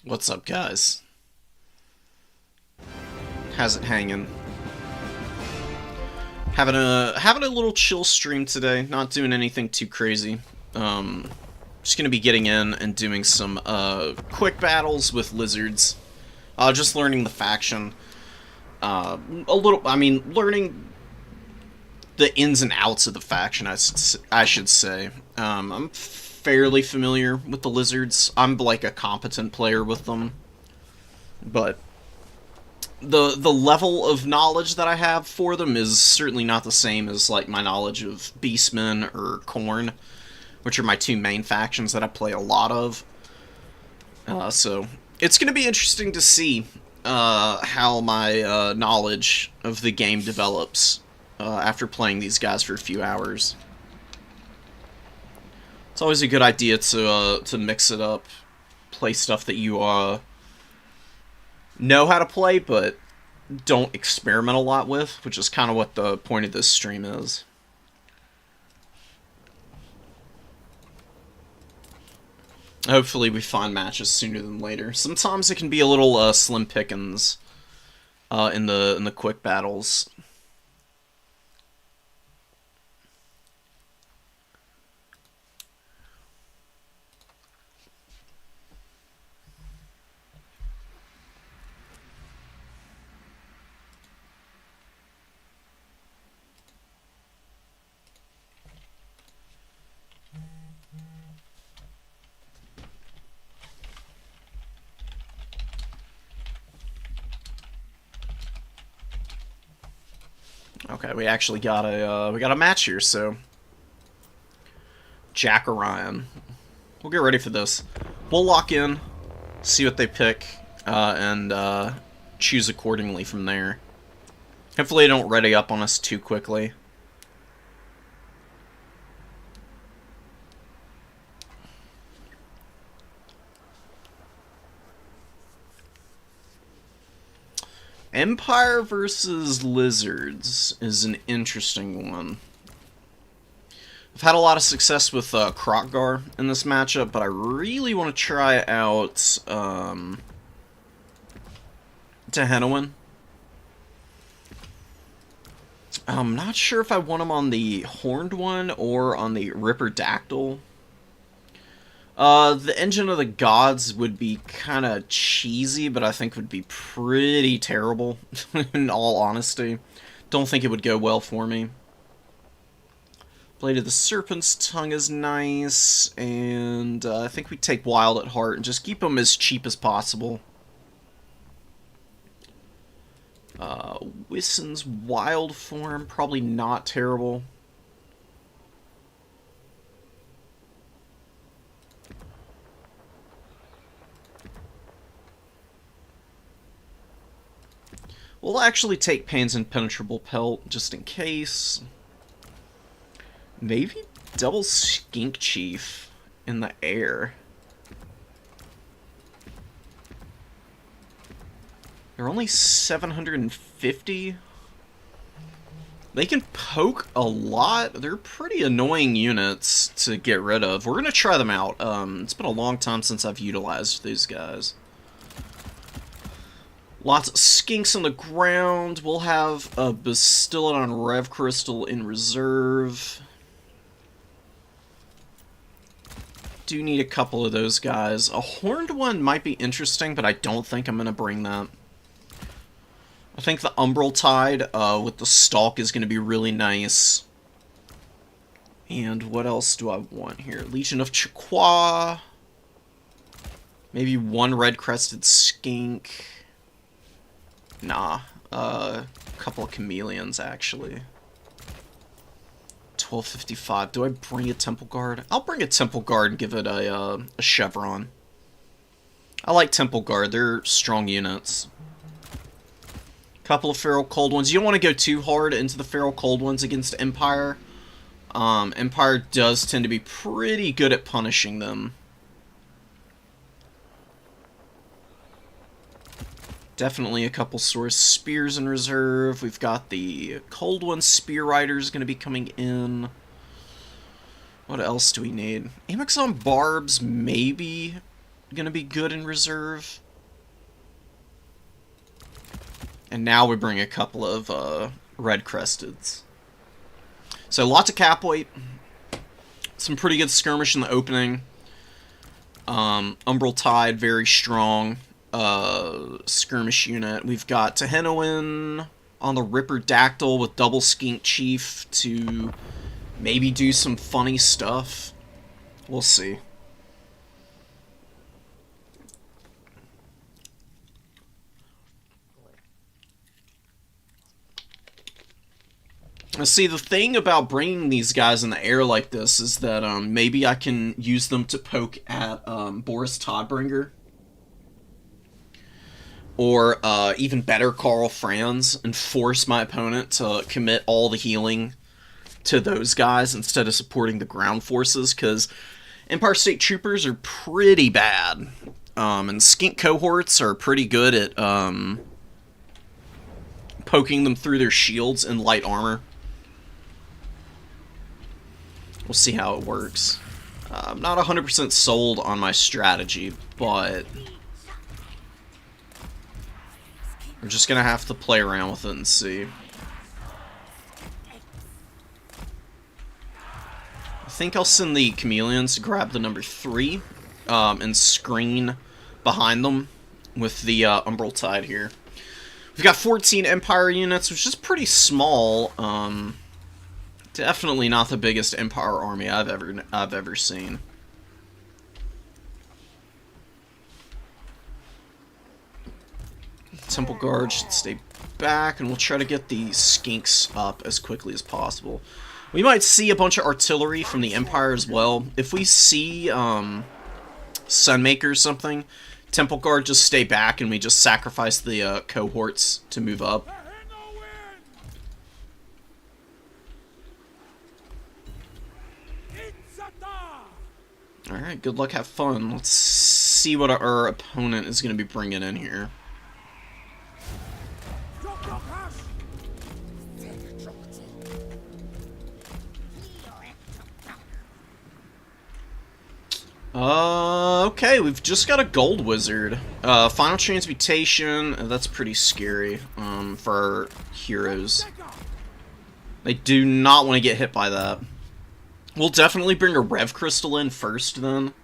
What's up, guys? How's it hanging? Having a little chill stream today. Not doing anything too crazy. Just gonna be getting in and doing some quick battles with lizards. Just learning the faction. A little. I mean, learning the ins and outs of the faction. I should say. I'm fairly familiar with the lizards. I'm like a competent player with them, but the level of knowledge that I have for them is certainly not the same as like my knowledge of Beastmen or Khorne, which are my two main factions that I play a lot of. So it's going to be interesting to see how my knowledge of the game develops after playing these guys for a few hours. It's always a good idea to mix it up, play stuff that you know how to play, but don't experiment a lot with, which is kind of what the point of this stream is. Hopefully we find matches sooner than later. Sometimes it can be a little slim pickings in the quick battles. Okay, we actually got a match here, so Jack Orion. We'll get ready for this. We'll lock in, see what they pick, and choose accordingly from there. Hopefully they don't ready up on us too quickly. Empire versus Lizards is an interesting one. I've had a lot of success with Krokgar in this matchup, but I really want to try out Tehenowin. I'm not sure if I want him on the Horned one or on the Ripperdactyl. The Engine of the Gods would be kind of cheesy, but I think would be pretty terrible, in all honesty. Don't think it would go well for me. Blade of the Serpent's Tongue is nice, and I think we take Wild at Heart and just keep them as cheap as possible. Wissen's Wild Form, probably not terrible. We'll actually take Pain's Impenetrable Pelt, just in case. Maybe double Skink Chief in the air. They're only 750. They can poke a lot. They're pretty annoying units to get rid of. We're going to try them out. It's been a long time since I've utilized these guys. Lots of skinks on the ground. We'll have a Bastillodon Rev Crystal in reserve. Do need a couple of those guys. A horned one might be interesting, but I don't think I'm going to bring that. I think the Umbral Tide with the Stalk is going to be really nice. And what else do I want here? Legion of Chaqua. Maybe one red-crested skink. Nah. A couple of chameleons, actually. 1255. Do I bring a Temple Guard? I'll bring a Temple Guard and give it a Chevron. I like Temple Guard. They're strong units. Couple of Feral Cold Ones. You don't want to go too hard into the Feral Cold Ones against Empire. Empire does tend to be pretty good at punishing them. Definitely a couple Source Spears in reserve. We've got the Cold One Spear Riders going to be coming in. What else do we need? Amazon Barbs, maybe. gonna be good in reserve. And now we bring a couple of red cresteds. So lots of cap weight. Some pretty good skirmish in the opening. Umbral Tide, very strong skirmish unit. We've got Tehenoin on the Ripper Dactyl with double Skink Chief to maybe do some funny stuff. We'll see. See, the thing about bringing these guys in the air like this is that maybe I can use them to poke at Boris Todbringer. Or even better, Karl Franz, and force my opponent to commit all the healing to those guys instead of supporting the ground forces, because Empire State Troopers are pretty bad. And Skink cohorts are pretty good at poking them through their shields in light armor. We'll see how it works. I'm not 100% sold on my strategy, but we're just going to have to play around with it and see. I think I'll send the Chameleons to grab the number 3 and screen behind them with the Umbral Tide here. We've got 14 Empire units, which is pretty small. Definitely not the biggest Empire army I've ever seen. Temple Guard should stay back, and we'll try to get the Skinks up as quickly as possible. We might see a bunch of artillery from the Empire as well. If we see Sunmaker or something, Temple Guard just stay back, and we just sacrifice the cohorts to move up. Alright, good luck, have fun. Let's see what our opponent is going to be bringing in here. Okay, we've just got a Gold Wizard. Final Transmutation, that's pretty scary for our heroes. They do not want to get hit by that. We'll definitely bring a Rev Crystal in first, then.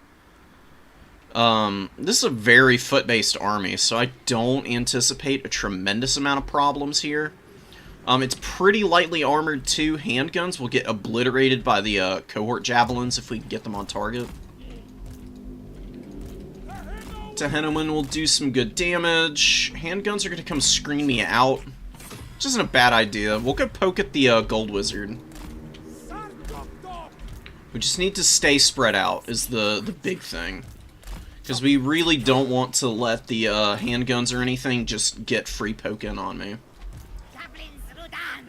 This is a very foot-based army, so I don't anticipate a tremendous amount of problems here. It's pretty lightly armored, too. Handguns will get obliterated by the cohort javelins if we can get them on target. Tehenoin will do some good damage. Handguns are going to come screen me out, which isn't a bad idea. We'll go poke at the Gold Wizard. We just need to stay spread out is the big thing. Because we really don't want to let the handguns or anything just get free poking on me.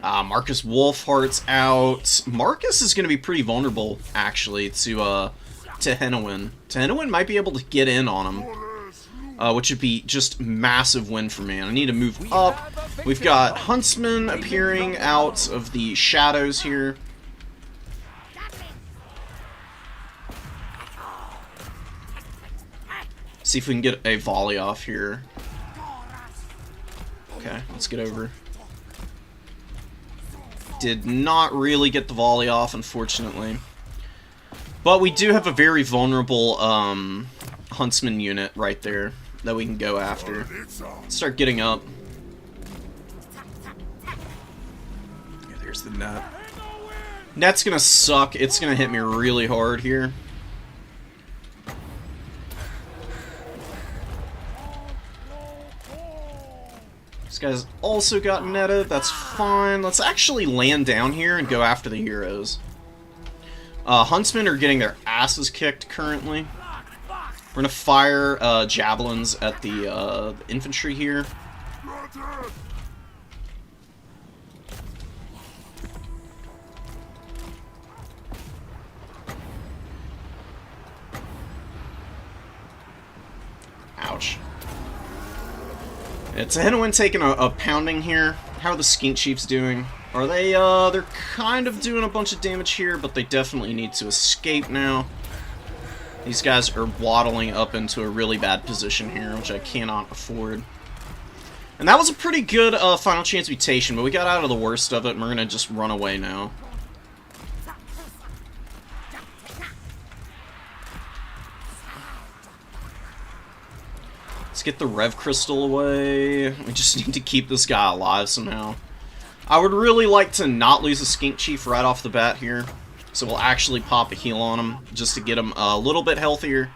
Marcus Wolfheart's out. Marcus is going to be pretty vulnerable, actually, to Tehenoin. Tehenoin might be able to get in on him, which would be just massive win for me. I need to move up. We've got Huntsman appearing out of the shadows here. See if we can get a volley off here. Okay, let's get over. Did not really get the volley off, unfortunately. But we do have a very vulnerable Huntsman unit right there that we can go after. Let's start getting up. Yeah, there's the net. Net's gonna suck. It's gonna hit me really hard here. This guy's also got netted. That's fine. Let's actually land down here and go after the heroes. Huntsmen are getting their asses kicked currently. We're gonna fire javelins at the infantry here. Ouch. It's Tehenoin taking a pounding here. How are the Skink Chiefs doing? Are they, they're kind of doing a bunch of damage here, but they definitely need to escape now. These guys are waddling up into a really bad position here, which I cannot afford. And that was a pretty good final chance mutation, but we got out of the worst of it, and we're gonna just run away now. Let's get the Rev Crystal away. We just need to keep this guy alive somehow. I would really like to not lose a Skink Chief right off the bat here. So we'll actually pop a heal on him, just to get him a little bit healthier.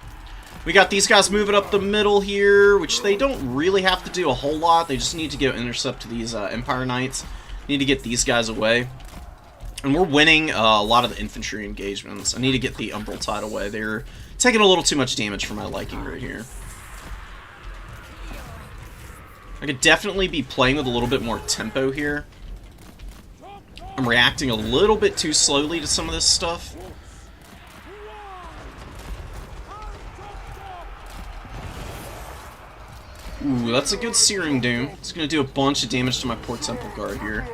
We got these guys moving up the middle here, which they don't really have to do a whole lot. They just need to go intercept these Empire Knights. Need to get these guys away. And we're winning a lot of the infantry engagements. I need to get the Umbral Tide away. They're taking a little too much damage for my liking right here. I could definitely be playing with a little bit more tempo here. I'm reacting a little bit too slowly to some of this stuff. Ooh, that's a good Searing Doom. It's going to do a bunch of damage to my poor Temple Guard here.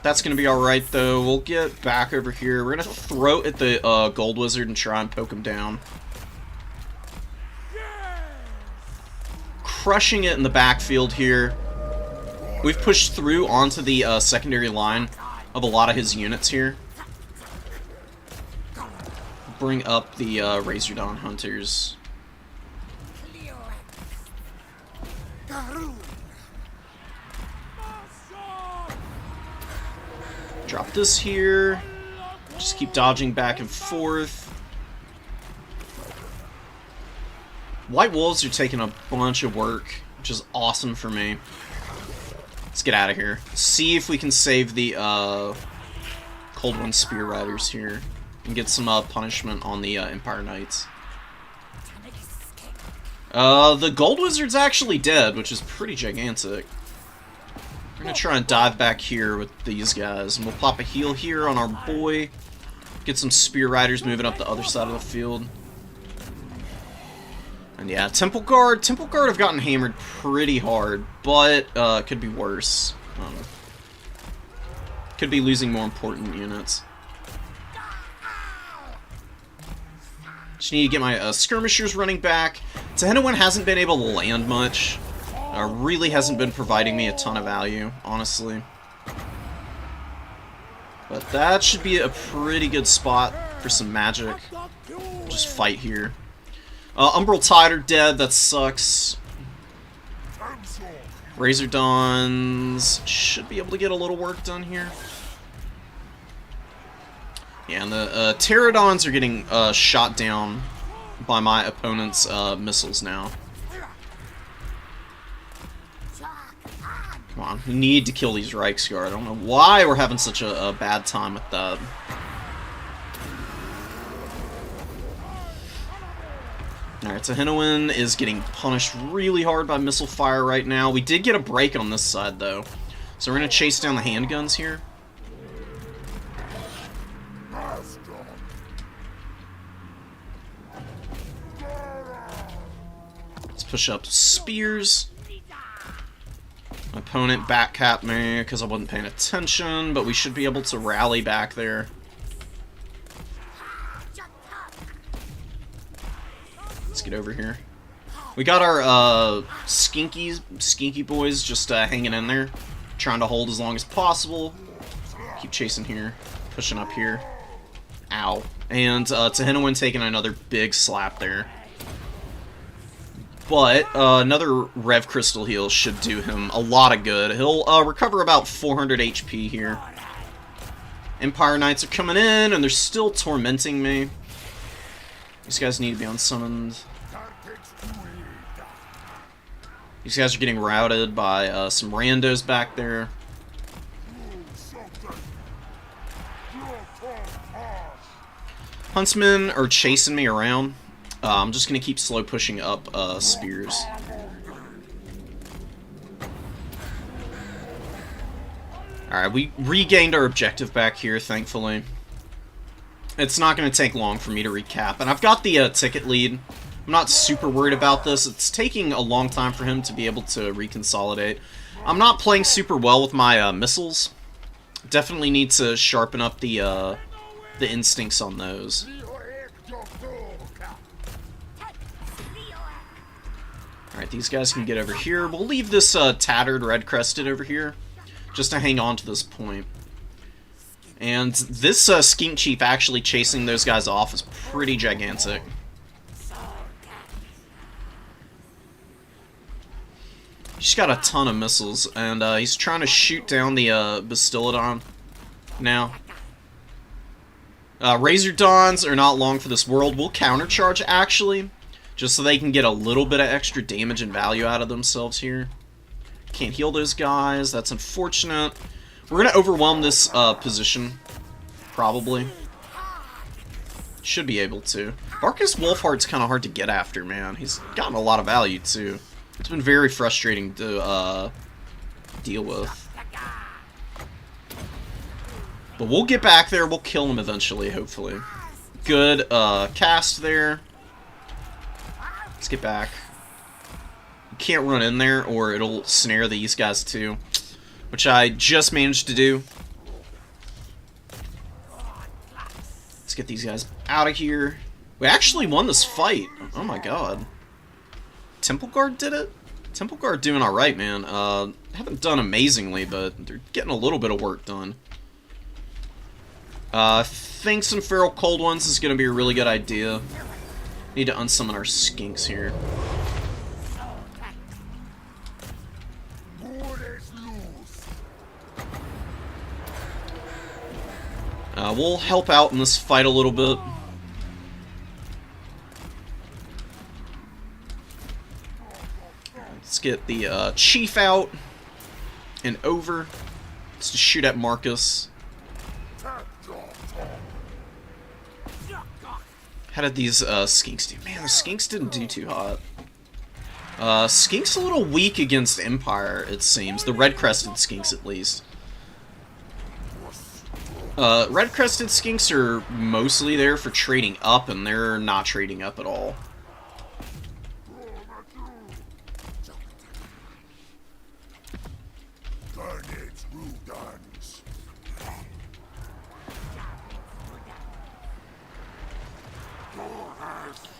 That's going to be alright, though. We'll get back over here. We're going to throw at the Gold Wizard and try and poke him down. Crushing it in the backfield here. We've pushed through onto the secondary line of a lot of his units here. Bring up the Razordawn Hunters. Drop this here. Just keep dodging back and forth. White Wolves are taking a bunch of work, which is awesome for me. Let's get out of here. See if we can save the Cold One Spear Riders here and get some punishment on the Empire Knights. The Gold Wizard's actually dead, which is pretty gigantic. We're gonna try and dive back here with these guys, and we'll pop a heal here on our boy. Get some Spear Riders moving up the other side of the field. And yeah, Temple Guard have gotten hammered pretty hard, but could be worse. Could be losing more important units. Just need to get my skirmishers running back. Tehennowin hasn't been able to land much. Really hasn't been providing me a ton of value, honestly. But that should be a pretty good spot for some magic. Just fight here. Umbral Tide are dead, that sucks. Razordawns should be able to get a little work done here. Yeah, and the Pterodons are getting shot down by my opponent's missiles now. Come on, we need to kill these Reiksguard. I don't know why we're having such a bad time with that. Alright, so Tehennowin is getting punished really hard by missile fire right now. We did get a break on this side, though. So we're going to chase down the handguns here. Let's push up spears. My opponent backcapped me because I wasn't paying attention, but we should be able to rally back there. Let's get over here. We got our skinky boys just hanging in there, trying to hold as long as possible. Keep chasing here, pushing up here. Ow. And Tehennowin taking another big slap there. But another Rev Crystal heal should do him a lot of good. He'll recover about 400 HP here. Empire Knights are coming in, and they're still tormenting me. These guys need to be unsummoned. These guys are getting routed by some randos back there. Huntsmen are chasing me around. I'm just going to keep slow pushing up spears. Alright, we regained our objective back here, thankfully. It's not going to take long for me to recap. And I've got the ticket lead. I'm not super worried about this. It's taking a long time for him to be able to reconsolidate. I'm not playing super well with my missiles. Definitely need to sharpen up the instincts on those. Alright, these guys can get over here. We'll leave this tattered red-crested over here, just to hang on to this point. And this Skink Chief actually chasing those guys off is pretty gigantic. He's got a ton of missiles, and he's trying to shoot down the Bastillodon now. Razordons are not long for this world. We'll countercharge, actually, just so they can get a little bit of extra damage and value out of themselves here. Can't heal those guys. That's unfortunate. We're going to overwhelm this position, probably. Should be able to. Barkus Wolfheart's kind of hard to get after, man. He's gotten a lot of value, too. It's been very frustrating to deal with. But we'll get back there. We'll kill him eventually, hopefully. Good cast there. Let's get back. You can't run in there or it'll snare these guys too, which I just managed to do. Let's get these guys out of here. We actually won this fight. Oh my god. Temple Guard did it? Temple Guard doing alright, man. Haven't done amazingly, but they're getting a little bit of work done. I think some Feral Cold Ones is going to be a really good idea. Need to unsummon our skinks here. We'll help out in this fight a little bit. Let's get the Chief out and over. Let's just shoot at Marcus. How did these skinks do? Man, the skinks didn't do too hot. Skinks a little weak against Empire, it seems. The red-crested skinks, at least. Red-crested skinks are mostly there for trading up, and they're not trading up at all.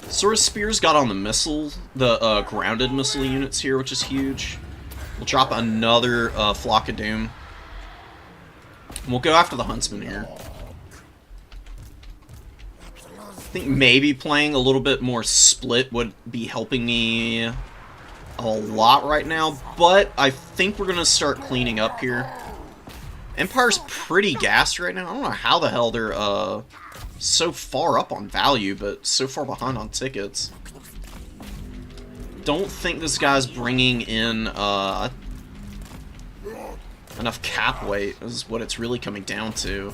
Sword Spears got on the missile, the grounded missile units here, which is huge. We'll drop another Flock of Doom. And we'll go after the Huntsman here. I think maybe playing a little bit more split would be helping me a lot right now, but I think we're going to start cleaning up here. Empire's pretty gassed right now. I don't know how the hell they're so far up on value, but so far behind on tickets. Don't think this guy's bringing in enough cap weight is what it's really coming down to.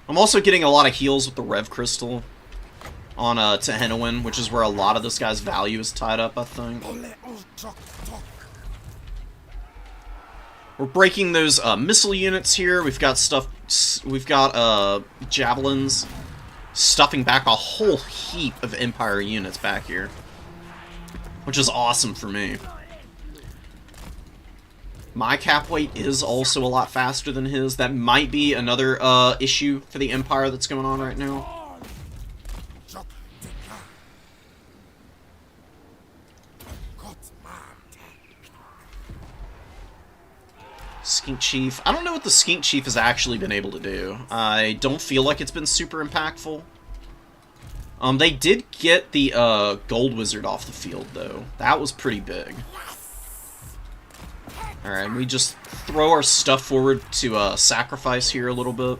I'm also getting a lot of heals with the Rev Crystal on Tehenowin, which is where a lot of this guy's value is tied up, I think. We're breaking those missile units here. We've got javelins. Stuffing back a whole heap of Empire units back here, which is awesome for me. My cap weight is also a lot faster than his. That might be another issue for the Empire that's going on right now. Skink Chief. I don't know what the Skink Chief has actually been able to do. I don't feel like it's been super impactful. They did get the Gold Wizard off the field, though. That was pretty big. Alright, we just throw our stuff forward to sacrifice here a little bit.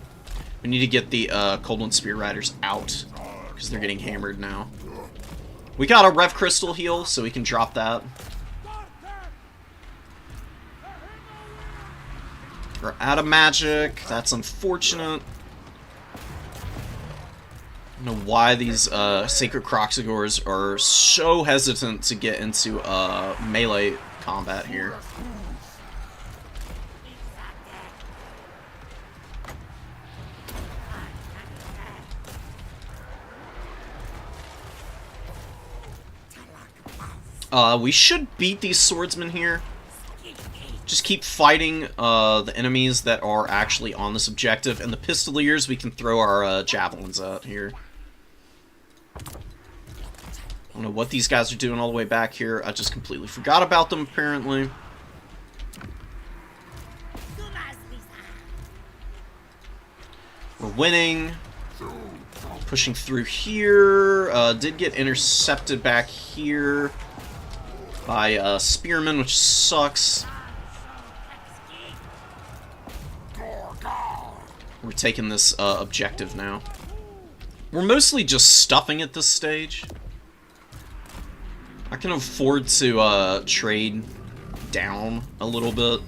We need to get the Coldwind Spear Riders out, because they're getting hammered now. We got a Rev Crystal heal, so we can drop that. We're out of magic. That's unfortunate. I don't know why these Sacred Croxagors are so hesitant to get into melee combat here. We should beat these swordsmen here. Just keep fighting the enemies that are actually on this objective, and the Pistoliers we can throw our javelins at here. don't know what these guys are doing all the way back here. I just completely forgot about them, apparently. We're winning. Pushing through here. Did get intercepted back here by spearmen, which sucks. We're taking this objective now. We're mostly just stuffing at this stage. I can afford to trade down a little bit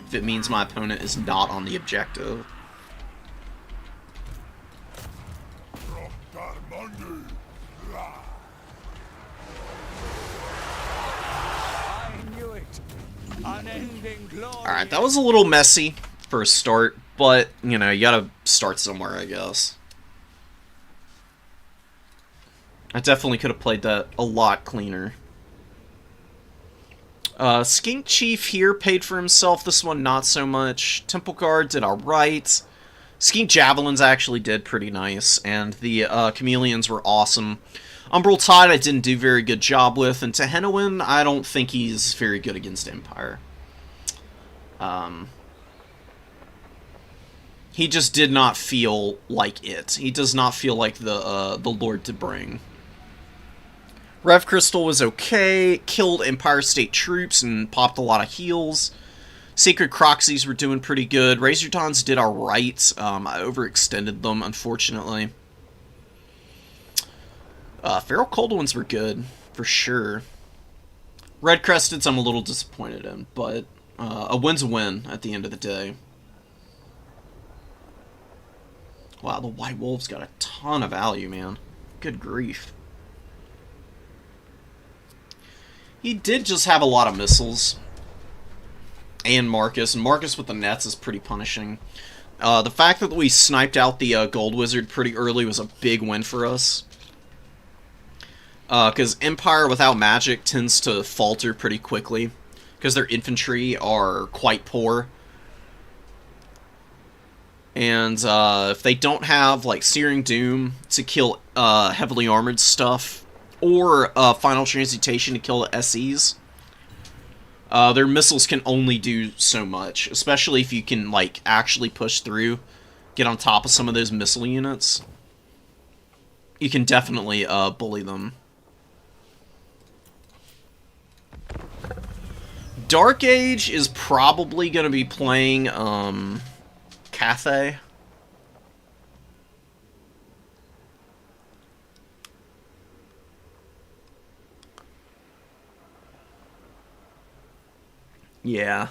if it means my opponent is not on the objective. Alright, that was a little messy for a start, but, you know, you gotta start somewhere, I guess. I definitely could have played that a lot cleaner. Skink Chief here paid for himself, this one not so much. Temple Guard did alright. Skink Javelins actually did pretty nice, and the Chameleons were awesome. Umbral Tide I didn't do a very good job with, and Tehenowen I don't think he's very good against Empire. He just did not feel like it. He does not feel like the Lord to bring. Rev Crystal was okay, killed Empire State troops and popped a lot of heals. Sacred Croxies were doing pretty good. Razordons did alright. I overextended them, unfortunately. Feral Cold Ones were good, for sure. Red Cresteds I'm a little disappointed in, but a win's a win at the end of the day. Wow, the White Wolves got a ton of value, man. Good grief. He did just have a lot of missiles. And Marcus with the nets is pretty punishing. The fact that we sniped out the Gold Wizard pretty early was a big win for us. Because Empire without magic tends to falter pretty quickly. Because their infantry are quite poor. And if they don't have, like, Searing Doom to kill heavily armored stuff, or Final Transmutation to kill the SEs, their missiles can only do so much. Especially if you can, like, actually push through, get on top of some of those missile units. You can definitely bully them. Dark Age is probably going to be playing Cathay. Yeah.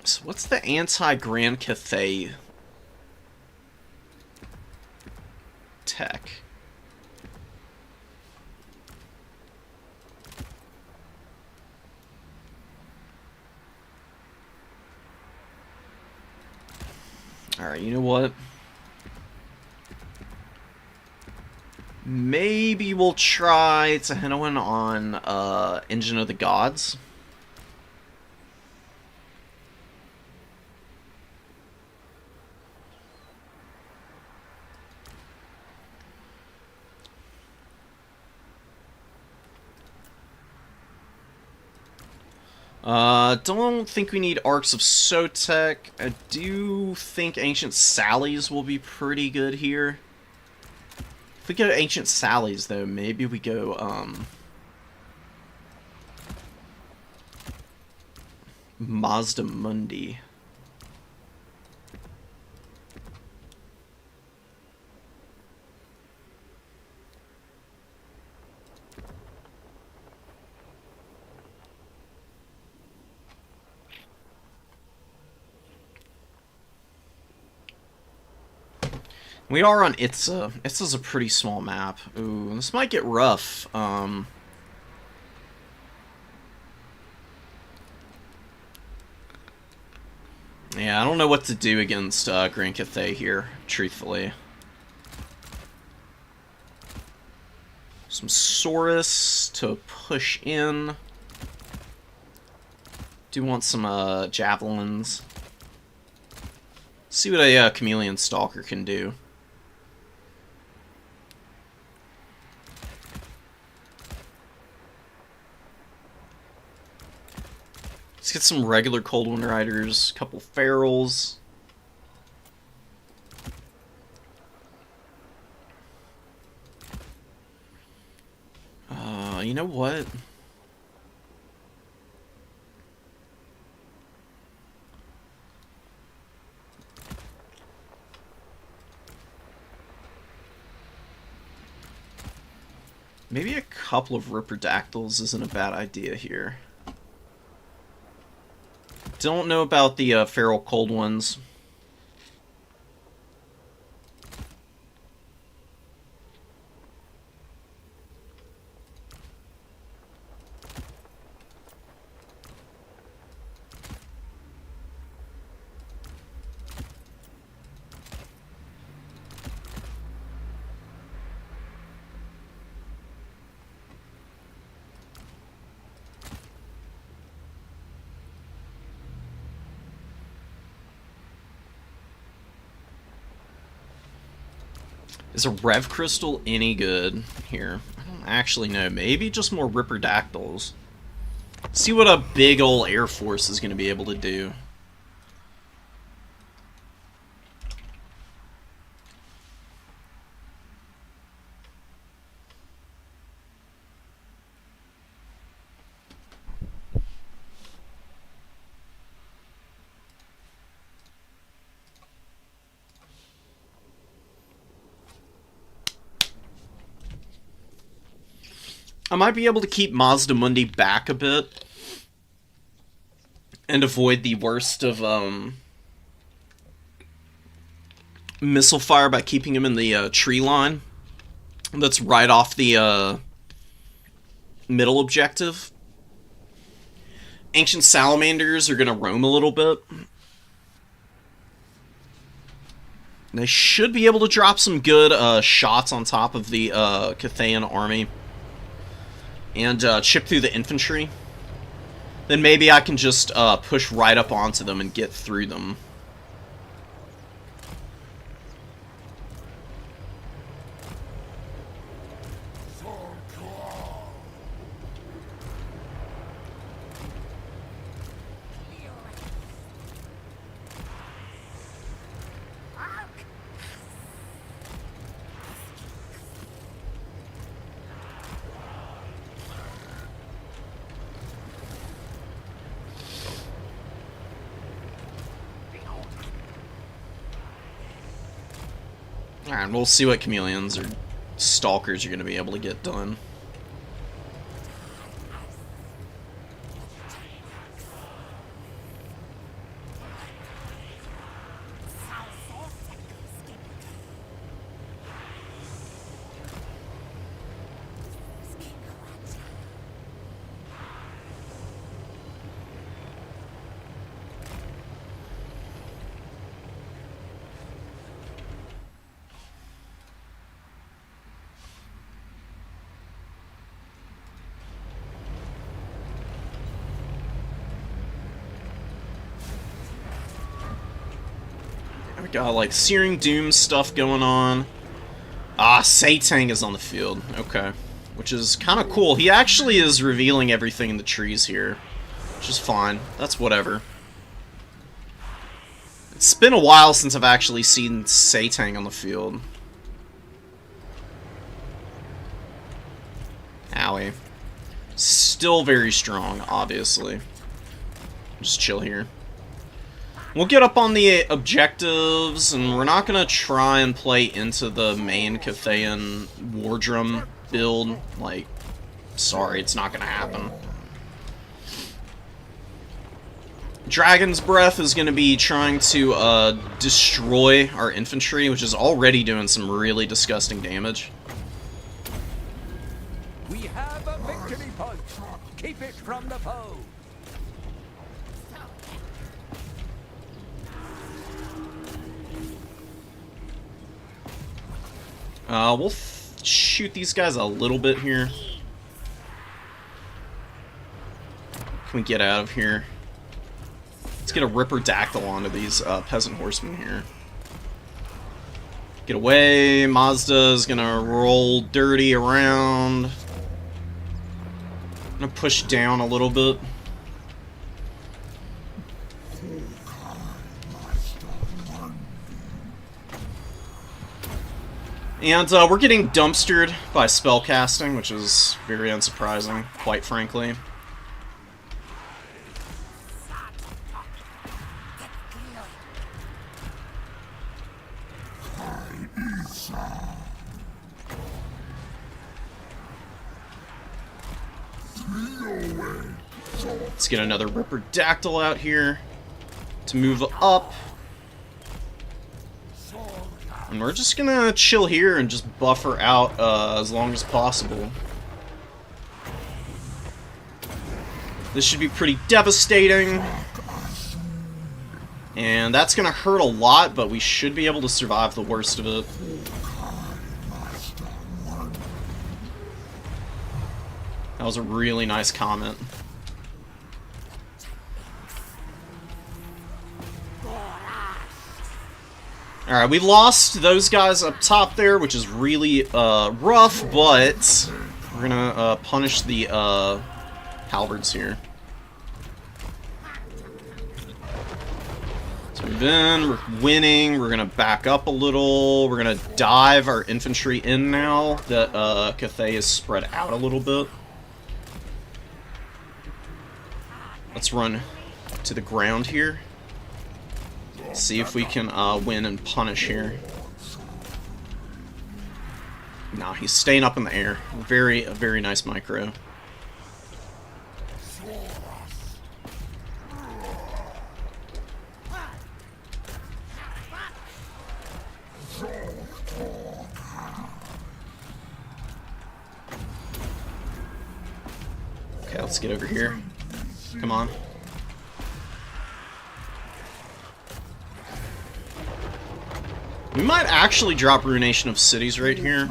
So what's the anti-Grand Cathay tech? Alright, you know what? Maybe we'll try Tehenowen on Engine of the Gods. Don't think we need Arcs of Sotek. I do think Ancient Sallies will be pretty good here. If we go Ancient Sallies, though, maybe we go, Mazda Mundi. We are on Itza. Itza's a pretty small map. Ooh, this might get rough. Yeah, I don't know what to do against Grand Cathay here, truthfully. Some Saurus to push in. Do want some javelins. See what a chameleon stalker can do. Let's get some regular Coldwind Riders, a couple ferals. You know what? Maybe a couple of Ripperdactyls isn't a bad idea here. Don't know about the feral cold ones. Is a Rev Crystal any good here? I don't actually know. Maybe just more Ripperdactyls. See what a big ol' Air Force is going to be able to do. I might be able to keep Mazda Mundi back a bit and avoid the worst of missile fire by keeping him in the tree line that's right off the middle objective. Ancient Salamanders are going to roam a little bit. They should be able to drop some good shots on top of the Cathayan army. And chip through the infantry. Then maybe I can just push right up onto them and get through them. Alright, we'll see what chameleons or stalkers are going to be able to get done. We got like Searing Doom stuff going on. Ah, Satang is on the field. Okay. Which is kind of cool. He actually is revealing everything in the trees here. Which is fine. That's whatever. It's been a while since I've actually seen Satang on the field. Owie. Still very strong, obviously. Just chill here. We'll get up on the objectives, and we're not going to try and play into the main Cathayan War Drum build. Like, sorry, it's not going to happen. Dragon's Breath is going to be trying to destroy our infantry, which is already doing some really disgusting damage. We have a victory punch. Keep it from the foe. We'll shoot these guys a little bit here. Can we get out of here? Let's get a Ripperdactyl onto these peasant horsemen here. Get away. Mazda is gonna roll dirty around. I'm gonna push down a little bit. And we're getting dumpstered by spellcasting, which is very unsurprising, quite frankly. Let's get another Ripperdactyl out here to move up. And we're just gonna chill here and just buffer out as long as possible. This should be pretty devastating. And that's gonna hurt a lot, but we should be able to survive the worst of it. That was a really nice comment. Alright, we lost those guys up top there, which is really rough, but we're gonna punish the halberds here. So we've been, we're winning, we're gonna back up a little, we're gonna dive our infantry in now that Cathay is spread out a little bit. Let's run to the ground here. See if we can win and punish here. No, he's staying up in the air. A very nice micro. Okay, let's get over here. Come on. We might actually drop Ruination of Cities right here.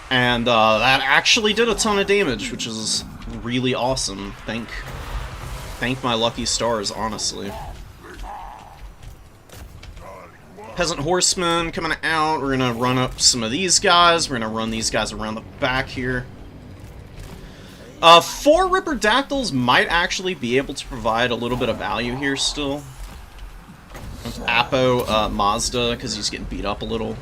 And that actually did a ton of damage, which is really awesome. Thank my lucky stars, honestly. Peasant Horsemen coming out. We're gonna run up some of these guys. We're gonna run these guys around the back here. 4 Ripperdactyls might actually be able to provide a little bit of value here still. Apo Mazda, because he's getting beat up a little.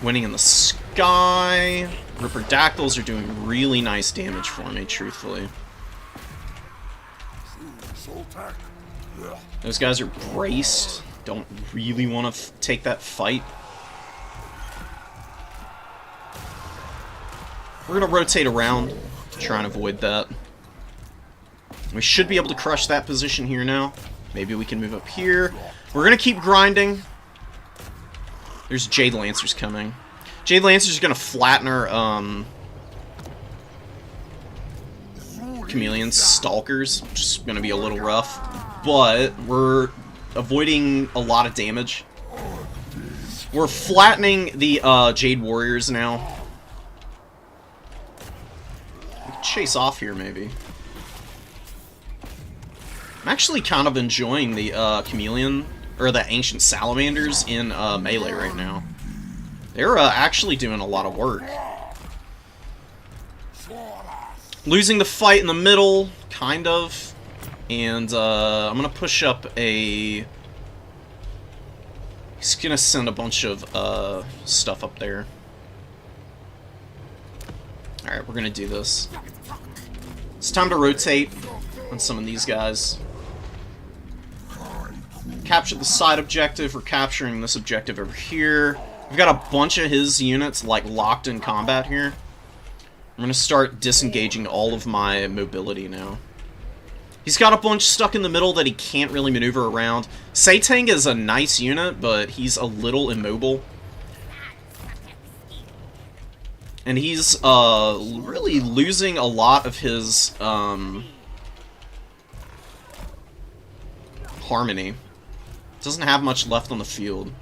Winning in the sky. Ripperdactyls are doing really nice damage for me, truthfully. Those guys are braced. Don't really want to take that fight. We're going to rotate around to try and avoid that. We should be able to crush that position here now. Maybe we can move up here. We're going to keep grinding. There's Jade Lancers coming. Jade Lancers are going to flatten our Chameleon Stalkers, which is going to be a little rough. But we're avoiding a lot of damage. We're flattening the Jade Warriors now. Chase off here, maybe. I'm actually kind of enjoying the Chameleon, or the Ancient Salamanders in melee right now. They're actually doing a lot of work. Losing the fight in the middle, kind of. And I'm going to push up a... He's going to send a bunch of stuff up there. Alright, we're going to do this. It's time to rotate on some of these guys. Capture the side objective. We're capturing this objective over here. We've got a bunch of his units, like, locked in combat here. I'm going to start disengaging all of my mobility now. He's got a bunch stuck in the middle that he can't really maneuver around. Satang is a nice unit, but he's a little immobile. And he's really losing a lot of his harmony. Doesn't have much left on the field.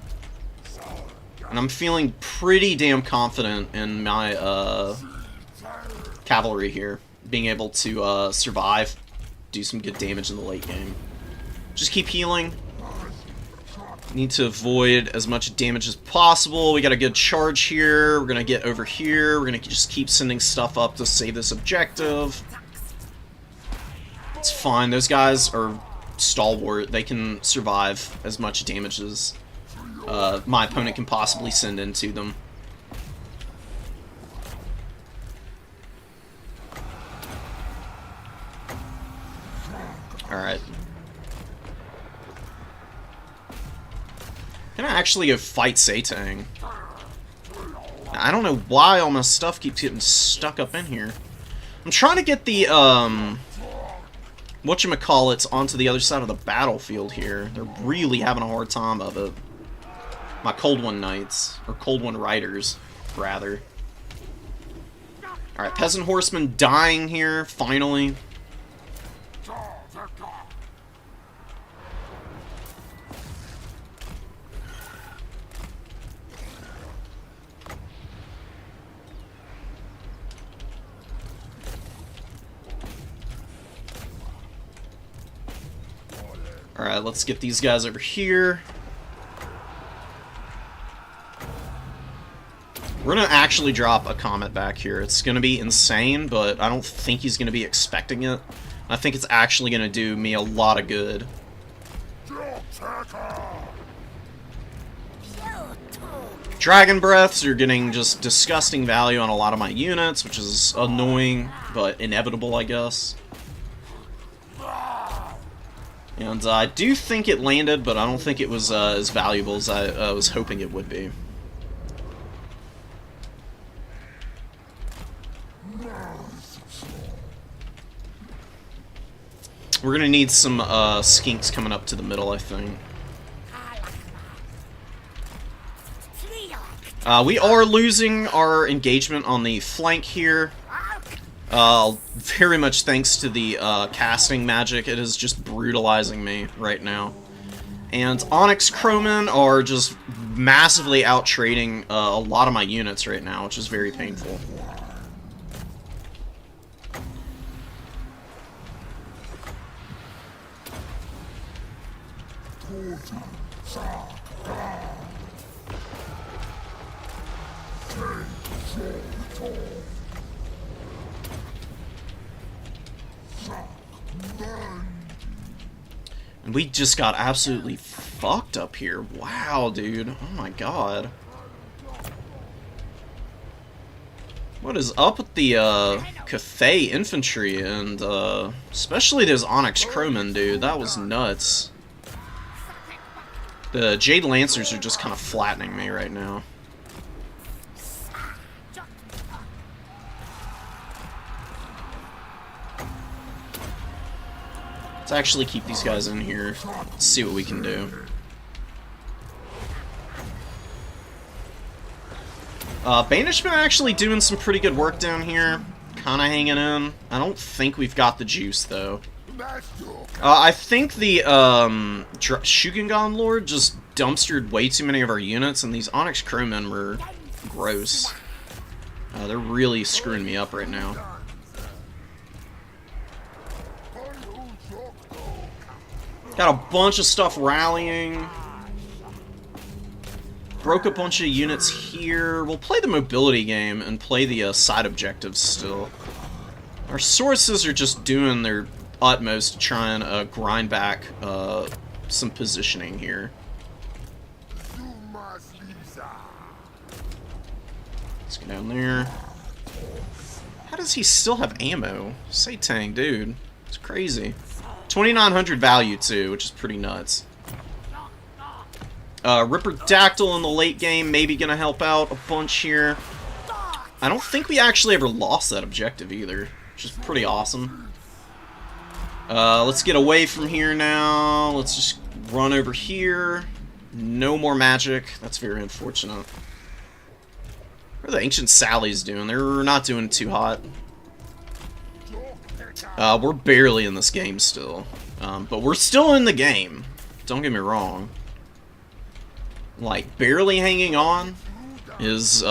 And I'm feeling pretty damn confident in my cavalry here, being able to survive, do some good damage in the late game. Just keep healing. Need to avoid as much damage as possible. We got a good charge here. We're gonna get over here. We're gonna just keep sending stuff up to save this objective. It's fine. Those guys are stalwart. They can survive as much damage as my opponent can possibly send into them. Alright. Can I actually go fight Satang? I don't know why all my stuff keeps getting stuck up in here. I'm trying to get the, whatchamacallits onto the other side of the battlefield here. They're really having a hard time of it. My Cold One Knights, or Cold One Riders, rather. Alright, Peasant Horseman dying here, finally. Alright, let's get these guys over here. We're gonna actually drop a comet back here. It's gonna be insane, but I don't think he's gonna be expecting it. I think it's actually gonna do me a lot of good. Dragon Breaths are getting just disgusting value on a lot of my units, which is annoying, but inevitable, I guess. And I do think it landed, but I don't think it was as valuable as I was hoping it would be. We're gonna need some skinks coming up to the middle, I think. We are losing our engagement on the flank here. Very much thanks to the casting magic. It is just brutalizing me right now. And Onyx Crowmen are just massively out-trading a lot of my units right now, which is very painful. And we just got absolutely fucked up here. Wow, dude. Oh my god. What is up with the Cathay infantry and especially those Onyx Crowmen, dude? That was nuts. The Jade Lancers are just kind of flattening me right now. Let's actually keep these guys in here. Let's see what we can do. Banishment actually doing some pretty good work down here. Kinda hanging in. I don't think we've got the juice, though. I think the Shugengan Lord just dumpstered way too many of our units, and these Onyx Crowmen were gross. They're really screwing me up right now. Got a bunch of stuff rallying. Broke a bunch of units here. We'll play the mobility game and play the side objectives still. Our sources are just doing their utmost to try and grind back some positioning here. Let's go down there. How does he still have ammo? Satang, dude. It's crazy. 2,900 value, too, which is pretty nuts. Ripperdactyl in the late game, maybe gonna help out a bunch here. I don't think we actually ever lost that objective either, which is pretty awesome. Let's get away from here now. Let's just run over here. No more magic. That's very unfortunate. What are the Ancient Sallies doing? They're not doing too hot. We're barely in this game still. But we're still in the game. Don't get me wrong. like, barely hanging on is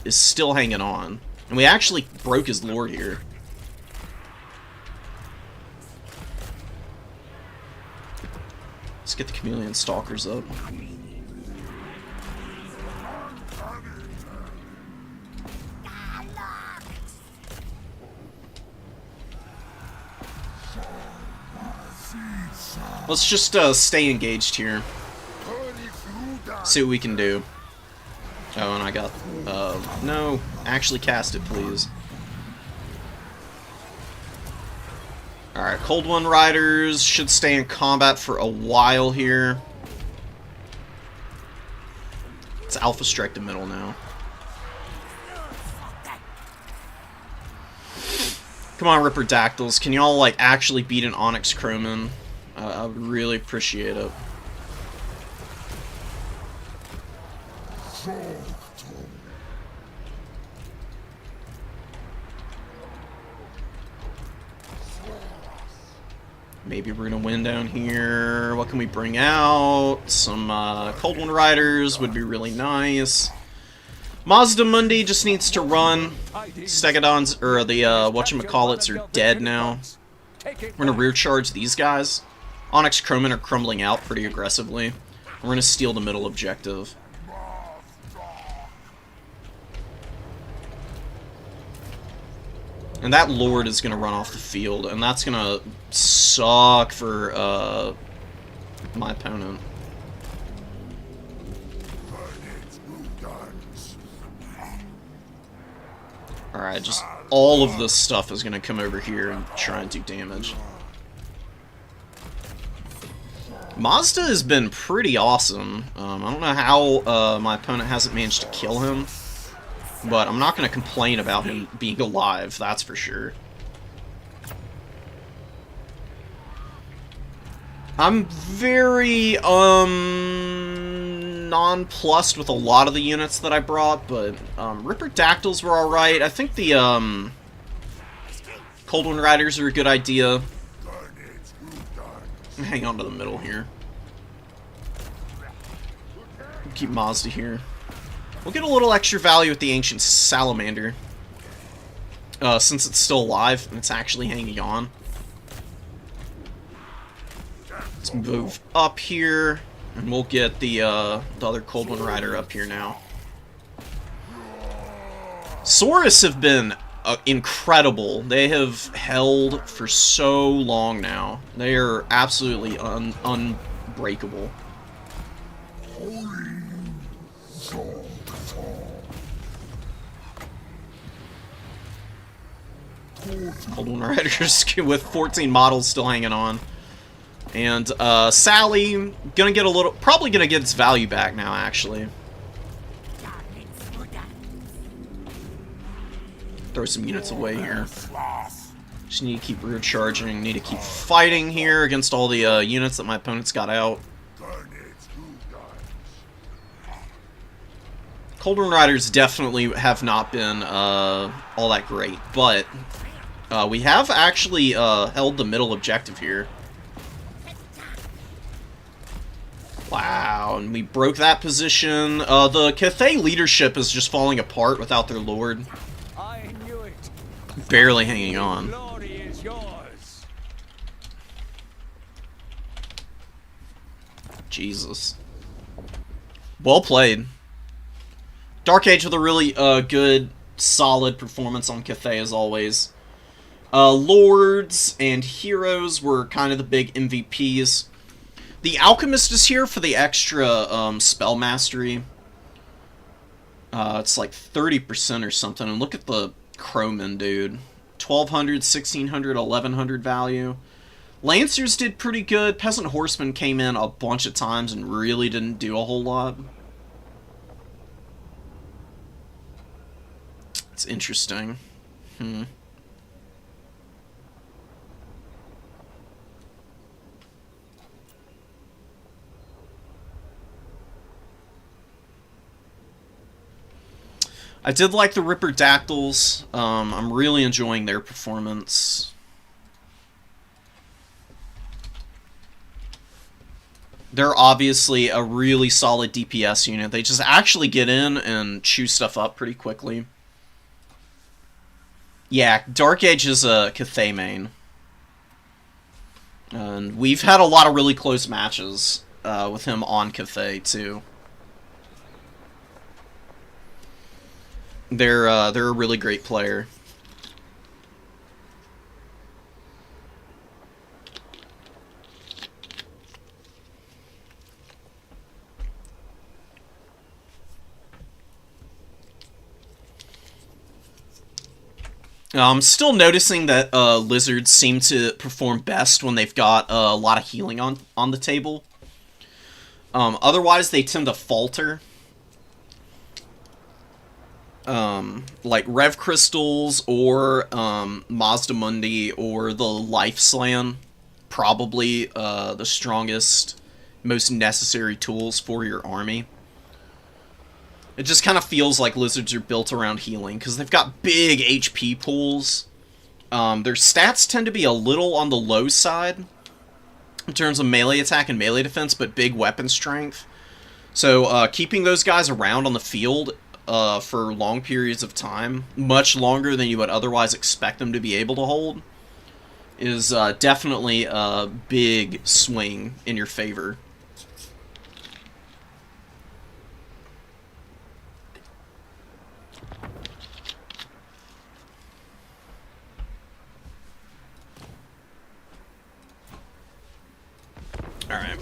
still hanging on. And we actually broke his lord here. Let's get the Chameleon Stalkers up. Let's just stay engaged here. See what we can do. Oh, and I got... no. Actually cast it, please. Alright, Cold One Riders should stay in combat for a while here. It's Alpha Strike the middle now. Come on, Ripper Dactyls. Can y'all, like, actually beat an Onyx Crowman? I would really appreciate it. Maybe we're gonna win down here. What can we bring out? Some Cold One Riders would be really nice. Mazda Mundi just needs to run. Stegodons, or the whatchamacallits, are dead now. We're gonna rear charge these guys. Onyx Crowmen are crumbling out pretty aggressively. We're gonna steal the middle objective. And that Lord is gonna run off the field, and that's gonna suck for my opponent. Alright, just all of this stuff is gonna come over here and try and do damage. Mazda has been pretty awesome. I don't know how my opponent hasn't managed to kill him, but I'm not going to complain about him being alive, that's for sure. I'm very nonplussed with a lot of the units that I brought, but Ripper Dactyls were alright. I think the Cold One Riders are a good idea. Hang on to the middle here. Keep Mazda here. We'll get a little extra value with the Ancient Salamander. Since it's still alive and it's actually hanging on. Let's move up here. And we'll get the other Cold One Rider up here now. Saurus have been incredible. They have held for so long now. They are absolutely unbreakable. Cold One Riders with 14 models still hanging on. And Sally gonna get probably gonna get its value back now, actually. Throw some units away here. Just need to keep rear charging. Need to keep fighting here against all the units that my opponent's got out. Cold One Riders definitely have not been all that great, but we have actually held the middle objective here. Wow, and we broke that position. The Cathay leadership is just falling apart without their lord. I knew it. Barely hanging on. Glory is yours. Jesus. Well played. Dark Age with a really good, solid performance on Cathay as always. Lords and Heroes were kind of the big MVPs. The Alchemist is here for the extra spell mastery. It's like 30% or something. And look at the Crowman, dude. 1200, 1600, 1100 value. Lancers did pretty good. Peasant Horsemen came in a bunch of times and really didn't do a whole lot. It's interesting. I did like the Ripper Dactyls. I'm really enjoying their performance. They're obviously a really solid DPS unit. They just actually get in and chew stuff up pretty quickly. Yeah, Dark Age is a Cathay main. And we've had a lot of really close matches with him on Cathay, too. They're a really great player. I'm still noticing that lizards seem to perform best when they've got a lot of healing on the table. Otherwise, they tend to falter. Like Rev Crystals or Mazda Mundi or the Life Slan, probably the strongest, most necessary tools for your army. It just kind of feels like lizards are built around healing, because they've got big HP pools. Their stats tend to be a little on the low side in terms of melee attack and melee defense, but big weapon strength. So keeping those guys around on the field for long periods of time, much longer than you would otherwise expect them to be able to hold, is definitely a big swing in your favor. Alright.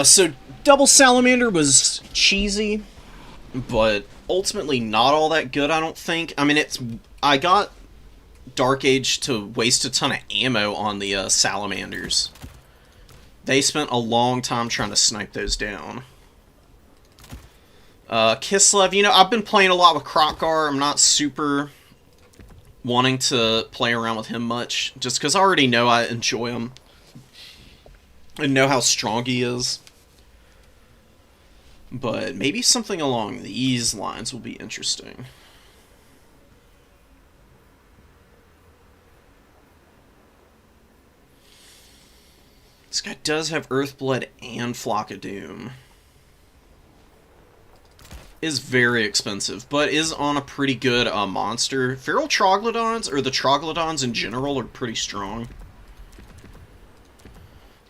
So Double Salamander was cheesy, but ultimately not all that good, I don't think. I mean, I got Dark Age to waste a ton of ammo on the Salamanders. They spent a long time trying to snipe those down. Kislev, you know, I've been playing a lot with Krokgar. I'm not super wanting to play around with him much, just because I already know I enjoy him and know how strong he is. But maybe something along these lines will be interesting. This guy does have Earthblood and Flock of Doom. Is very expensive, but is on a pretty good monster. Feral Troglodytes, or the Troglodytes in general, are pretty strong.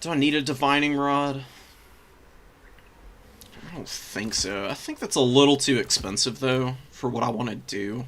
Do I need a Divining Rod? I don't think so. I think that's a little too expensive, though, for what I want to do.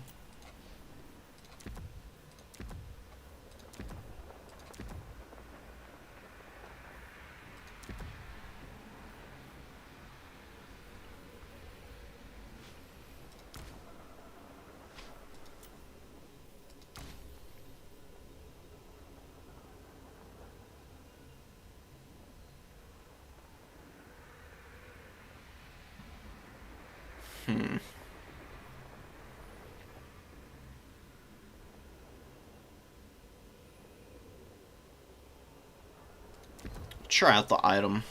Try out the item.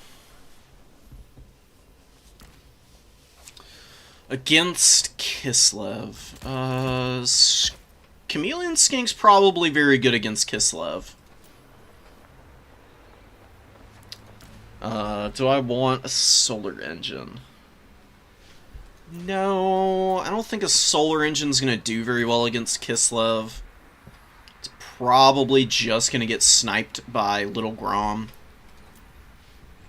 Against Kislev. Chameleon Skink's probably very good against Kislev. Do I want a solar engine? No, I don't think a solar engine's gonna do very well against Kislev. It's probably just gonna get sniped by Little Grom,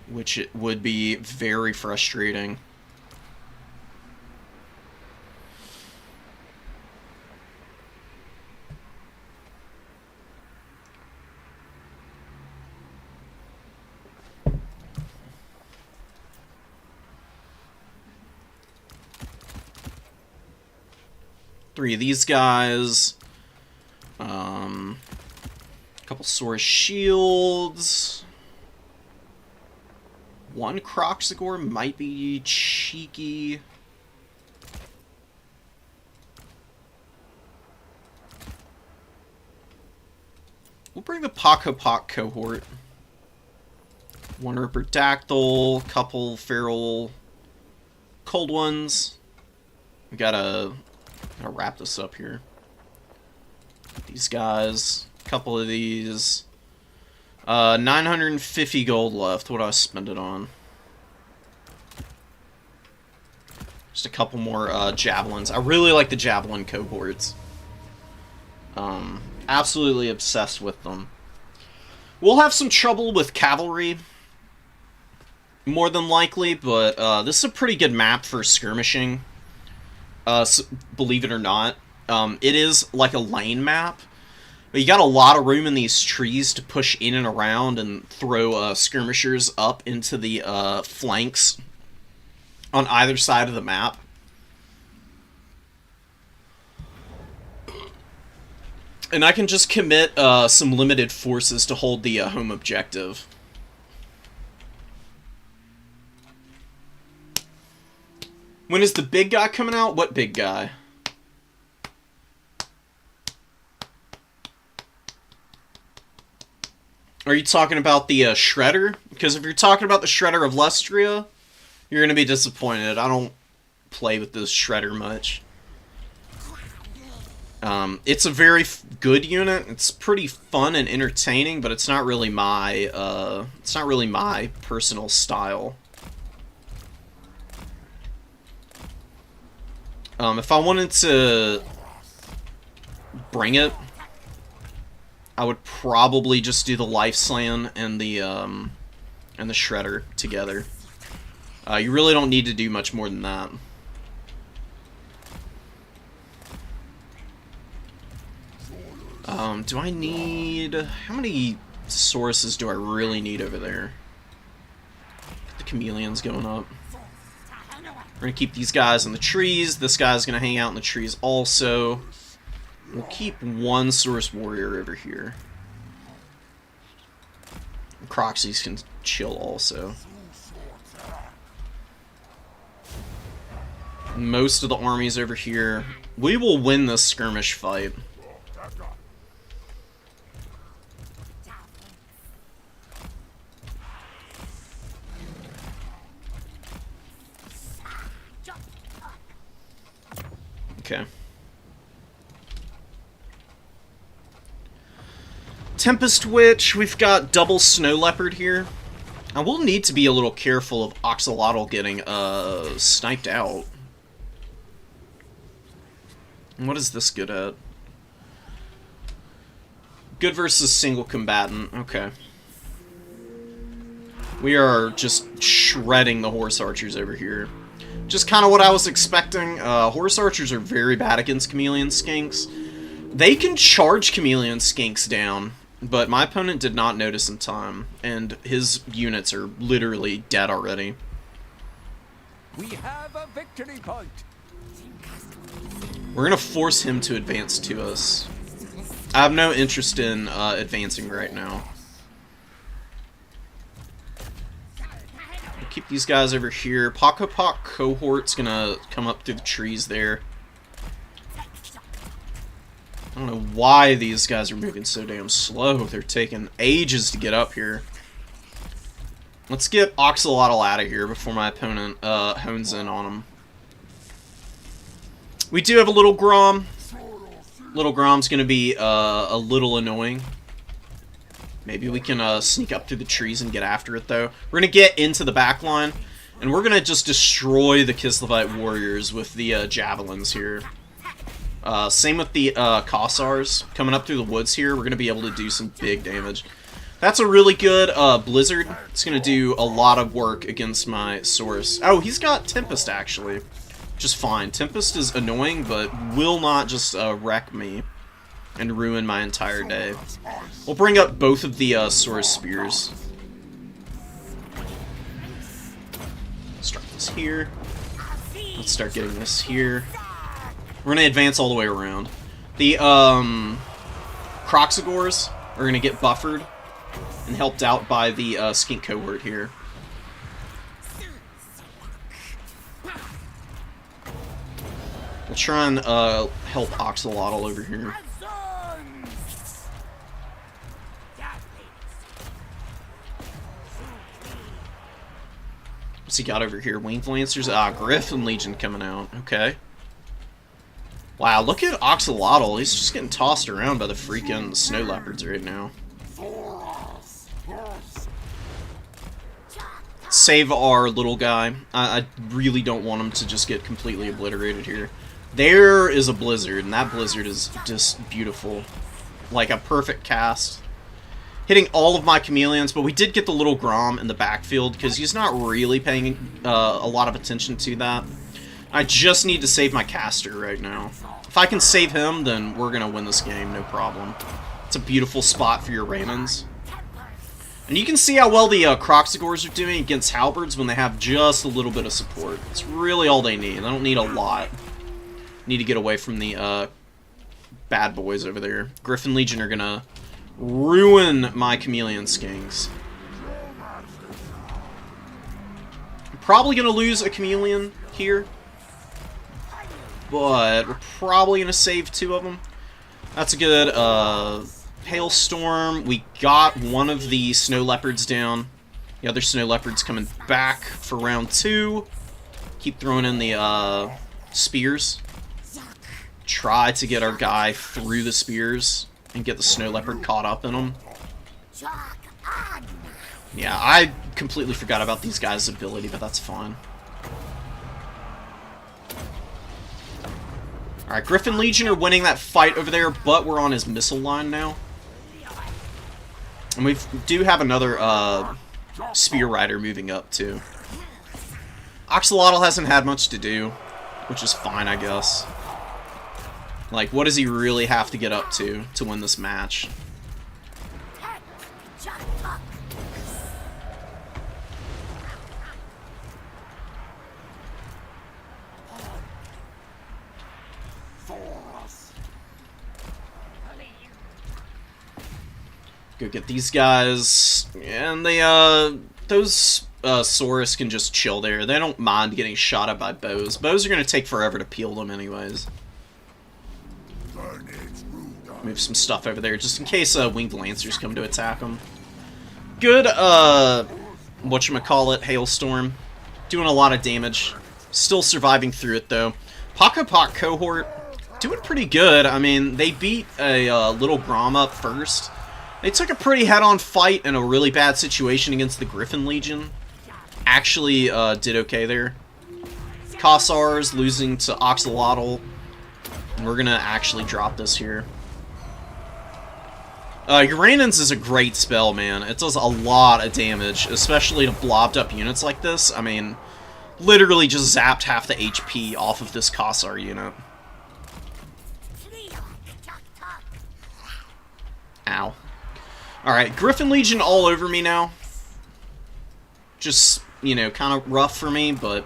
which it would be very frustrating. Three of these guys. A couple Saurus shields. One Croxagore might be cheeky. We'll bring the Pakopok cohort. One Riperdactyl, couple feral cold ones. We gotta wrap this up here. These guys, a couple of these. 950 gold left. What do I spend it on? Just a couple more javelins. I really like the javelin cohorts. Absolutely obsessed with them. We'll have some trouble with cavalry, more than likely, but this is a pretty good map for skirmishing. Believe it or not. It is like a lane map, but you got a lot of room in these trees to push in and around and throw skirmishers up into the flanks on either side of the map. And I can just commit some limited forces to hold the home objective. When is the big guy coming out? What big guy? Are you talking about the Shredder? Because if you're talking about the Shredder of Lestria, you're going to be disappointed. I don't play with this Shredder much. It's a very good unit. It's pretty fun and entertaining, but it's not really my personal style. If I wanted to bring it, I would probably just do the Life Slan and the Shredder together. You really don't need to do much more than that. Do I need... How many sources do I really need over there? The chameleon's going up. We're going to keep these guys in the trees. This guy's going to hang out in the trees also. We'll keep one source warrior over here. Croxies can chill also. Most of the army's over here. We will win this skirmish fight. Okay. Tempest Witch, we've got double Snow Leopard here. I will need to be a little careful of Oxalotl getting sniped out. What is this good at? Good versus single combatant. Okay. We are just shredding the horse archers over here. Just kind of what I was expecting. Horse archers are very bad against chameleon skinks. They can charge chameleon skinks down, but my opponent did not notice in time, and his units are literally dead already. We have a victory point. We're gonna force him to advance to us. I have no interest in advancing right now. Keep these guys over here. Pokopok cohort's gonna come up through the trees there. I don't know why these guys are moving so damn slow. They're taking ages to get up here. Let's get Oxalotl out of here before my opponent hones in on him. We do have a little Grom. Little Grom's gonna be a little annoying. Maybe we can sneak up through the trees and get after it, though. We're going to get into the back line, and we're going to just destroy the Kislevite warriors with the javelins here. Same with the Kossars. Coming up through the woods here, we're going to be able to do some big damage. That's a really good Blizzard. It's going to do a lot of work against my source. Oh, he's got Tempest, actually. Just fine. Tempest is annoying, but will not just wreck me and ruin my entire day. We'll bring up both of the Source Spears. Start this here. Let's start getting this here. We're gonna advance all the way around. The Croxagores are gonna get buffered and helped out by the Skink cohort here. We'll try and help Oxalotl over here. What's he got over here? Winged Lancers? Ah, Griffin Legion coming out. Okay. Wow, look at Oxalotl. He's just getting tossed around by the freaking Snow Leopards right now. Save our little guy. I really don't want him to just get completely obliterated here. There is a blizzard, and that blizzard is just beautiful. Like a perfect cast. Hitting all of my chameleons, but we did get the little Grom in the backfield, because he's not really paying a lot of attention to that. I just need to save my caster right now. If I can save him, then we're going to win this game, no problem. It's a beautiful spot for your Raymons. And you can see how well the Croxigors are doing against Halberds when they have just a little bit of support. It's really all they need. They don't need a lot. Need to get away from the bad boys over there. Griffin Legion are going to ruin my Chameleon Skinks. I'm probably going to lose a Chameleon here. But we're probably going to save 2 of them. That's a good Hailstorm. We got one of the Snow Leopards down. The other Snow Leopard's coming back for round 2. Keep throwing in the spears. Try to get our guy through the spears and get the Snow Leopard caught up in them. Yeah, I completely forgot about these guys' ability, but that's fine. Alright, Griffin Legion are winning that fight over there, but we're on his missile line now. And we do have another Spear Rider moving up, too. Oxalotl hasn't had much to do, which is fine, I guess. Like, what does he really have to get up to win this match? Go get these guys, and they, those, Saurus can just chill there. They don't mind getting shot at by bows. Bows are gonna take forever to peel them anyways. Move some stuff over there, just in case, Winged Lancers come to attack them. Good, whatchamacallit, Hailstorm. Doing a lot of damage. Still surviving through it, though. Pock cohort, doing pretty good. I mean, they beat a, little Grom up first. They took a pretty head-on fight in a really bad situation against the Griffin Legion. Actually, did okay there. Kossars losing to Oxalotl. And we're gonna actually drop this here. Uranens is a great spell, man. It does a lot of damage, especially to blobbed up units like this. I mean, literally just zapped half the HP off of this Kossar unit. Ow. Alright, Griffin Legion all over me now. Just, you know, kind of rough for me, but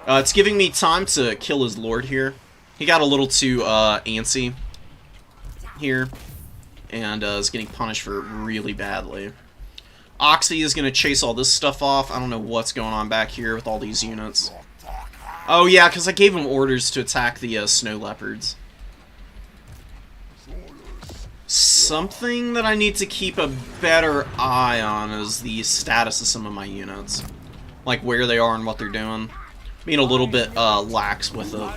it's giving me time to kill his lord here. He got a little too antsy here, and is getting punished for it really badly. Oxy is going to chase all this stuff off. I don't know what's going on back here with all these units. Oh yeah, because I gave him orders to attack the Snow Leopards. Something that I need to keep a better eye on is the status of some of my units. Like where they are and what they're doing. Being a little bit lax with it.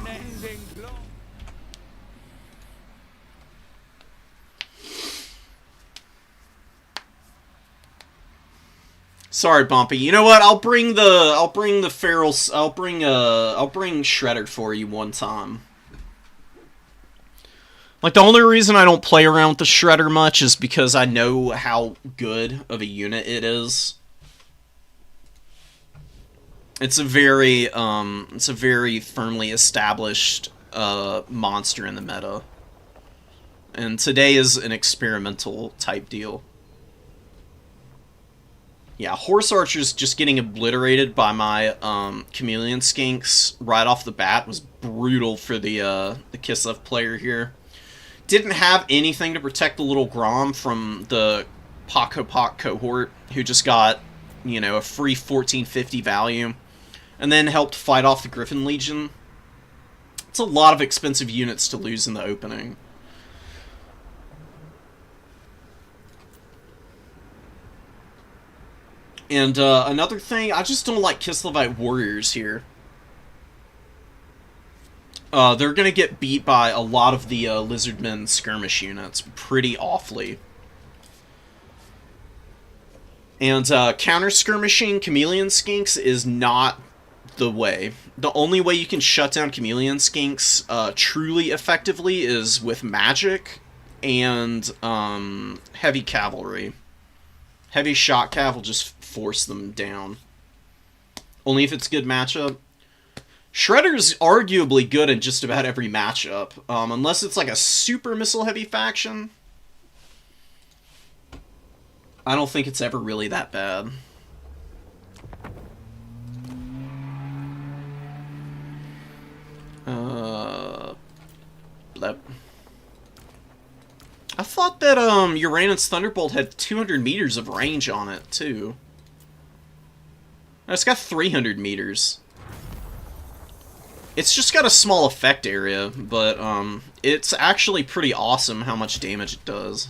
Sorry, Bumpy. You know what? I'll bring Shredder for you one time. Like, the only reason I don't play around with the Shredder much is because I know how good of a unit it is. It's a very firmly established monster in the meta. And today is an experimental type deal. Yeah, Horse Archers just getting obliterated by my Chameleon Skinks right off the bat was brutal for the Kislev player here. Didn't have anything to protect the little Grom from the Pock cohort, who just got, you know, a free 1450 value, and then helped fight off the Griffin Legion. It's a lot of expensive units to lose in the opening. And another thing, I just don't like Kislevite warriors here. They're going to get beat by a lot of the Lizardmen skirmish units pretty awfully. And counter-skirmishing chameleon skinks is not the way. The only way you can shut down chameleon skinks truly effectively is with magic and heavy cavalry. Heavy shot cav will just force them down. Only if it's a good matchup. Shredder's arguably good in just about every matchup, unless it's like a super missile-heavy faction. I don't think it's ever really that bad. I thought that Uranus Thunderbolt had 200 meters of range on it too. No, it's got 300 meters. It's just got a small effect area, but it's actually pretty awesome how much damage it does.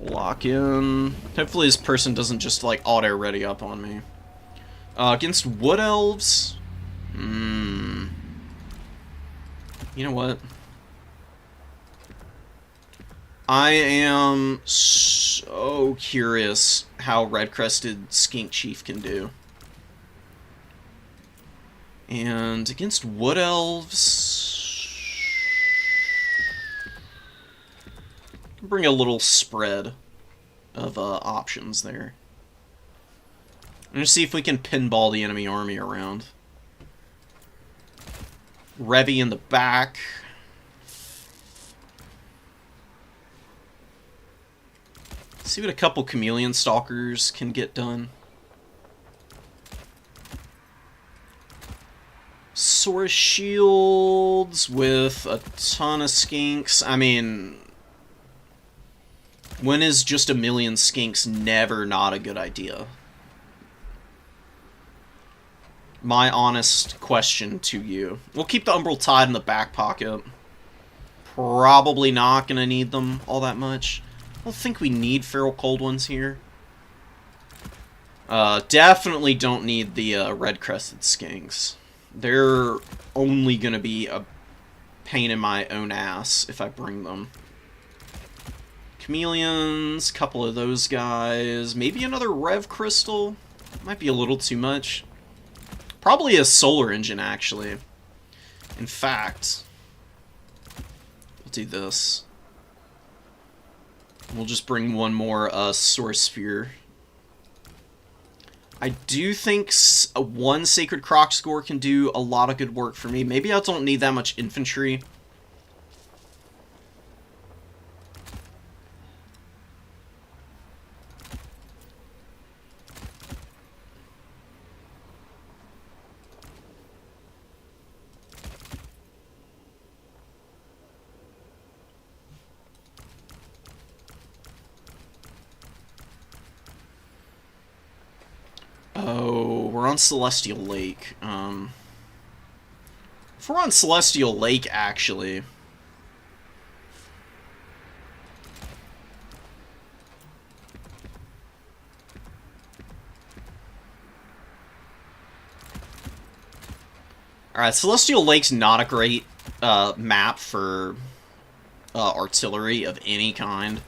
Lock in. Hopefully this person doesn't just like auto ready up on me. Against Wood Elves. You know what? I am so curious how Red-Crested Skink Chief can do. And against Wood Elves, bring a little spread of options there. I'm gonna see if we can pinball the enemy army around. Revy in the back. See what a couple Chameleon Stalkers can get done. Saurus Shields with a ton of skinks. I mean, when is just a million skinks never not a good idea? My honest question to you. We'll keep the Umbral Tide in the back pocket. Probably not going to need them all that much. I don't think we need Feral Cold Ones here. Definitely don't need the Red-Crested Skinks. They're only going to be a pain in my own ass if I bring them. Chameleons, couple of those guys. Maybe another Rev Crystal. Might be a little too much. Probably a solar engine, actually. In fact, we'll do this. We'll just bring one more Source Sphere. I do think one Sacred Croc score can do a lot of good work for me. Maybe I don't need that much infantry. Oh, we're on Celestial Lake. If we're on Celestial Lake, actually... Alright, Celestial Lake's not a great map for artillery of any kind.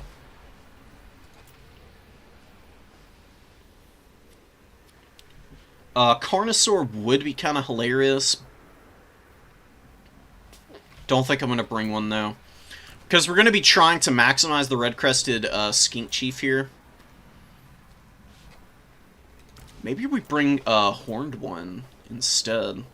Carnosaur would be kind of hilarious. Don't think I'm going to bring one, though. Because we're going to be trying to maximize the Red-Crested Skink Chief here. Maybe we bring a Horned one instead.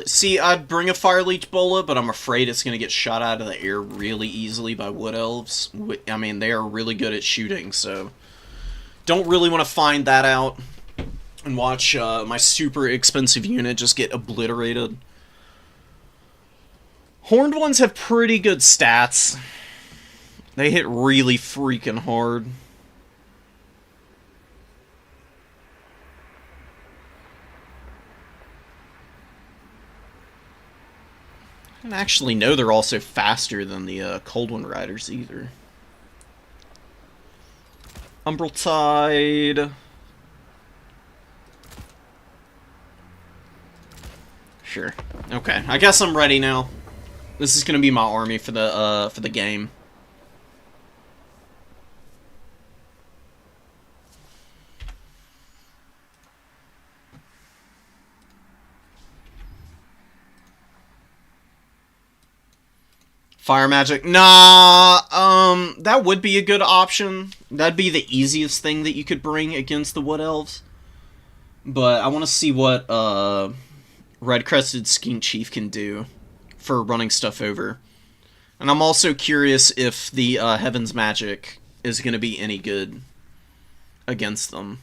See, I'd bring a Fire Leech Bola, but I'm afraid it's going to get shot out of the air really easily by Wood Elves. I mean, they are really good at shooting, so... Don't really want to find that out and watch my super expensive unit just get obliterated. Horned ones have pretty good stats. They hit really freaking hard. I didn't actually know they're also faster than the Cold One Riders either. Umbral Tide. Sure. Okay, I guess I'm ready now. This is gonna be my army for the game. Fire magic? Nah, that would be a good option. That'd be the easiest thing that you could bring against the Wood Elves. But I want to see what, Red-Crested Skink Chief can do for running stuff over. And I'm also curious if the, Heaven's Magic is going to be any good against them.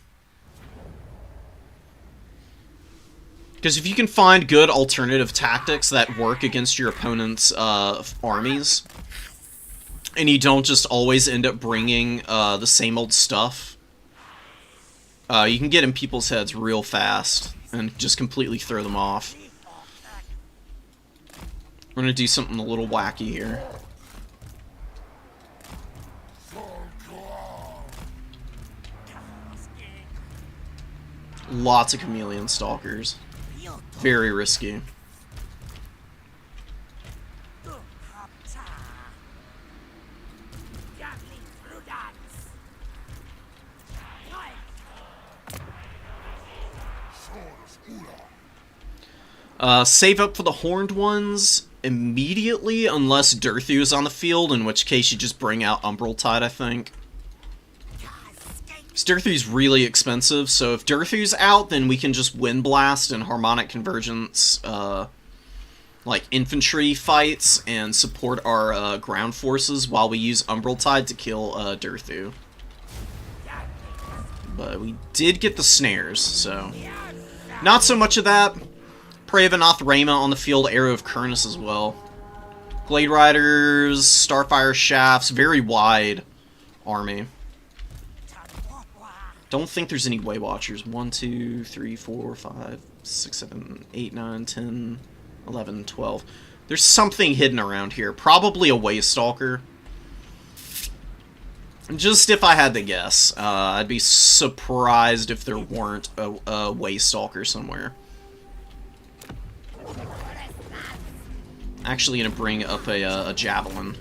Because if you can find good alternative tactics that work against your opponent's armies, and you don't just always end up bringing the same old stuff, you can get in people's heads real fast and just completely throw them off. We're going to do something a little wacky here. Lots of Chameleon Stalkers. Very risky. Save up for the Horned Ones immediately, unless Durthu is on the field, in which case you just bring out Umbral Tide, I think. Durthu's really expensive, so if Durthu's out, then we can just Wind Blast and Harmonic Convergence, like, infantry fights and support our ground forces while we use Umbral Tide to kill Durthu. But we did get the snares, so not so much of that. Prey of Anath Rayma on the field, Arrow of Kurnus as well. Glade Riders, Starfire Shafts, very wide army. Don't think there's any Way Watchers. 1, 2, 3, 4, 5, 6, 7, 8, 9, 10, 11, 12. There's something hidden around here. Probably a Way Stalker. Just if I had to guess. I'd be surprised if there weren't a Way Stalker somewhere. Actually gonna bring up a Javelin.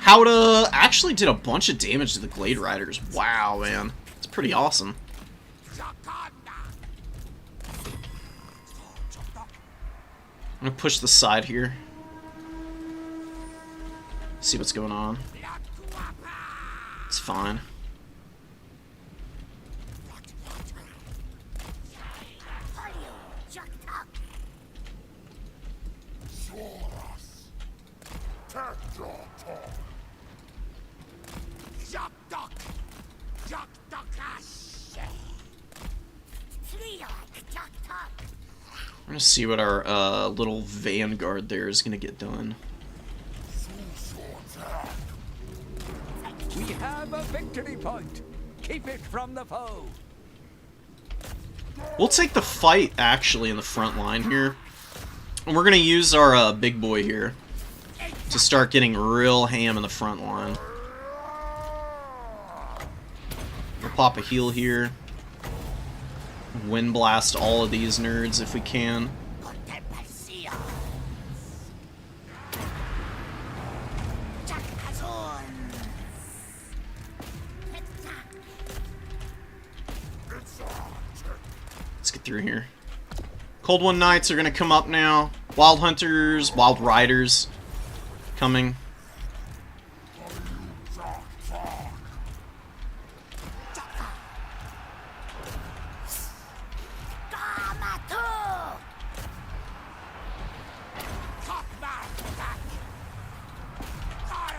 Howda actually did a bunch of damage to the Glade Riders. Wow, man. It's pretty awesome. I'm gonna push the side here. See what's going on. It's fine. We're gonna see what our little vanguard there is gonna get done. We have a victory point. Keep it from the foe. We'll take the fight actually in the front line here, and we're gonna use our big boy here to start getting real ham in the front line. We'll pop a heal here. Wind blast all of these nerds if we can. Let's get through here. Cold One Knights are gonna come up now. Wild Hunters, Wild Riders coming.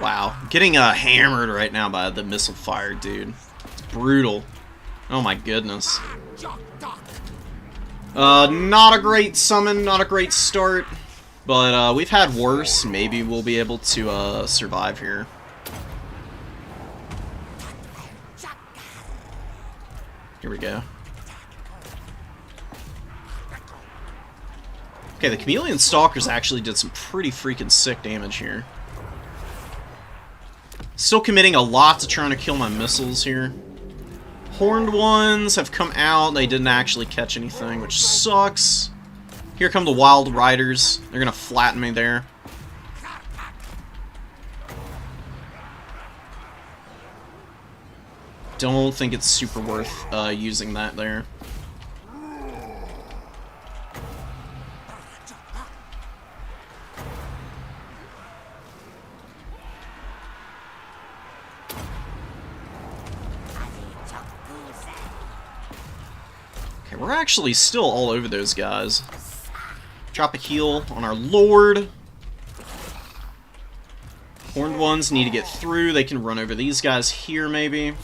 Wow, getting hammered right now by the missile fire, dude. It's brutal. Oh my goodness. Not a great summon, not a great start, but we've had worse. Maybe we'll be able to survive here. Here we go. Okay, the Chameleon Stalkers actually did some pretty freaking sick damage here. Still committing a lot to trying to kill my missiles here. Horned ones have come out. They didn't actually catch anything, which sucks. Here come the Wild Riders. They're gonna flatten me there. Don't think it's super worth using that there. Okay, we're actually still all over those guys. Drop a heal on our Lord. Horned ones need to get through. They can run over these guys here, maybe.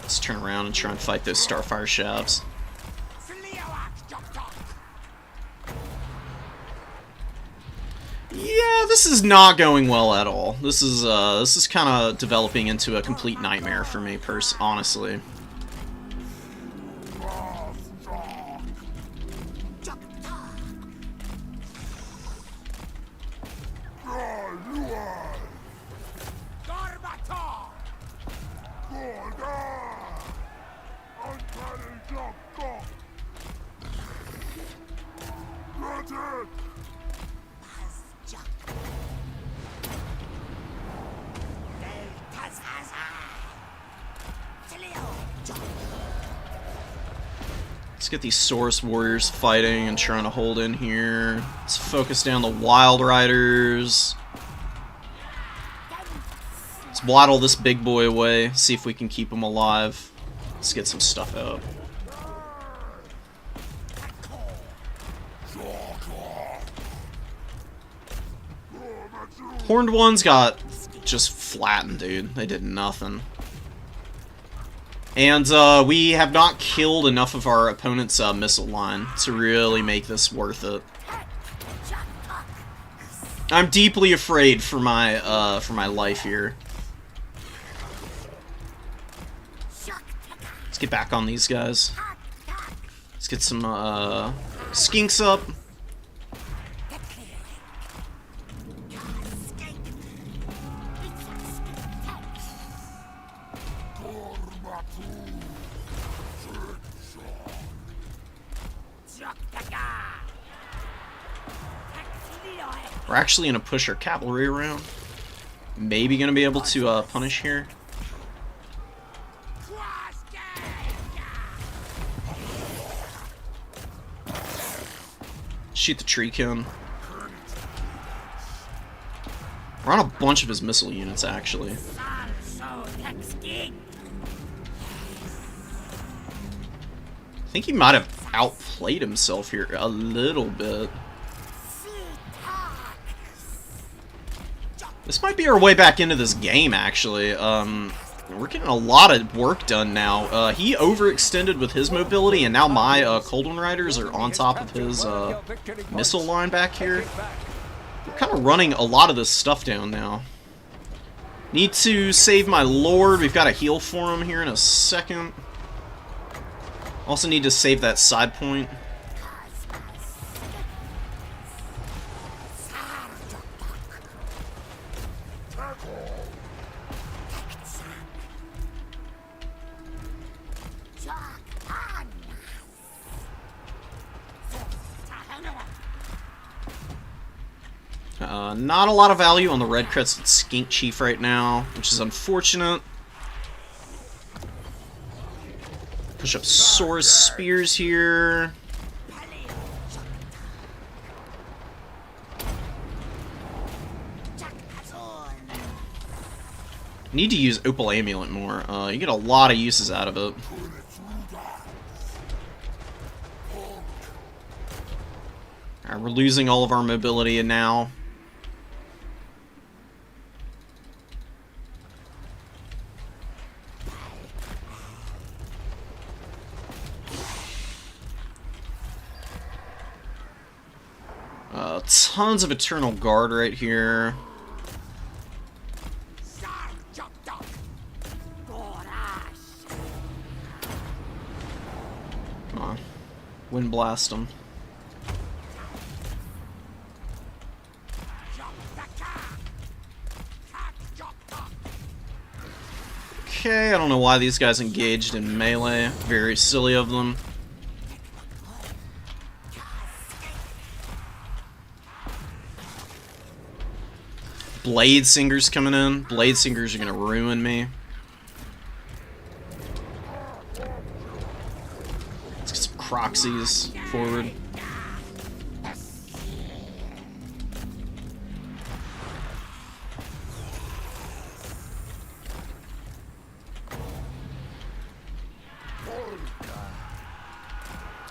Let's turn around and try and fight those Starfire Shabs. Yeah, this is not going well at all. This is kind of developing into a complete nightmare for me, honestly. Let's get these Saurus Warriors fighting and trying to hold in here. Let's focus down the Wild Riders. Let's waddle this big boy away, see if we can keep him alive. Let's get some stuff out. Horned ones got just flattened, dude. They did nothing. And we have not killed enough of our opponent's missile line to really make this worth it. I'm deeply afraid for my life here. Let's get back on these guys. Let's get some skinks up. We're actually going to push our cavalry around. Maybe going to be able to punish here. Shoot the tree cone. We're on a bunch of his missile units, actually. I think he might have outplayed himself here a little bit. This might be our way back into this game, actually. We're getting a lot of work done now. He overextended with his mobility, and now my Coldwind Riders are on top of his missile line back here. We're kind of running a lot of this stuff down now. Need to save my Lord. We've got a heal for him here in a second. Also need to save that side point. Not a lot of value on the Red Crested Skink Chief right now, which is unfortunate. Push up Saurus Spears here. Need to use Opal Amulet more. You get a lot of uses out of it. Alright, we're losing all of our mobility now. Tons of Eternal Guard right here. Come on. Wind blast them. Okay, I don't know why these guys engaged in melee. Very silly of them. Blade Singers coming in. Blade Singers are gonna ruin me. Let's get some Croxies forward.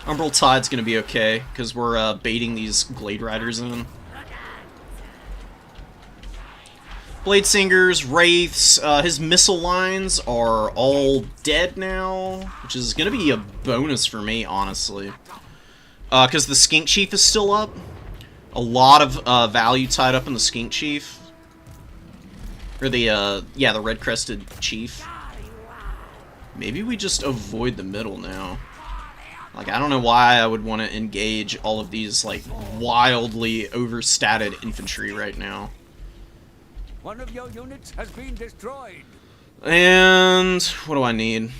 Umbral Tide's gonna be okay, because we're baiting these Blade Riders in. Blade Singers, Wraiths, his missile lines are all dead now, which is gonna be a bonus for me, honestly. Because the Skink Chief is still up. A lot of value tied up in the Skink Chief. Or the, yeah, the Red-Crested Chief. Maybe we just avoid the middle now. Like, I don't know why I would want to engage all of these, like, wildly overstated infantry right now. One of your units has been destroyed. And what do I need?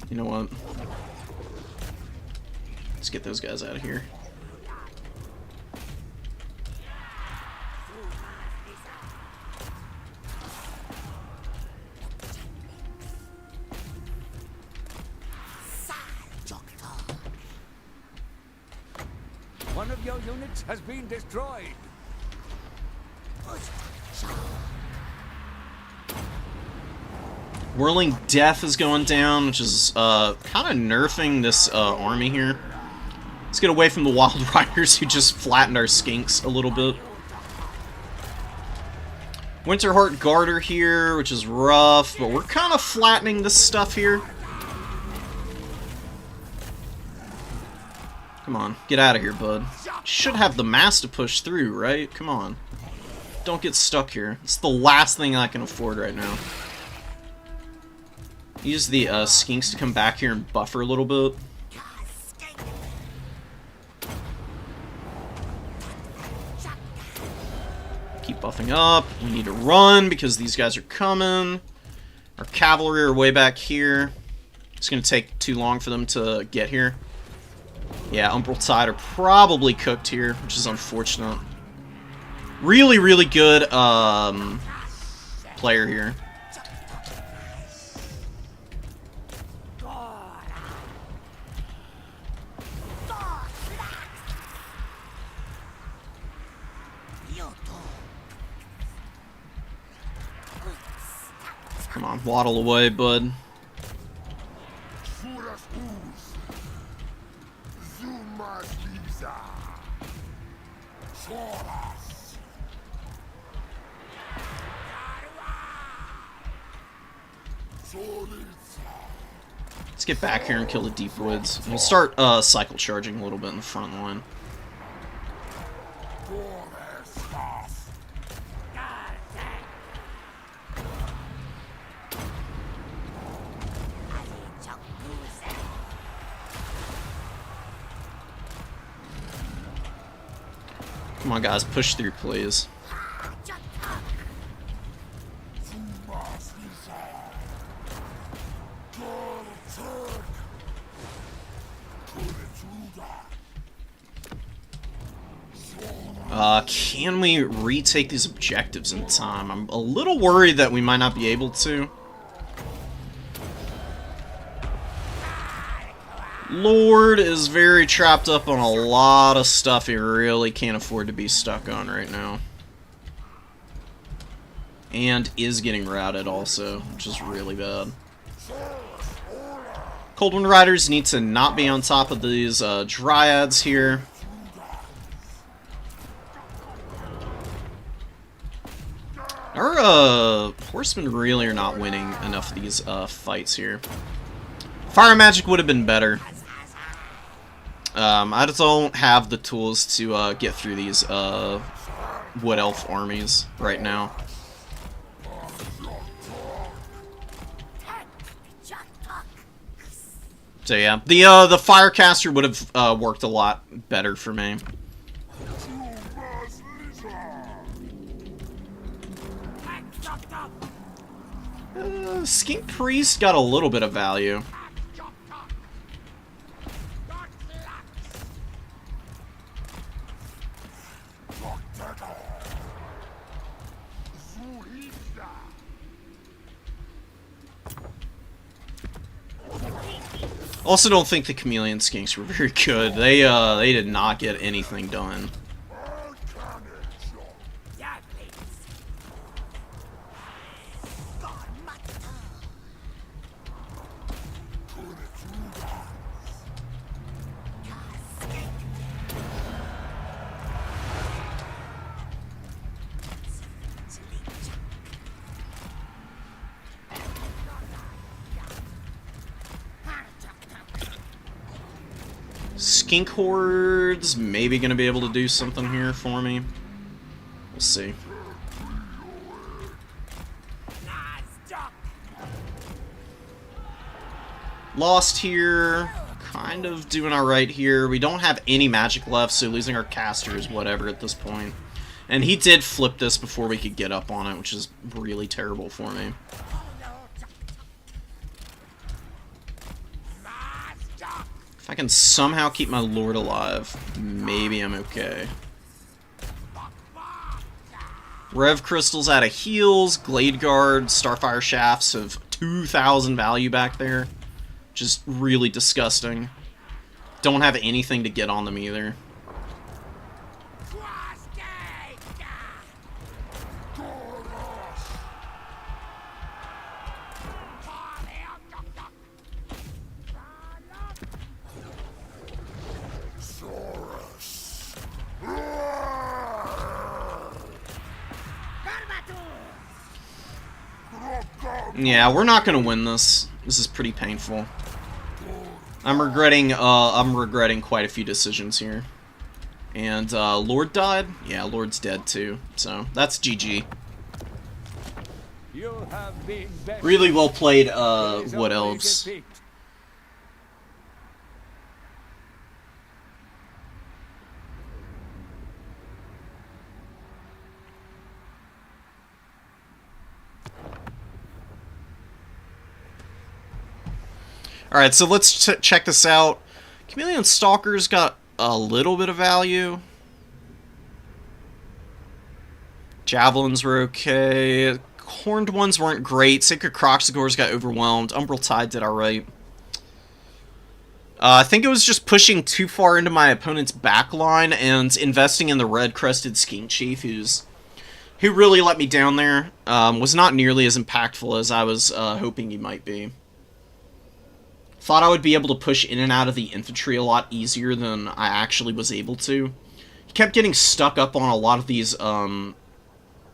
You know what? Let's get those guys out of here. One of your units has been destroyed. Whirling Death is going down, which is kind of nerfing this army here. Let's get away from the Wild Riders who just flattened our Skinks a little bit. Winterheart Garter here, which is rough, but we're kind of flattening this stuff here. Come on, get out of here, bud. Should have the mass to push through, right? Come on. Don't get stuck here. It's the last thing I can afford right now. Use the Skinks to come back here and buffer a little bit. Keep buffing up. We need to run because these guys are coming. Our cavalry are way back here. It's going to take too long for them to get here. Yeah, Umbral Tide are probably cooked here, which is unfortunate. Really, really good player here. Come on, waddle away, bud. Let's get back here and kill the deep woods. We'll start cycle charging a little bit in the front line. Come on, guys, push through, please. Can we retake these objectives in time? I'm a little worried that we might not be able to. Lord is very trapped up on a lot of stuff he really can't afford to be stuck on right now. And is getting routed also, which is really bad. Coldwind Riders need to not be on top of these Dryads here. Our horsemen really are not winning enough of these fights here. Fire magic would have been better. I just don't have the tools to get through these Wood Elf armies right now. So yeah, the Firecaster would have worked a lot better for me. Skink Priest got a little bit of value. Also, don't think the Chameleon Skinks were very good. They did not get anything done. Skink Horde's maybe gonna be able to do something here for me. We'll see. Lost here. Kind of doing alright here. We don't have any magic left, so losing our caster is whatever at this point. And he did flip this before we could get up on it, which is really terrible for me. If I can somehow keep my Lord alive, maybe I'm okay. Rev Crystals out of heals, Glade Guard, Starfire Shafts of 2,000 value back there. Just really disgusting. Don't have anything to get on them either. Yeah, we're not gonna win this. This is pretty painful. I'm regretting quite a few decisions here. And Lord died? Yeah, Lord's dead too. So that's GG. You have been Really well played, Wood Elves. Alright, so let's check this out. Chameleon Stalker's got a little bit of value. Javelins were okay. Horned ones weren't great. Sacred Croxagores got overwhelmed. Umbral Tide did alright. I think it was just pushing too far into my opponent's backline and investing in the red-crested Skink Chief, who really let me down there. Was not nearly as impactful as I was hoping he might be. Thought I would be able to push in and out of the infantry a lot easier than I actually was able to. He kept getting stuck up on a lot of these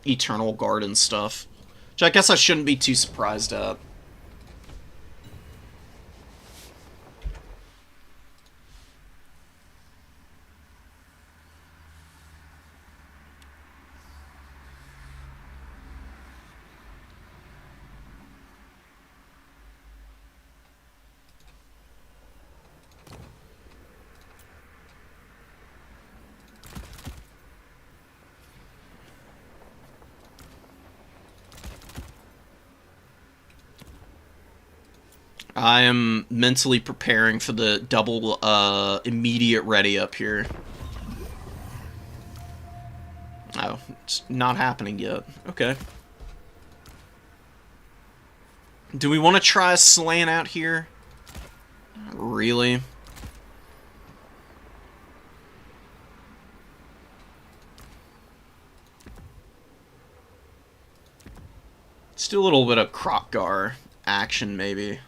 Eternal Guard and stuff, which I guess I shouldn't be too surprised at. I am mentally preparing for the double immediate ready up here. Oh, it's not happening yet. Okay. Do we want to try slaying out here? Really? Let's do a little bit of Krokgar action, maybe.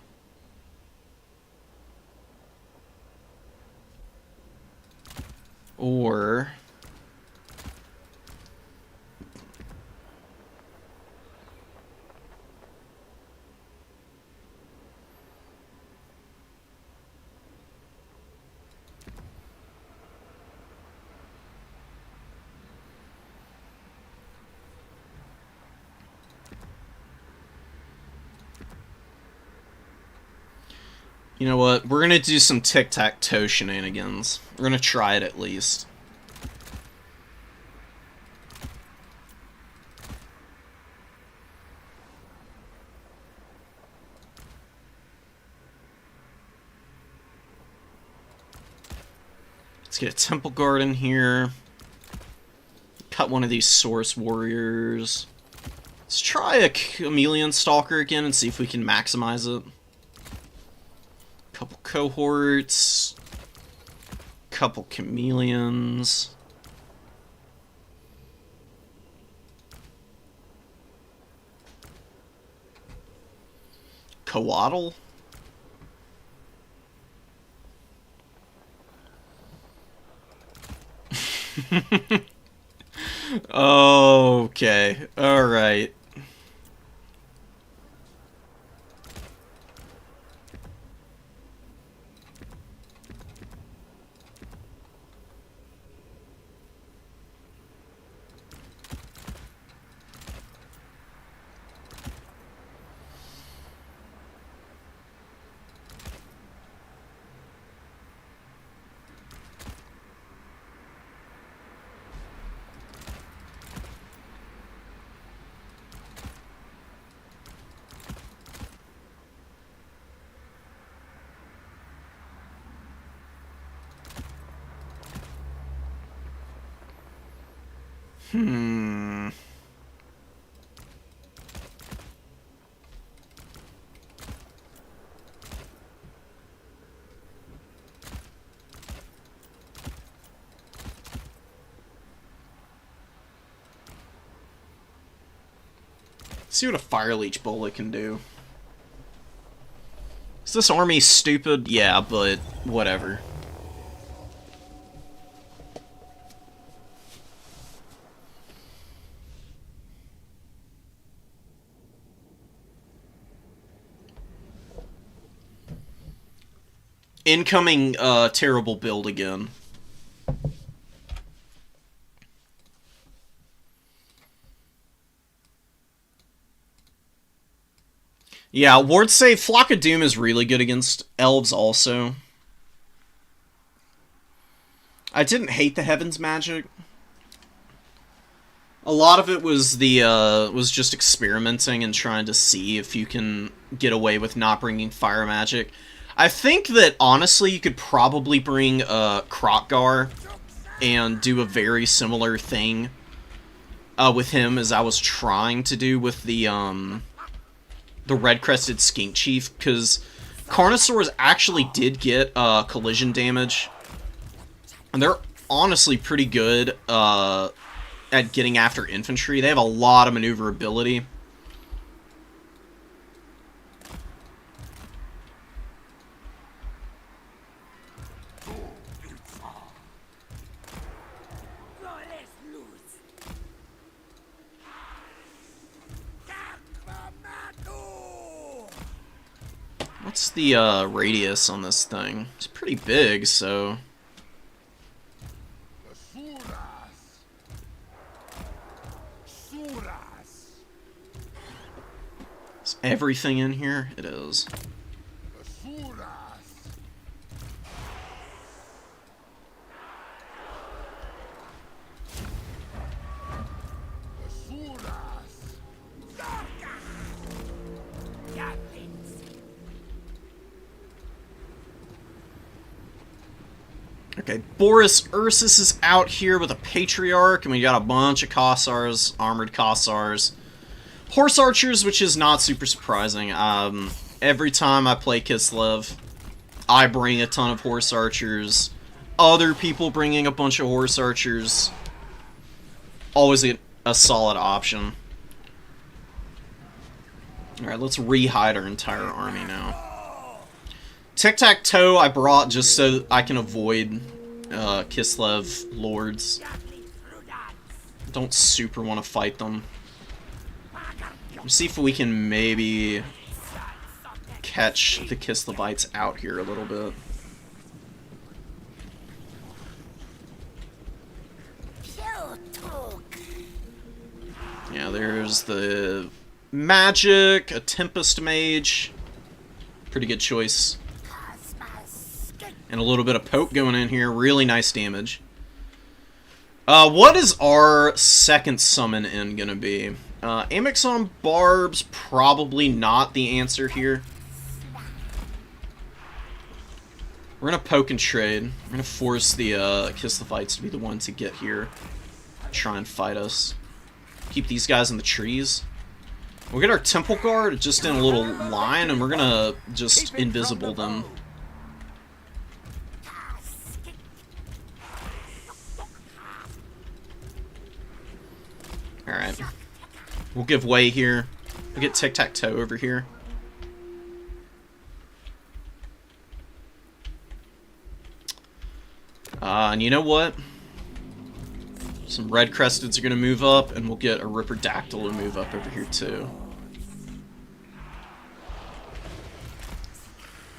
Or... You know what? We're gonna do some tic-tac-toe shenanigans. We're gonna try it at least. Let's get a temple guard in here. Cut one of these source warriors. Let's try a chameleon stalker again and see if we can maximize it. Couple cohorts. Couple chameleons. Coatl. Okay. Alright. See what a fire leech bullet can do. Is this army stupid? Yeah, but whatever. Incoming terrible build again. Yeah, ward save Flock of Doom is really good against elves also. I didn't hate the Heaven's Magic. A lot of it was was just experimenting and trying to see if you can get away with not bringing fire magic. I think that honestly you could probably bring Krokgar and do a very similar thing with him as I was trying to do with the red-crested skink chief, because Carnosaurs actually did get collision damage, and they're honestly pretty good at getting after infantry. They have a lot of maneuverability. What's the radius on this thing? It's pretty big, so... Is everything in here? It is. Okay, Boris Ursus is out here with a Patriarch, and we got a bunch of Kossars, armored Kossars. Horse Archers, which is not super surprising. Every time I play Kislev, I bring a ton of Horse Archers. Other people bringing a bunch of Horse Archers. Always a solid option. Alright, let's re-hide our entire army now. Tic-tac-toe I brought just so I can avoid Kislev lords. Don't super want to fight them. Let's see if we can maybe catch the Kislevites out here a little bit. Yeah, there's the magic, a Tempest Mage. Pretty good choice. And a little bit of poke going in here. Really nice damage. What is our second summon in gonna be? Amixon Barbs, probably not the answer here. We're gonna poke and trade. We're gonna force the Kiss the Fights to be the one to get here. Try and fight us. Keep these guys in the trees. We'll get our Temple Guard just in a little line, and we're gonna just invisible them. Alright. We'll give way here. We'll get Tic-Tac-Toe over here. And you know what? Some Red Cresteds are going to move up, and we'll get a Ripperdactyl to move up over here too.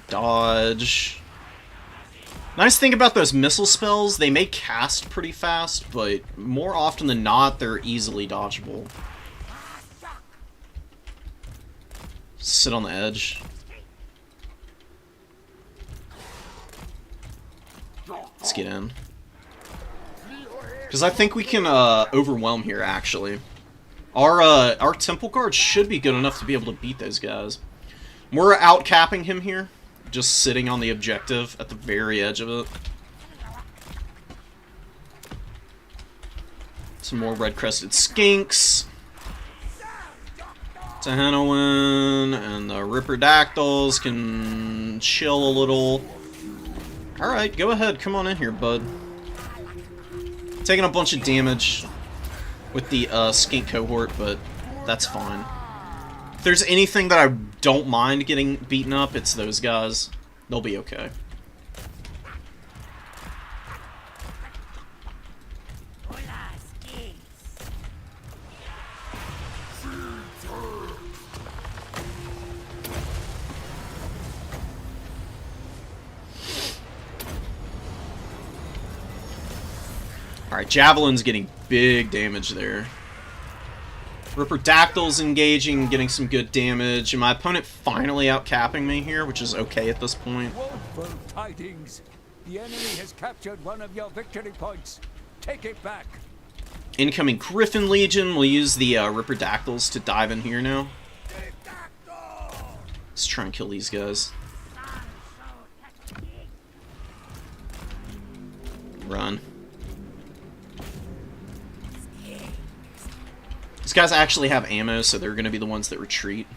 Dodge. Nice thing about those missile spells, they may cast pretty fast, but more often than not, they're easily dodgeable. Sit on the edge. Let's get in. Because I think we can overwhelm here, actually. Our Temple Guard should be good enough to be able to beat those guys. We're out-capping him here. Just sitting on the objective at the very edge of it. Some more red-crested skinks. Tahanoan and the Ripperdactyls can chill a little. Alright, go ahead. Come on in here, bud. Taking a bunch of damage with the skink cohort, but that's fine. If there's anything that I don't mind getting beaten up, it's those guys. They'll be okay. Alright, Javelin's getting big damage there. Ripperdactyl's engaging, getting some good damage, and my opponent finally out-capping me here, which is okay at this point. Woeful tidings. The enemy has captured one of your victory points. Take it back. Incoming Griffin Legion. We'll use the Ripperdactyls to dive in here now. Let's try and kill these guys. Run. These guys actually have ammo, so they're going to be the ones that retreat.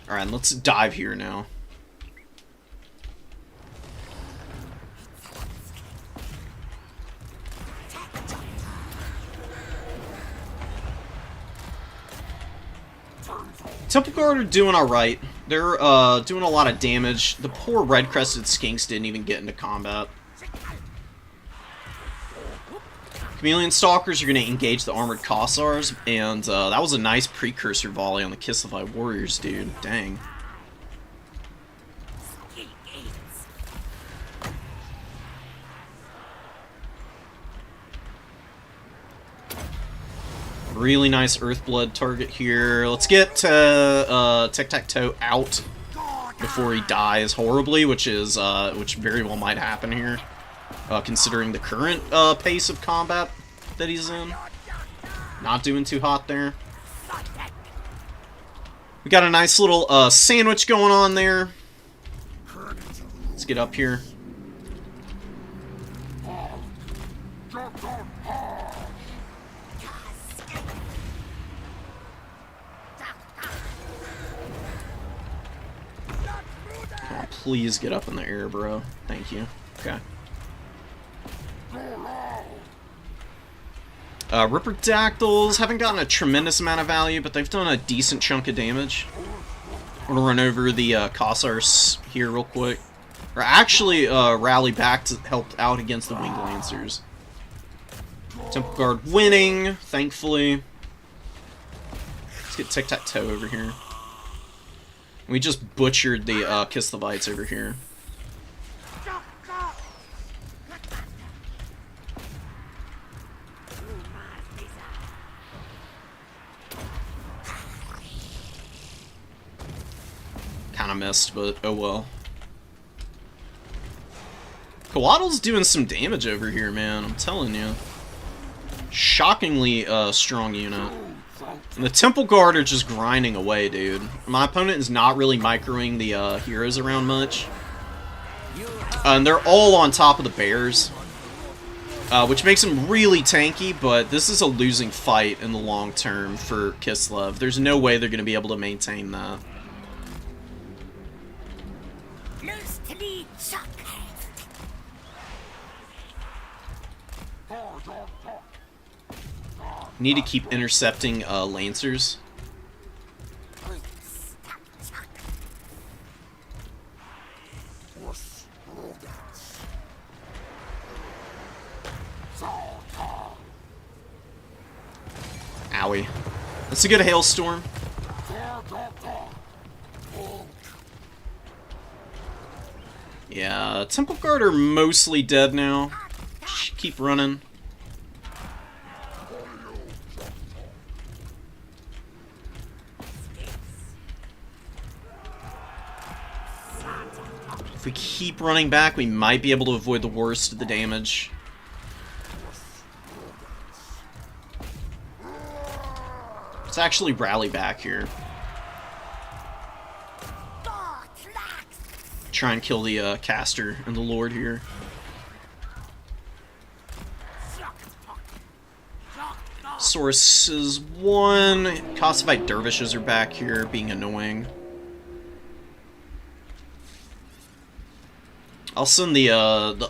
Alright, let's dive here now. Temple Guard are doing alright. They're doing a lot of damage. The poor red-crested skinks didn't even get into combat. Chameleon Stalkers are going to engage the armored Kossars, and that was a nice precursor volley on the Kissify Warriors, dude. Dang. Really nice Earthblood target here. Let's get Tic-Tac-Toe out before he dies horribly, which very well might happen here, considering the current pace of combat that he's in. Not doing too hot there. We got a nice little sandwich going on there. Let's get up here. Please get up in the air, bro. Thank you. Okay. Ripperdactyls haven't gotten a tremendous amount of value, but they've done a decent chunk of damage. I'm gonna run over the Kossars here real quick. Or actually rally back to help out against the Winged Lancers. Temple Guard winning, thankfully. Let's get Tic-Tac-Toe over here. We just butchered the Kiss the Vites over here. missed, but oh well. Coatl's doing some damage over here, man. I'm telling you. Shockingly strong unit. And the Temple Guard are just grinding away, dude. My opponent is not really microing the heroes around much. And they're all on top of the bears. Which makes them really tanky, but this is a losing fight in the long term for Kislev. There's no way they're going to be able to maintain that. Need to keep intercepting Lancers. Owie. That's a good hailstorm. Yeah, Temple Guard are mostly dead now. Just keep running. If we keep running back, we might be able to avoid the worst of the damage. Let's actually rally back here. Try and kill the caster and the lord here. Source is 1. Costified dervishes are back here, being annoying. I'll send the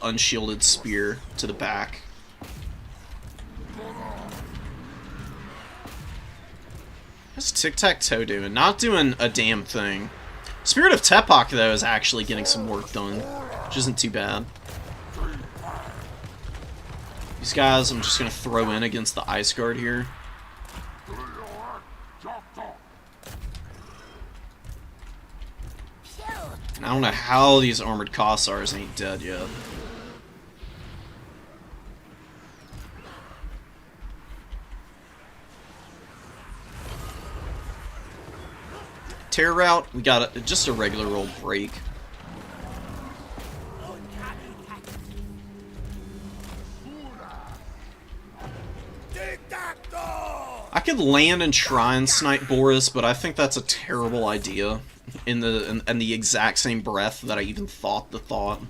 unshielded spear to the back. What's Tic-Tac-Toe doing? Not doing a damn thing. Spirit of Tepak, though, is actually getting some work done, which isn't too bad. These guys I'm just going to throw in against the Ice Guard here. I don't know how these armored Kossars ain't dead yet. Terror route, we got just a regular old break. I could land and try and snipe Boris, but I think that's a terrible idea. In the exact same breath that I even thought the thought.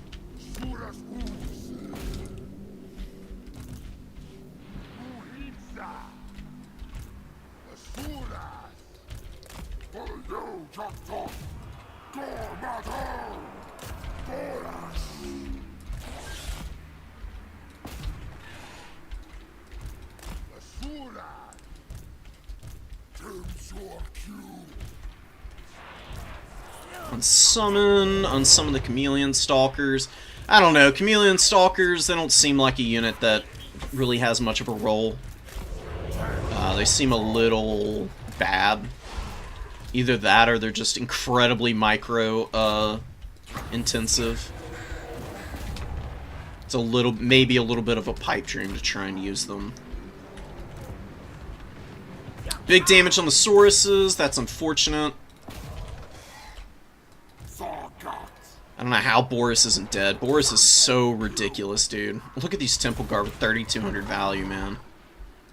Unsummon the Chameleon Stalkers. I don't know, Chameleon Stalkers, they don't seem like a unit that really has much of a role. They seem a little bad. Either that or they're just incredibly micro intensive. It's maybe a little bit of a pipe dream to try and use them. Big damage on the Sauruses, that's unfortunate. I don't know how Boris isn't dead. Boris is so ridiculous, dude. Look at these Temple Guard with 3,200 value, man.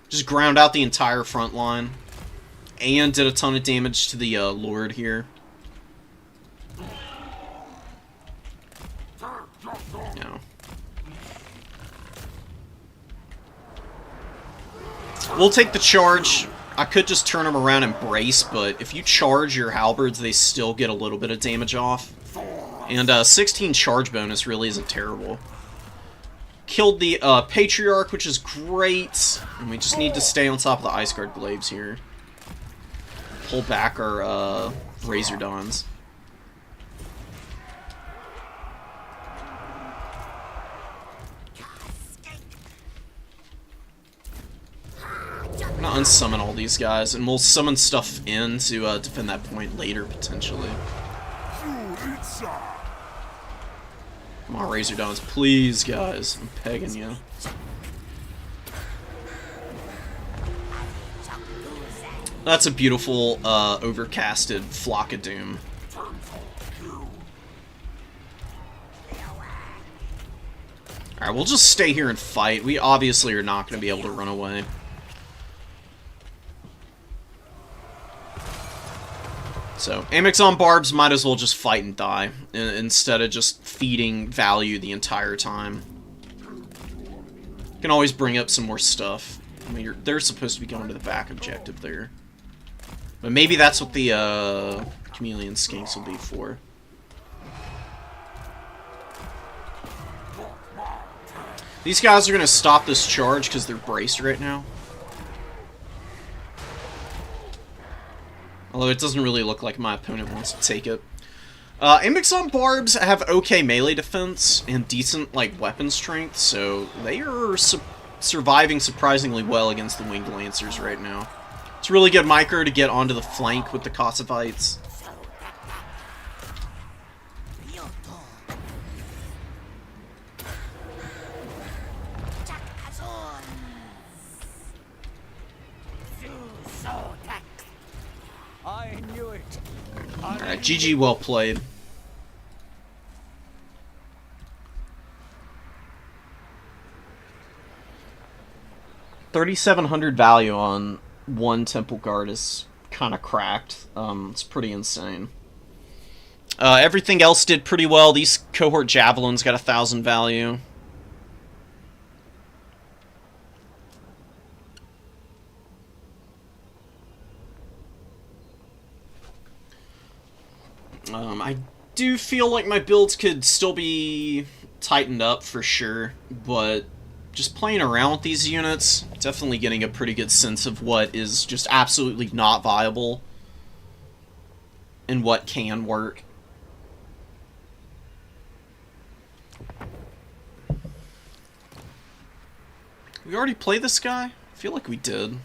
Just ground out the entire front line. And did a ton of damage to the Lord here. No. We'll take the charge. I could just turn them around and brace, but if you charge your halberds, they still get a little bit of damage off. And 16 charge bonus really isn't terrible. Killed the Patriarch, which is great. And we just need to stay on top of the Ice Guard Glaives here. Pull back our Razor Dawns. I'm gonna unsummon all these guys, and we'll summon stuff in to defend that point later, potentially. Come on, Razor Dawns, please, guys. I'm pegging you. That's a beautiful, overcasted Flock of Doom. Alright, we'll just stay here and fight. We obviously are not going to be able to run away. So, Amixon Barbs might as well just fight and die, instead of just feeding value the entire time. Can always bring up some more stuff. I mean, they're supposed to be going to the back objective there. But maybe that's what the chameleon skinks will be for. These guys are going to stop this charge because they're braced right now. Although it doesn't really look like my opponent wants to take it. Amixon Barbs have okay melee defense and decent, like, weapon strength, so they are surviving surprisingly well against the Winged Lancers right now. It's really good micro to get onto the flank with the Kosovites. I knew it. Alright, GG, well played. $3,700 value on one Temple Guard is kind of cracked. It's pretty insane. Everything else did pretty well. These Cohort Javelins got 1,000 value. I do feel like my builds could still be tightened up for sure, but just playing around with these units, definitely getting a pretty good sense of what is just absolutely not viable and what can work. We already played this guy? I feel like we did.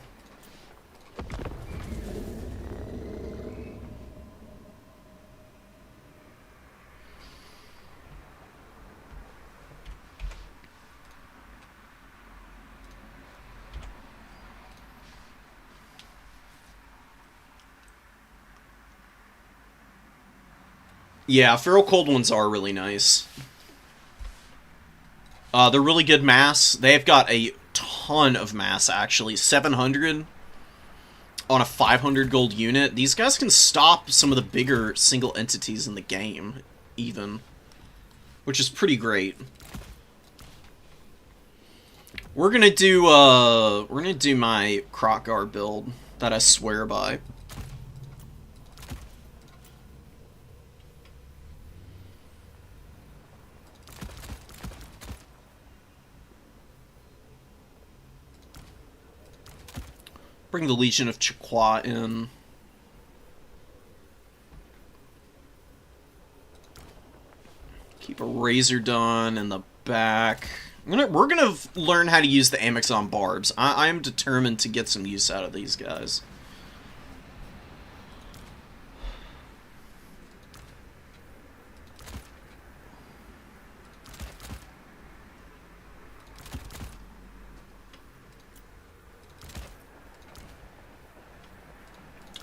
Yeah, Feral Cold ones are really nice. They're really good mass. They've got a ton of mass, actually. 700 on a 500 gold unit. These guys can stop some of the bigger single entities in the game, even. Which is pretty great. We're gonna do my Krotgar build that I swear by. Bring the Legion of Chaqua in. Keep a Razordon in the back. We're gonna learn how to use the Amixon Barbs. I am determined to get some use out of these guys.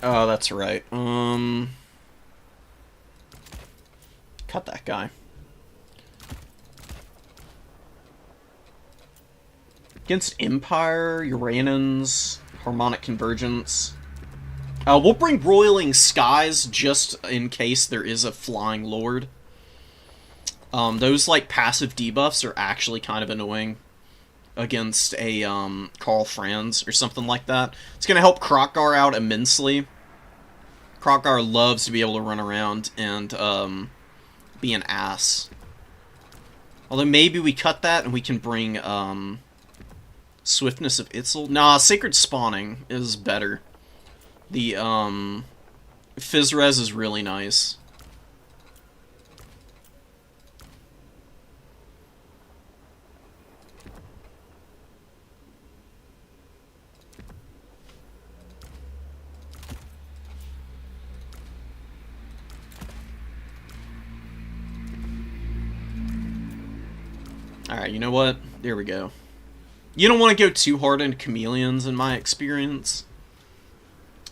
Oh, that's right. Cut that guy. Against Empire, Uranans, Harmonic Convergence. We'll bring Broiling Skies just in case there is a Flying Lord. Those, like, passive debuffs are actually kind of annoying against a Karl Franz or something like that. It's going to help Krotgar out immensely. Krotgar loves to be able to run around and be an ass. Although maybe we cut that and we can bring Swiftness of Itzel. Nah, Sacred Spawning is better. The Fizzres is really nice. Alright, you know what? There we go. You don't want to go too hard into Chameleons, in my experience.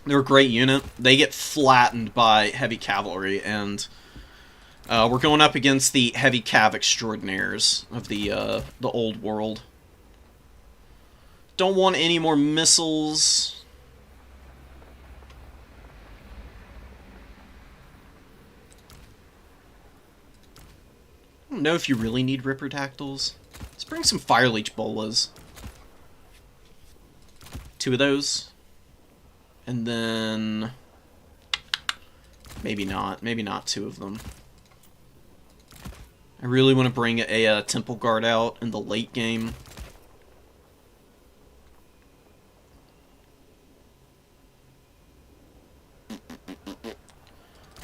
They're a great unit. They get flattened by heavy cavalry, and We're going up against the heavy cav extraordinaires of the old world. Don't want any more missiles. I don't know if you really need Ripperdactyls. Let's bring some Fire Leech Bolas. 2 of those. And then... maybe not. Maybe not 2 of them. I really want to bring a Temple Guard out in the late game.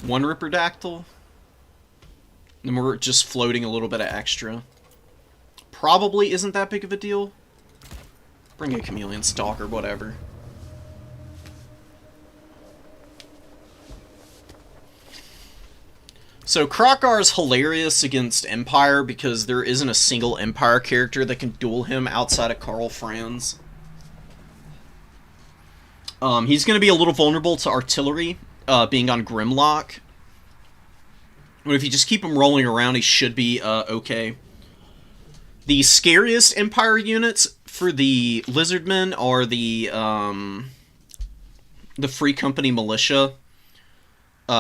One Ripperdactyl. And we're just floating a little bit of extra. Probably isn't that big of a deal. Bring a Chameleon Stalker, whatever. So Krokar is hilarious against Empire because there isn't a single Empire character that can duel him outside of Karl Franz. He's going to be a little vulnerable to artillery, being on Grimlock. But if you just keep him rolling around, he should be okay. The scariest Empire units for the Lizardmen are the Free Company Militia.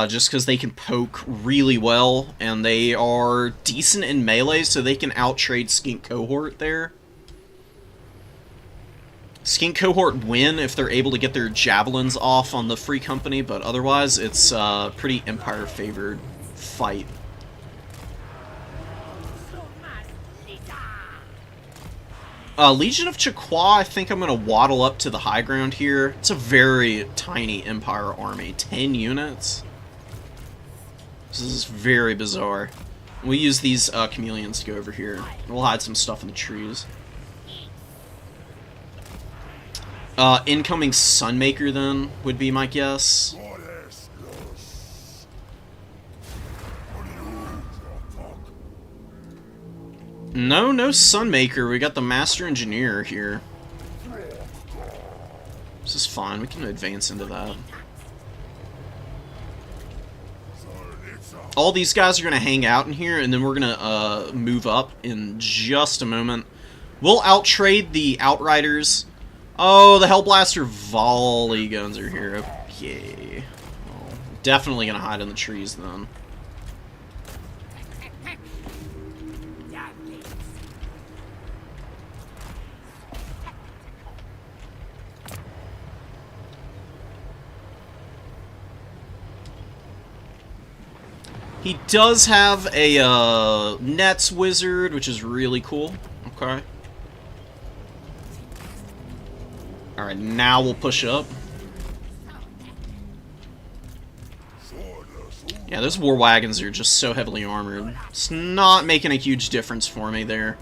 Just because they can poke really well, and they are decent in melee, so they can out-trade Skink Cohort there. Skink Cohort win if they're able to get their javelins off on the Free Company, but otherwise it's a pretty Empire-favored fight. Legion of Chaqua, I think I'm going to waddle up to the high ground here. It's a very tiny Empire army. 10 units? This is very bizarre. We'll use these chameleons to go over here. We'll hide some stuff in the trees. Incoming Sunmaker, then, would be my guess. No Sunmaker. We got the Master Engineer here. This is fine. We can advance into that. All these guys are going to hang out in here, and then we're going to move up in just a moment. We'll out-trade the Outriders. Oh, the Hellblaster volley guns are here. Okay. Well, definitely going to hide in the trees, then. He does have a Nets Wizard, which is really cool. Okay. Alright, now we'll push up. Yeah, those war wagons are just so heavily armored. It's not making a huge difference for me there.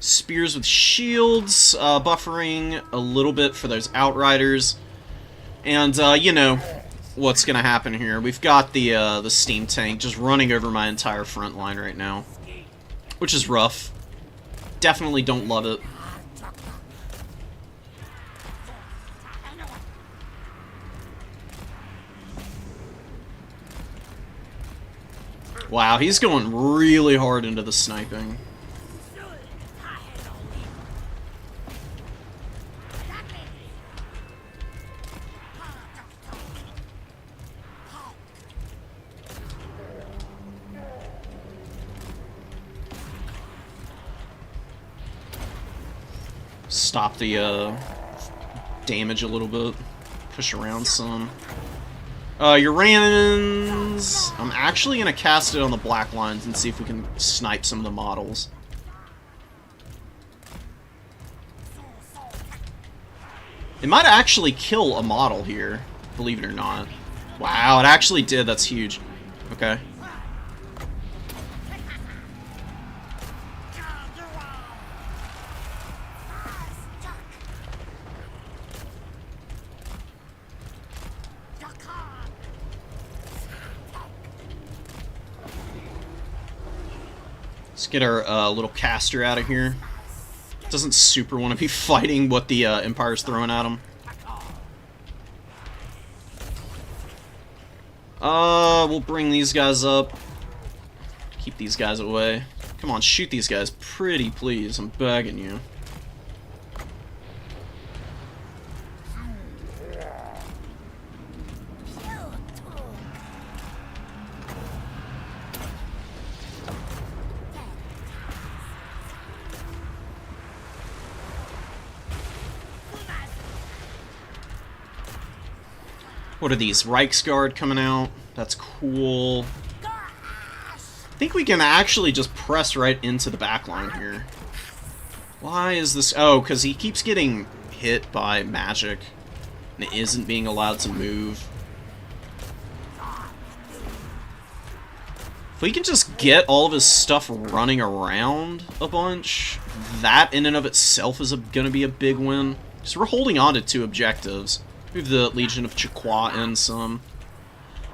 Spears with shields, buffering a little bit for those Outriders. And, you know what's gonna happen here. We've got the steam tank just running over my entire front line right now, which is rough. Definitely don't love it. Wow, he's going really hard into the sniping. Stop the damage a little bit. Push around some. Uranins. I'm actually going to cast it on the black lines and see if we can snipe some of the models. It might actually kill a model here, believe it or not. Wow, it actually did. That's huge. Okay. Let's get our little caster out of here. Doesn't super want to be fighting what the Empire's throwing at him. We'll bring these guys up. Keep these guys away. Come on, shoot these guys. Pretty please, I'm begging you. What are these? Reichsguard coming out? That's cool. I think we can actually just press right into the back line here. Why is this? Oh, because he keeps getting hit by magic and isn't being allowed to move. If we can just get all of his stuff running around a bunch, that in and of itself is going to be a big win. So we're holding on to 2 objectives. We have the Legion of Chaqua and some.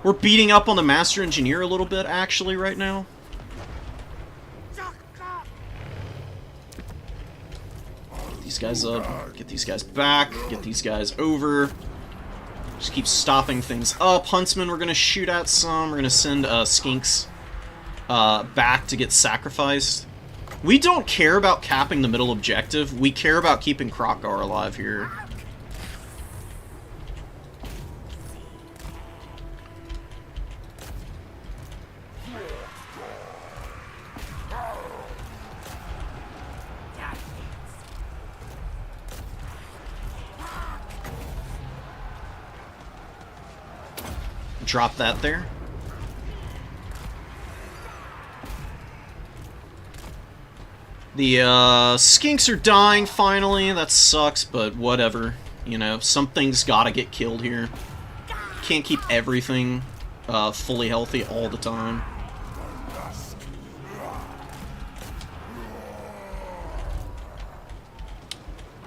We're beating up on the Master Engineer a little bit, actually, right now. Get these guys up. Get these guys back. Get these guys over. Just keep stopping things up. Huntsmen, we're going to shoot at some. We're going to send Skinks back to get sacrificed. We don't care about capping the middle objective. We care about keeping Krokgar alive here. Drop that there. The skinks are dying finally. That sucks, but whatever. You know, something's gotta get killed here. Can't keep everything fully healthy all the time.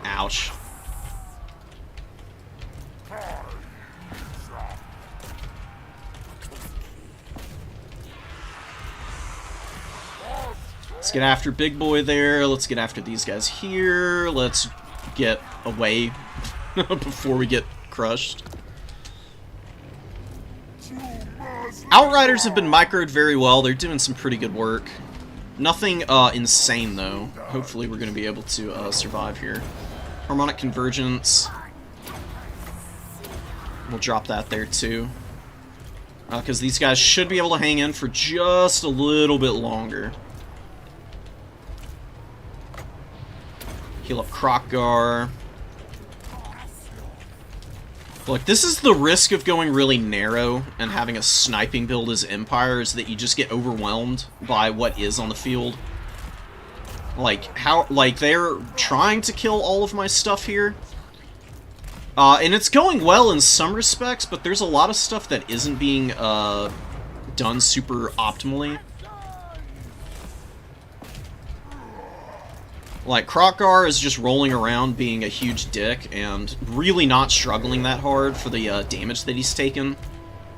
Ouch. Let's get after Big Boy there. Let's get after these guys here. Let's get away before we get crushed. Outriders have been microed very well. They're doing some pretty good work. Nothing insane, though. Hopefully we're going to be able to survive here. Harmonic Convergence. We'll drop that there, too. Because these guys should be able to hang in for just a little bit longer. Heal up Krokgar. Look, this is the risk of going really narrow and having a sniping build as Empire, is that you just get overwhelmed by what is on the field. Like, they're trying to kill all of my stuff here. And it's going well in some respects, but there's a lot of stuff that isn't being done super optimally. Like, Krokgar is just rolling around being a huge dick and really not struggling that hard for the damage that he's taken.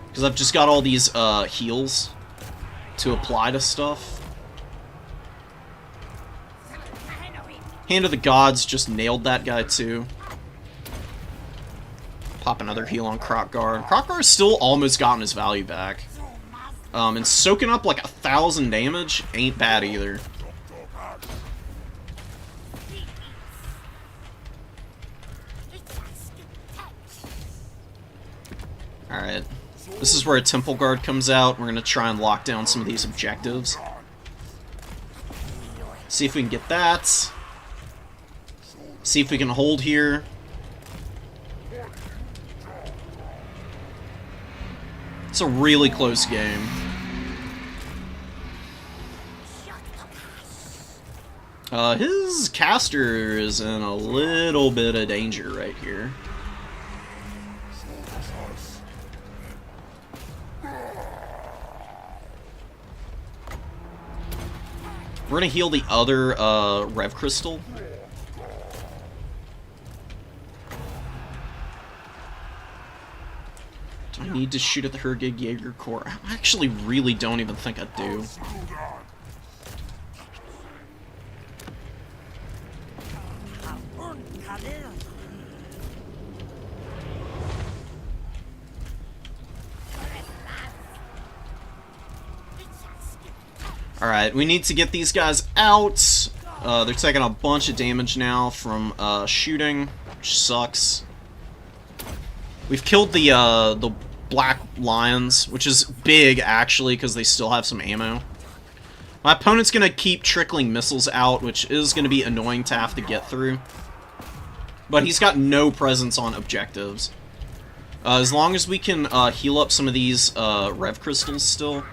Because I've just got all these heals to apply to stuff. Hand of the Gods just nailed that guy too. Pop another heal on Krokgar. Krokgar's still almost gotten his value back. And soaking up like 1,000 damage ain't bad either. Alright, this is where a Temple Guard comes out. We're going to try and lock down some of these objectives. See if we can get that. See if we can hold here. It's a really close game. His caster is in a little bit of danger right here. We're gonna heal the other Rev Crystal. Do I need to shoot at the Hergig Jaeger Corps? I actually really don't even think I do. Alright, we need to get these guys out. They're taking a bunch of damage now from shooting, which sucks. We've killed the black lions, which is big, actually, because they still have some ammo. My opponent's going to keep trickling missiles out, which is going to be annoying to have to get through. But he's got no presence on objectives. As long as we can heal up some of these rev crystals still,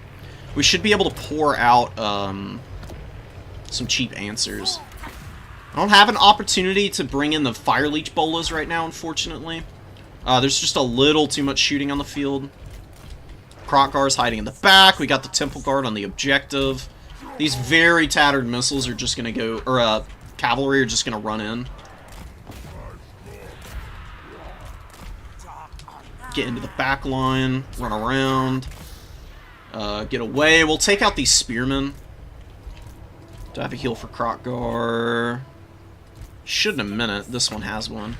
we should be able to pour out some cheap answers. I don't have an opportunity to bring in the fire leech bolas right now, unfortunately. There's just a little too much shooting on the field. Krotgar's hiding in the back. We got the temple guard on the objective. These very tattered missiles are just gonna go, or cavalry are just gonna run in. Get into the back line, run around, get away. We'll take out these spearmen. Do I have a heal for Krotgar? Should in a minute. This one has one.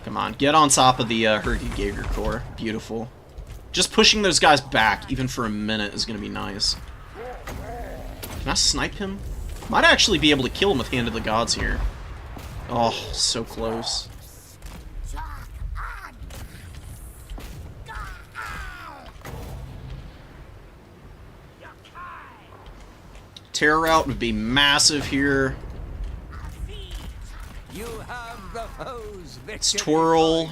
Come on, get on top of the Hurdy-Geiger Corps. Beautiful. Just pushing those guys back, even for a minute, is going to be nice. Can I snipe him? Might actually be able to kill him with Hand of the Gods here. Oh, so close. Terror route would be massive here. You have the foe's victory. Let's twirl.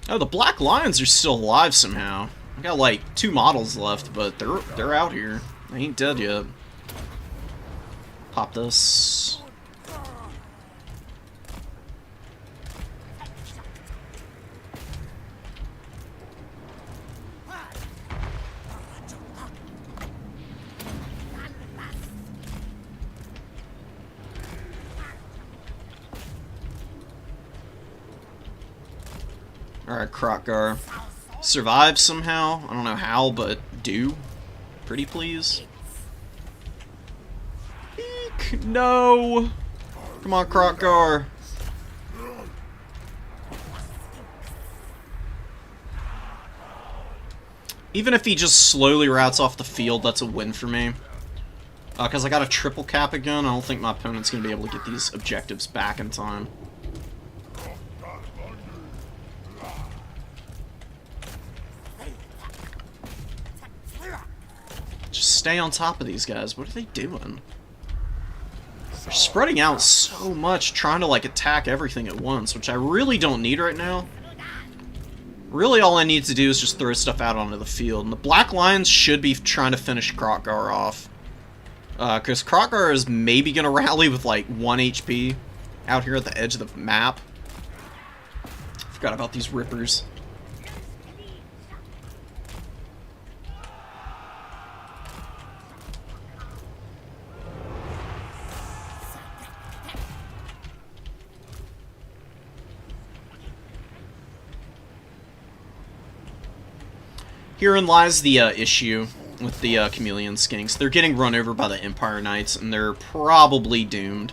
Oh, the Black Lions are still alive somehow. I got like 2 models left, but they're out here. They ain't dead yet. Pop this. Alright, Krotgar. Survive somehow. I don't know how, but do. Pretty please. Eek, no! Come on, Krotgar. Even if he just slowly routes off the field, that's a win for me. Because I got a triple cap again, I don't think my opponent's going to be able to get these objectives back in time. Just stay on top of these guys. What are they doing? They're spreading out so much, trying to like attack everything at once, which I really don't need right now. Really all I need to do is just throw stuff out onto the field. And the Black Lions should be trying to finish Krotgar off. Because Krotgar is maybe going to rally with like 1 HP out here at the edge of the map. Forgot about these rippers. Herein lies the issue with the Chameleon Skinks. They're getting run over by the Empire Knights, and they're probably doomed.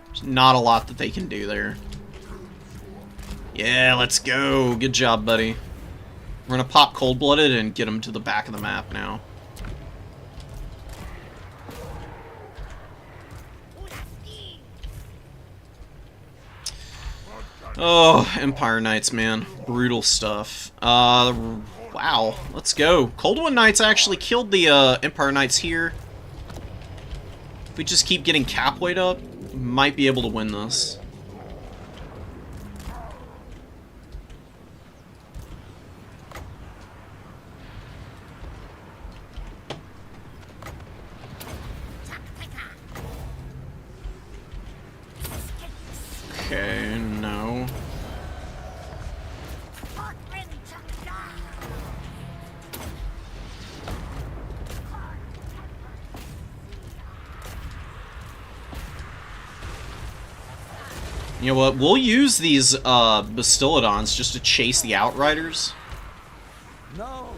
There's not a lot that they can do there. Yeah, let's go. Good job, buddy. We're gonna pop Cold-Blooded and get them to the back of the map now. Oh, Empire Knights, man. Brutal stuff. Wow, let's go. Coldwind Knights actually killed the Empire Knights here. If we just keep getting cap weight up, we might be able to win this. Okay, no. You know what? We'll use these Bastillodons just to chase the Outriders. No,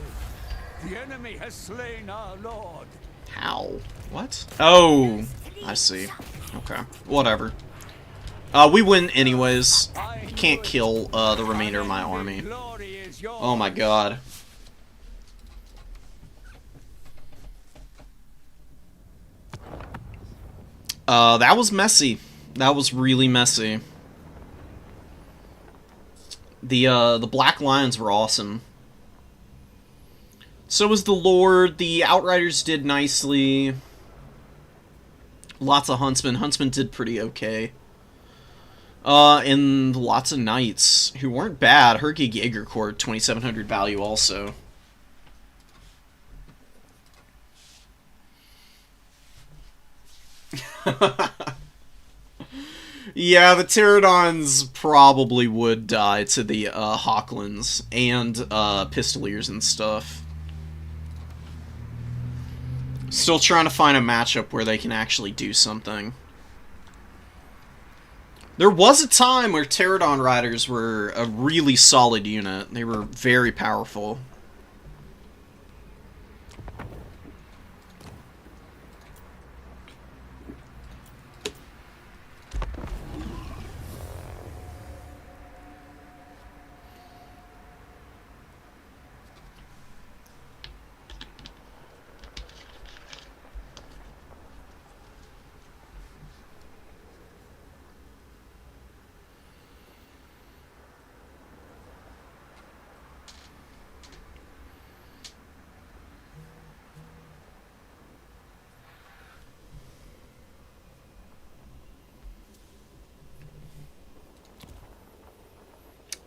the enemy has slain our lord. How? What? Oh, I see. Okay, whatever. We win anyways. You can't kill the remainder of my army. Oh my god. That was messy. That was really messy. The Black Lions were awesome. So was the Lord. The Outriders did nicely. Lots of Huntsmen. Huntsmen did pretty okay. And lots of Knights, who weren't bad. Hergig Jaegercorps, 2,700 value also. Yeah, the Pterodons probably would die to the Hawklands and Pistoliers and stuff. Still trying to find a matchup where they can actually do something. There was a time where Pterodon Riders were a really solid unit. They were very powerful.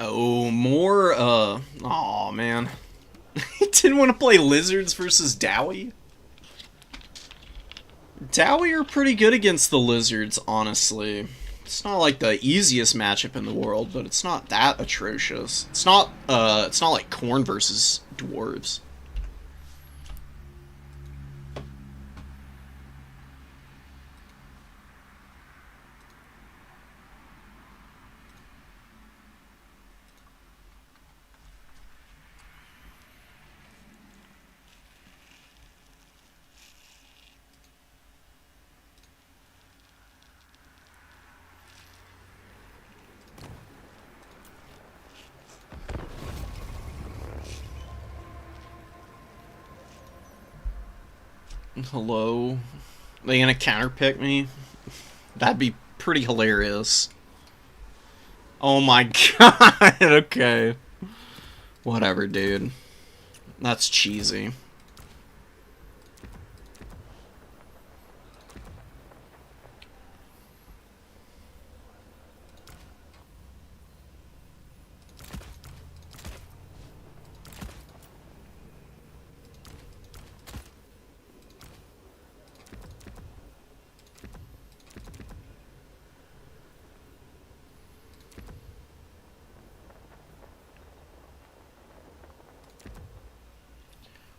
Oh, more, aw, man. He didn't want to play Lizards versus Dowie? Dowie are pretty good against the Lizards, honestly. It's not like the easiest matchup in the world, but it's not that atrocious. It's not like Khorne versus Dwarves. Hello? Are they gonna counterpick me? That'd be pretty hilarious. Oh my god, okay. Whatever, dude. That's cheesy.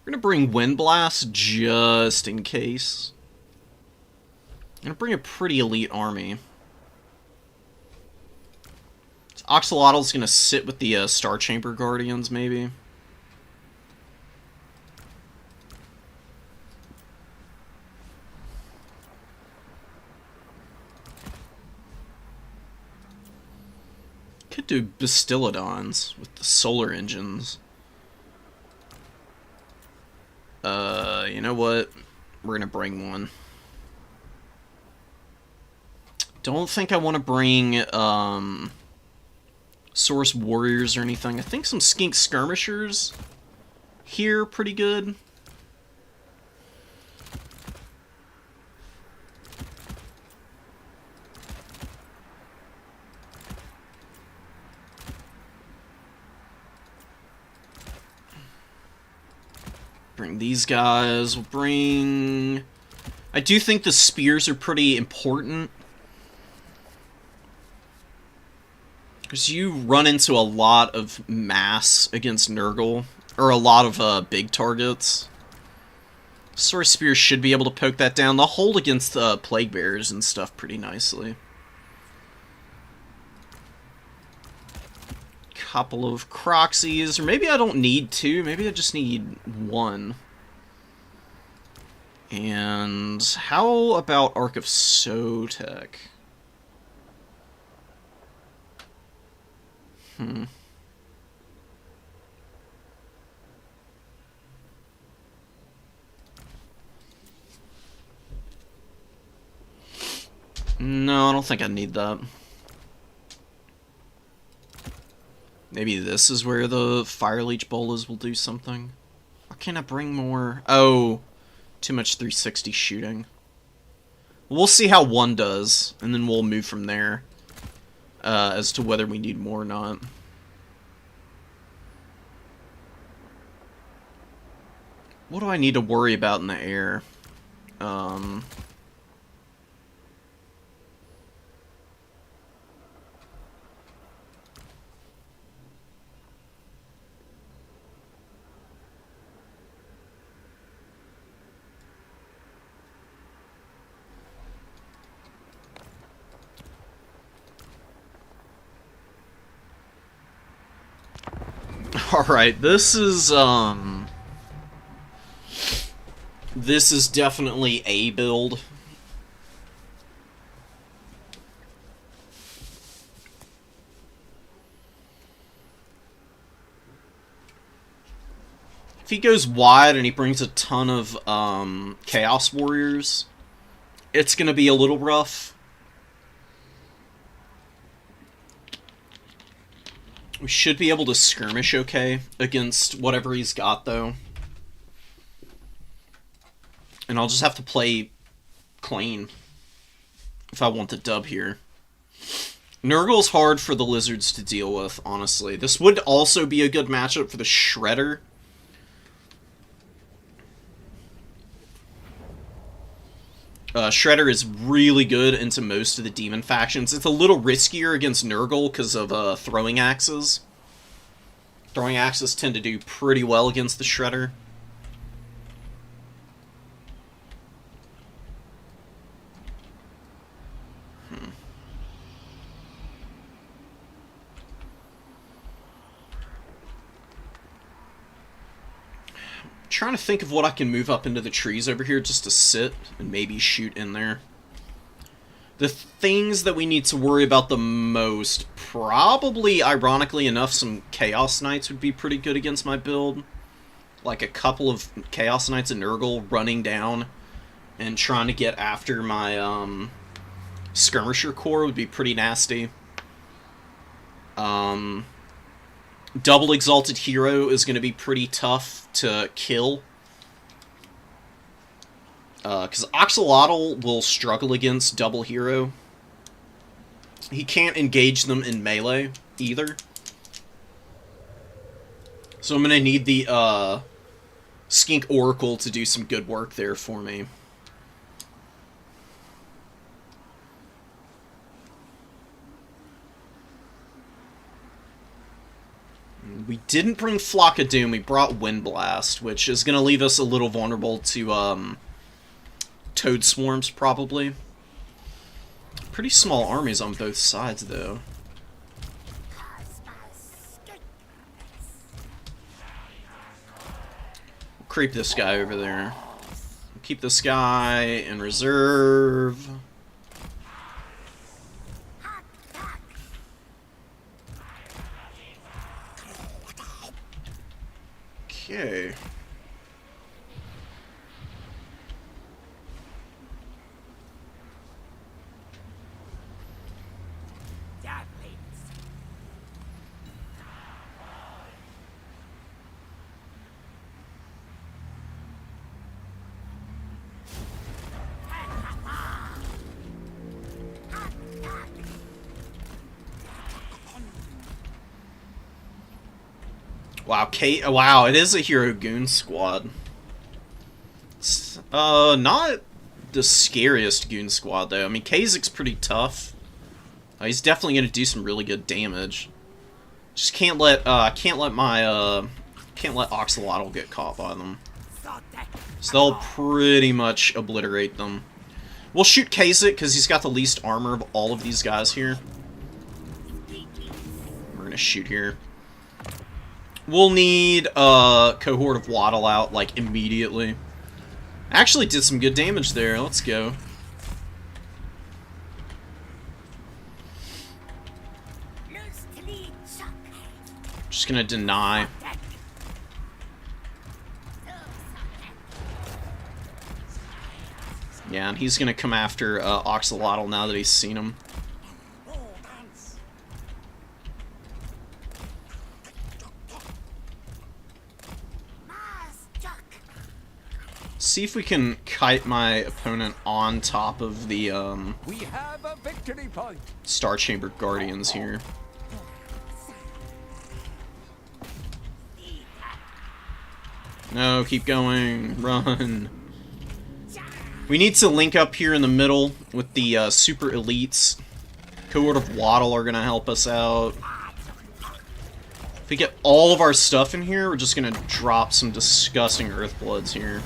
We're gonna bring Windblast just in case. I'm gonna bring a pretty elite army. Oxalotl's gonna sit with the Star Chamber Guardians, maybe. Could do Bastillodons with the solar engines. You know what? We're gonna bring one. Don't think I want to bring, Source Warriors or anything. I think some Skink Skirmishers here pretty good. Bring these guys. We'll bring... I do think the spears are pretty important. Because you run into a lot of mass against Nurgle. Or a lot of big targets. Sword Spears should be able to poke that down. They'll hold against Plague Bearers and stuff pretty nicely. Couple of Croxies, or maybe I don't need two, maybe I just need one. And how about Ark of Sotek? No, I don't think I need that. Maybe this is where the Fire Leech Bolas will do something. Or can I bring more? Oh, too much 360 shooting. We'll see how one does, and then we'll move from there as to whether we need more or not. What do I need to worry about in the air? Alright, this is definitely a build. If he goes wide and he brings a ton of Chaos Warriors, it's gonna be a little rough. We should be able to skirmish okay against whatever he's got, though. And I'll just have to play clean if I want the dub here. Nurgle's hard for the Lizards to deal with, honestly. This would also be a good matchup for the Shredder. Shredder is really good into most of the demon factions. It's a little riskier against Nurgle because of throwing axes. Throwing axes tend to do pretty well against the Shredder. Trying to think of what I can move up into the trees over here just to sit and maybe shoot in there. The things that we need to worry about the most, probably, ironically enough, some Chaos Knights would be pretty good against my build. Like a couple of Chaos Knights and Nurgle running down and trying to get after my Skirmisher Corps would be pretty nasty. Double Exalted Hero is going to be pretty tough to kill. Because Oxalotl will struggle against Double Hero. He can't engage them in melee, either. So I'm going to need the Skink Oracle to do some good work there for me. We didn't bring Flock of Doom, we brought Windblast, which is going to leave us a little vulnerable to Toad Swarms, probably. Pretty small armies on both sides, though. We'll creep this guy over there. We'll keep this guy in reserve. Okay. Wow, wow, it is a Hero Goon squad. It's, not the scariest Goon squad, though. I mean, Kazik's pretty tough. He's definitely gonna do some really good damage. Just can't let Oxalotl get caught by them. So they'll pretty much obliterate them. We'll shoot Kazik, because he's got the least armor of all of these guys here. We're gonna shoot here. We'll need a cohort of Waddle out, like, immediately. Actually did some good damage there. Let's go. Just gonna deny. Yeah, and he's gonna come after Oxalotl now that he's seen him. See if we can kite my opponent on top of the We have a victory point. Star Chamber Guardians here. No, keep going. Run. We need to link up here in the middle with the Super Elites. Cohort of Waddle are going to help us out. If we get all of our stuff in here, we're just going to drop some disgusting Earthbloods here.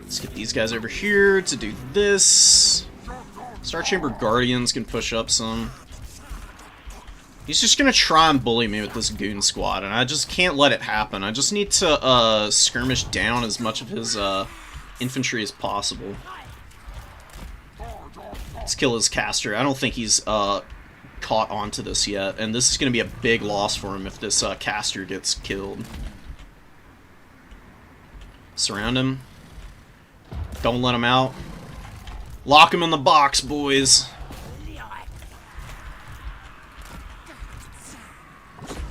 Let's get these guys over here to do this. Star Chamber Guardians can push up some. He's just gonna try and bully me with this goon squad, and I just can't let it happen. I just need to skirmish down as much of his infantry as possible. Let's kill his caster. I don't think he's caught onto this yet, and this is gonna be a big loss for him if this caster gets killed. Surround him. Don't let him out. Lock him in the box, boys.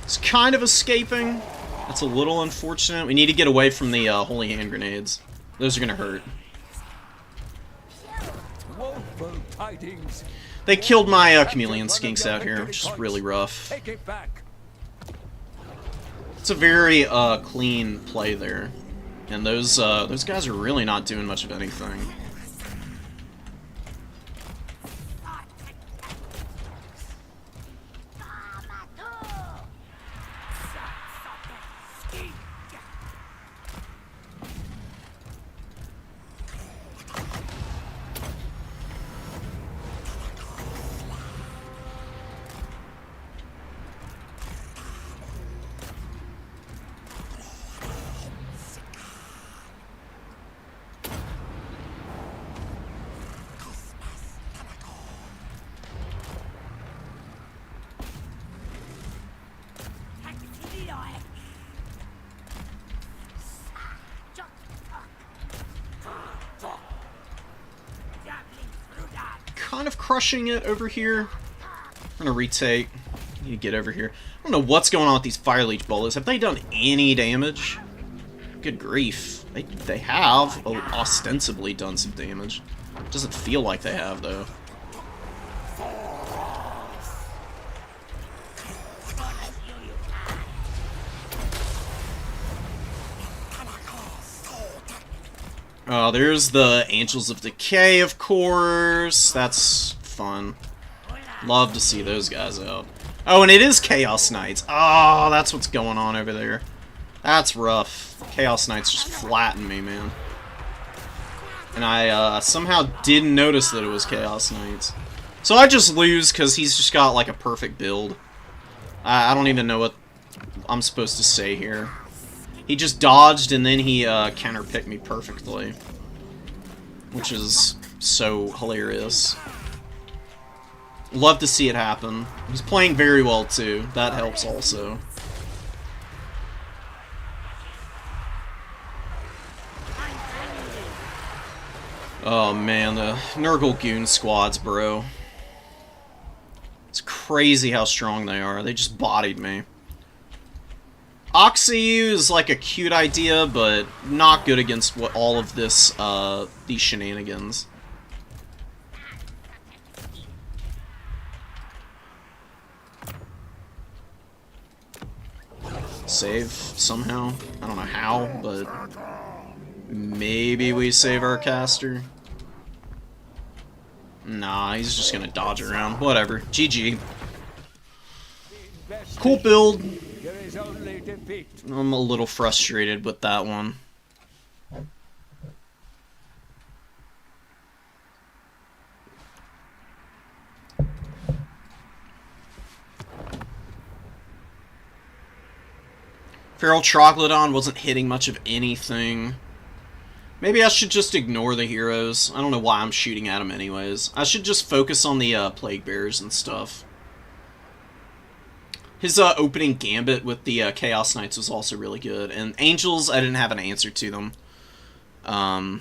It's kind of escaping. That's a little unfortunate. We need to get away from the holy hand grenades. Those are gonna hurt. They killed my chameleon skinks out here, which is really rough. It's a very clean play there. And those guys are really not doing much of anything. Kind of crushing it over here. I'm gonna retake. Need to get over here. I don't know what's going on with these Fire Leech bullets. Have they done any damage? Good grief. They have ostensibly done some damage. Doesn't feel like they have, though. Oh, there's the Angels of Decay, of course. That's fun. Love to see those guys out. Oh, and it is Chaos Knights. Oh, that's what's going on over there. That's rough. Chaos Knights just flattened me, man. And I somehow didn't notice that it was Chaos Knights. So I just lose because he's just got like a perfect build. I don't even know what I'm supposed to say here. He just dodged and then he counterpicked me perfectly. Which is so hilarious. Love to see it happen. He's playing very well too. That helps also. Oh man, the Nurgle Goon squads, bro. It's crazy how strong they are. They just bodied me. Oxyu is like a cute idea, but not good against what all of this, these shenanigans. Save somehow. I don't know how, but maybe we save our caster. Nah, he's just gonna dodge around. Whatever. GG. Cool build. There is only defeat. I'm a little frustrated with that one. Feral Troglodon wasn't hitting much of anything. Maybe I should just ignore the heroes. I don't know why I'm shooting at them anyways. I should just focus on the Plague Bearers and stuff. His opening gambit with the Chaos Knights was also really good. And Angels, I didn't have an answer to them. I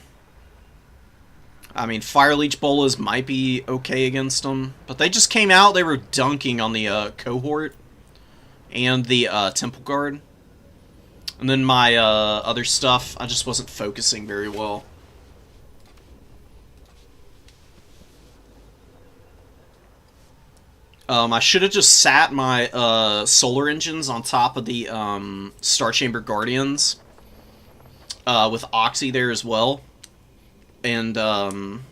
mean, Fire Leech Bolas might be okay against them. But they just came out, they were dunking on the Cohort and the Temple Guard. And then my other stuff, I just wasn't focusing very well. I should have just sat my solar engines on top of the Star Chamber Guardians with Oxy there as well. And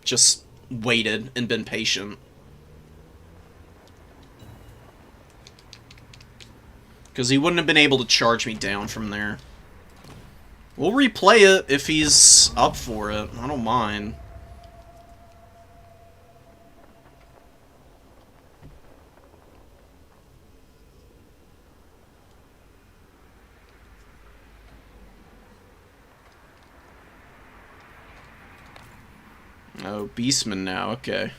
just waited and been patient. Because he wouldn't have been able to charge me down from there. We'll replay it if he's up for it. I don't mind. Oh, Beastman now, okay.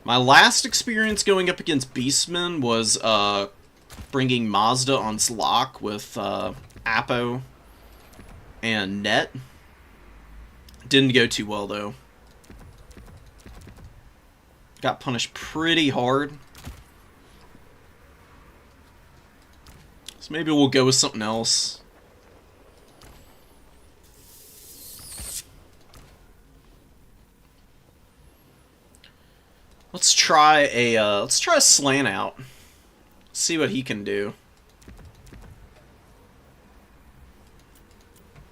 My last experience going up against Beastmen was bringing Mazda on Zlok with Apo and Net. Didn't go too well, though. Got punished pretty hard. So maybe we'll go with something else. Let's try a slant out. See what he can do.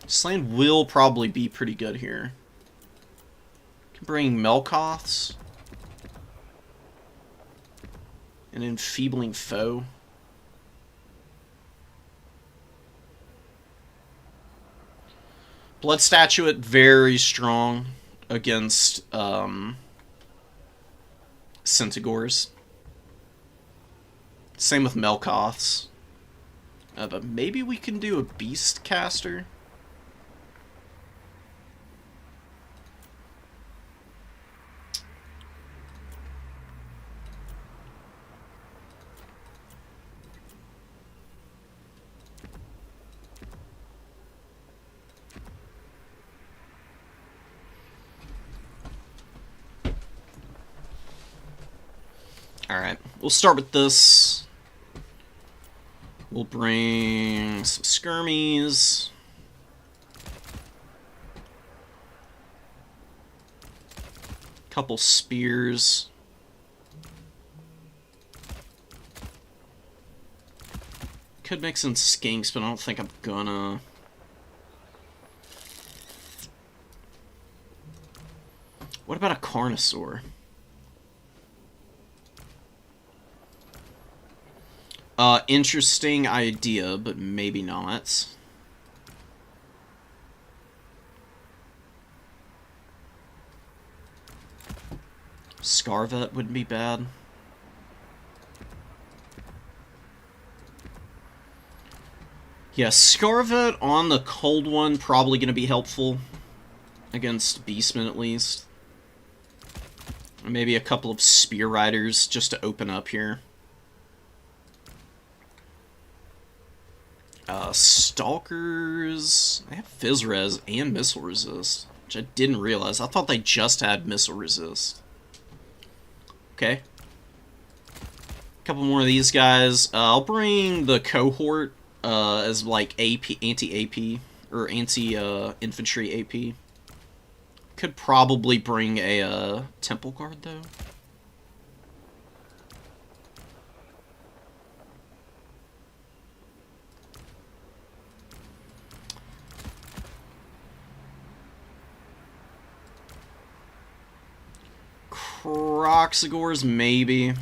Slant will probably be pretty good here. Can bring Melkoths. An enfeebling foe. Blood Statuette very strong against Centigores. Same with Melkoths. But maybe we can do a Beast Caster. Alright, we'll start with this. We'll bring some skirmies. Couple spears. Could make some skinks, but I don't think I'm gonna. What about a Carnosaur? Interesting idea, but maybe not. Scarvet wouldn't be bad. Yeah, Scarvet on the cold one probably going to be helpful against Beastmen at least. Maybe a couple of Spear Riders just to open up here. Stalkers, they have Fizz Res and Missile Resist, which I didn't realize. I thought they just had Missile Resist. Okay. A couple more of these guys. I'll bring the Cohort as like AP, anti-AP, or anti-infantry AP. Could probably bring a Temple Guard, though. Croxigores, maybe.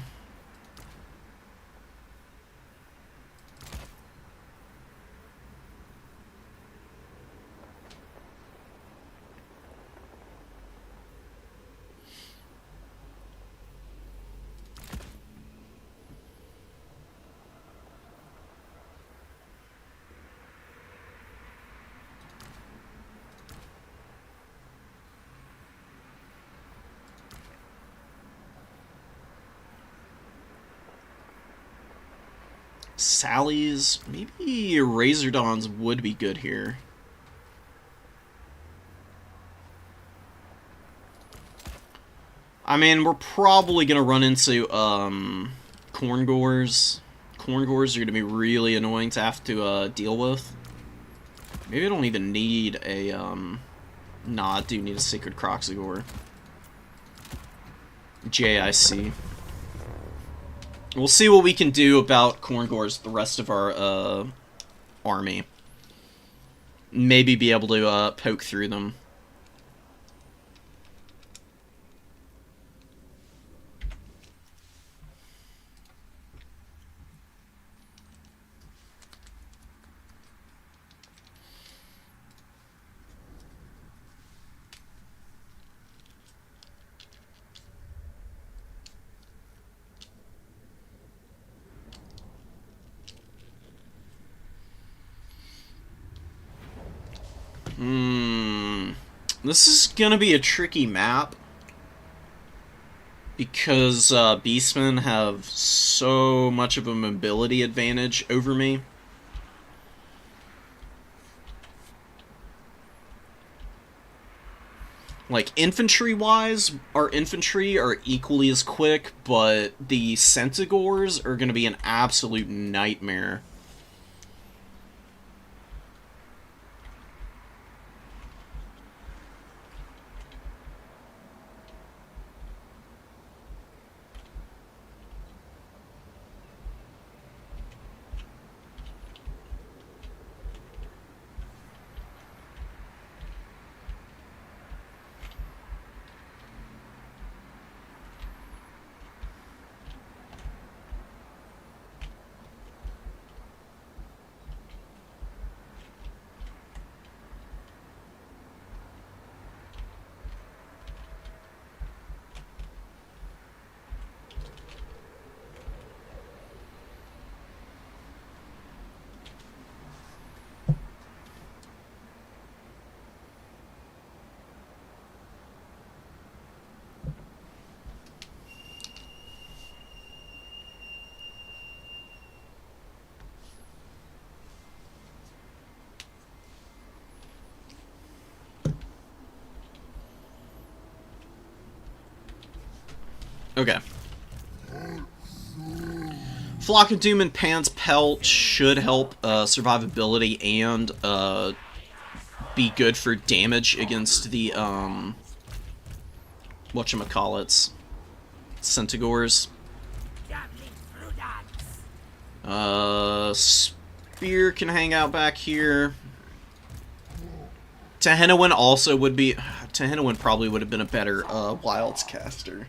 Sally's, maybe Razordons would be good here. I mean, we're probably gonna run into Corngores. Corngores are gonna be really annoying to have to deal with. Maybe I don't even need a nah, I do need a Sacred Croxigore. JIC. We'll see what we can do about Corngores the rest of our army. Maybe be able to poke through them. This is gonna be a tricky map because Beastmen have so much of a mobility advantage over me. Like, infantry-wise, our infantry are equally as quick, but the Centigores are gonna be an absolute nightmare. Okay. Flock of Doom and Pan's Pelt should help survivability and be good for damage against the whatchamacallits, Centigores. Spear can hang out back here. Tehennowin also would be... Tehennowin probably would have been a better Wilds caster.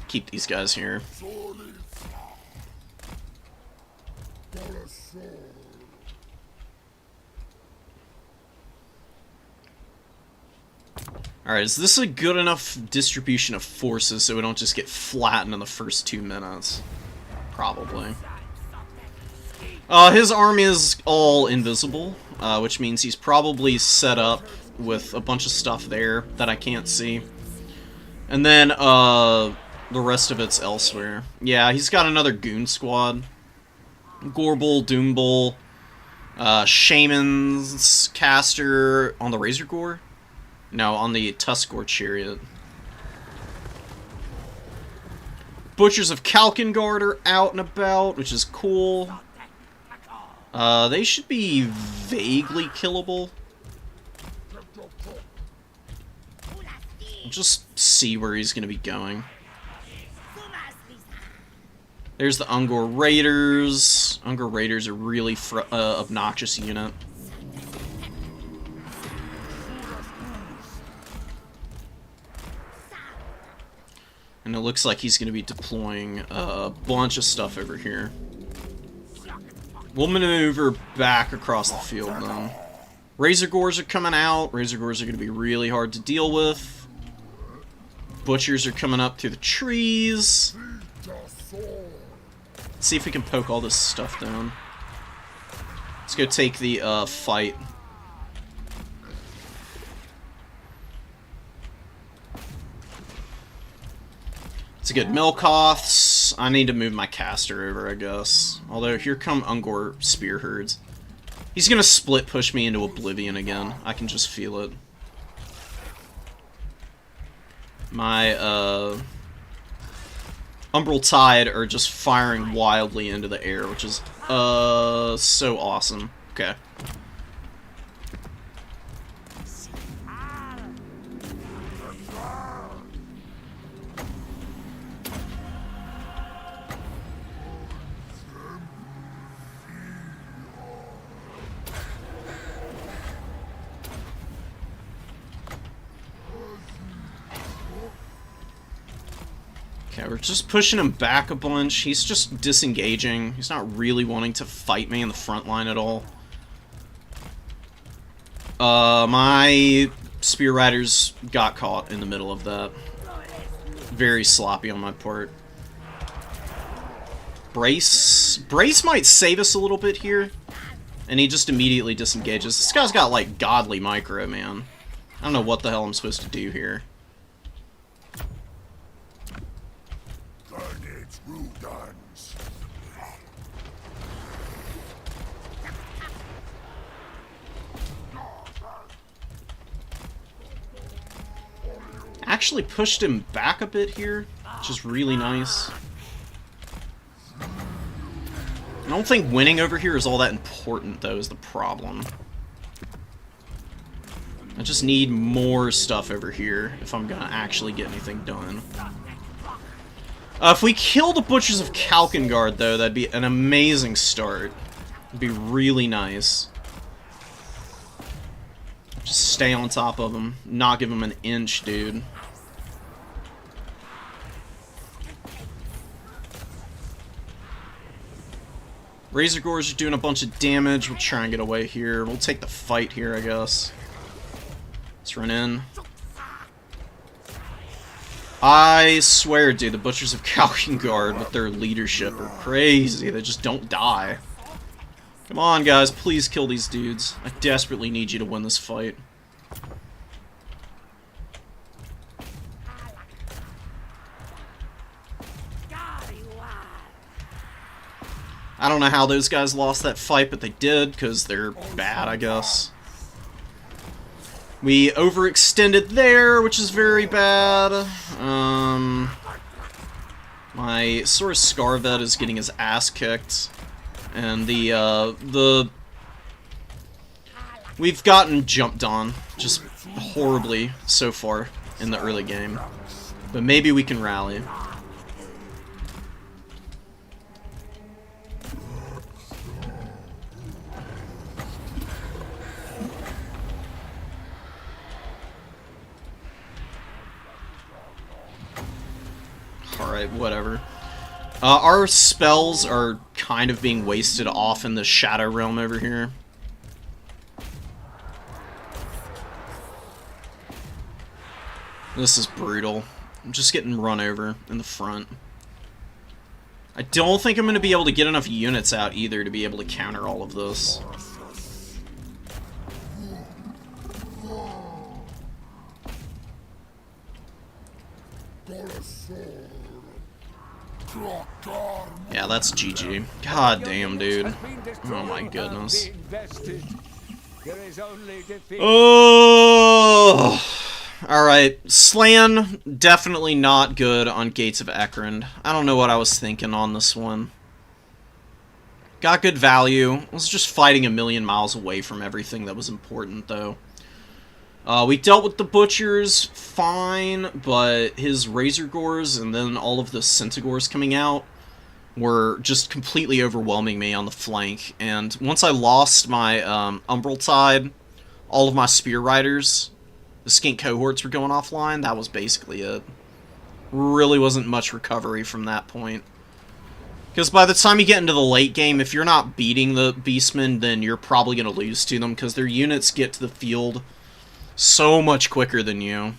Keep these guys here. Alright, is this a good enough distribution of forces so we don't just get flattened in the first 2 minutes? Probably. His army is all invisible, which means he's probably set up with a bunch of stuff there that I can't see. And then, the rest of it's elsewhere. Yeah, he's got another goon squad. Gorbel, Doombull, Shaman's caster on the Razor Gore? No, on the Tuskgore Chariot. Butchers of Kalkengard are out and about, which is cool. They should be vaguely killable. Just see where he's going to be going. There's the Ungor Raiders. Ungor Raiders are really obnoxious unit. And it looks like he's going to be deploying a bunch of stuff over here. We'll maneuver back across the field, though. Razor Gores are coming out. Razor Gores are going to be really hard to deal with. Butchers are coming up through the trees. Let's see if we can poke all this stuff down. Let's go take the fight. It's a good Milkoths. I need to move my caster over, I guess. Although, here come Ungor Spear Herds. He's gonna split push me into oblivion again. I can just feel it. My, Umbral Tide are just firing wildly into the air, which is, so awesome. Okay. Okay, we're just pushing him back a bunch. He's just disengaging. He's not really wanting to fight me in the front line at all. My Spear Riders got caught in the middle of that. Very sloppy on my part. Brace might save us a little bit here. And he just immediately disengages. This guy's got, like, godly micro, man. I don't know what the hell I'm supposed to do here. Actually pushed him back a bit here, which is really nice. I don't think winning over here is all that important, though, is the problem. I just need more stuff over here if I'm gonna actually get anything done. If we kill the Butchers of Kalkengard, though, that'd be an amazing start. It'd be really nice. Just stay on top of him, not give him an inch, dude. Razor Gores are doing a bunch of damage. We'll try and get away here. We'll take the fight here, I guess. Let's run in. I swear, dude, the Butchers of Kalkengard with their leadership are crazy. They just don't die. Come on, guys. Please kill these dudes. I desperately need you to win this fight. I don't know how those guys lost that fight, but they did, because they're bad, I guess. We overextended there, which is very bad. My Sora Scarvet is getting his ass kicked. And we've gotten jumped on, just horribly so far in the early game. But maybe we can rally. Alright, whatever. Our spells are kind of being wasted off in the Shadow Realm over here. This is brutal. I'm just getting run over in the front. I don't think I'm going to be able to get enough units out either to be able to counter all of this. Yeah, that's GG. God damn, dude. Oh my goodness. Oh! Alright, Slan, definitely not good on Gates of Ekrond. I don't know what I was thinking on this one. Got good value. I was just fighting a million miles away from everything that was important, though. We dealt with the Butchers fine, but his Razor Gores and then all of the Centigores coming out were just completely overwhelming me on the flank. And once I lost my Umbral Tide, all of my Spear Riders, the Skink cohorts were going offline. That was basically it. Really wasn't much recovery from that point. Because by the time you get into the late game, if you're not beating the Beastmen, then you're probably going to lose to them, because their units get to the field so much quicker than you.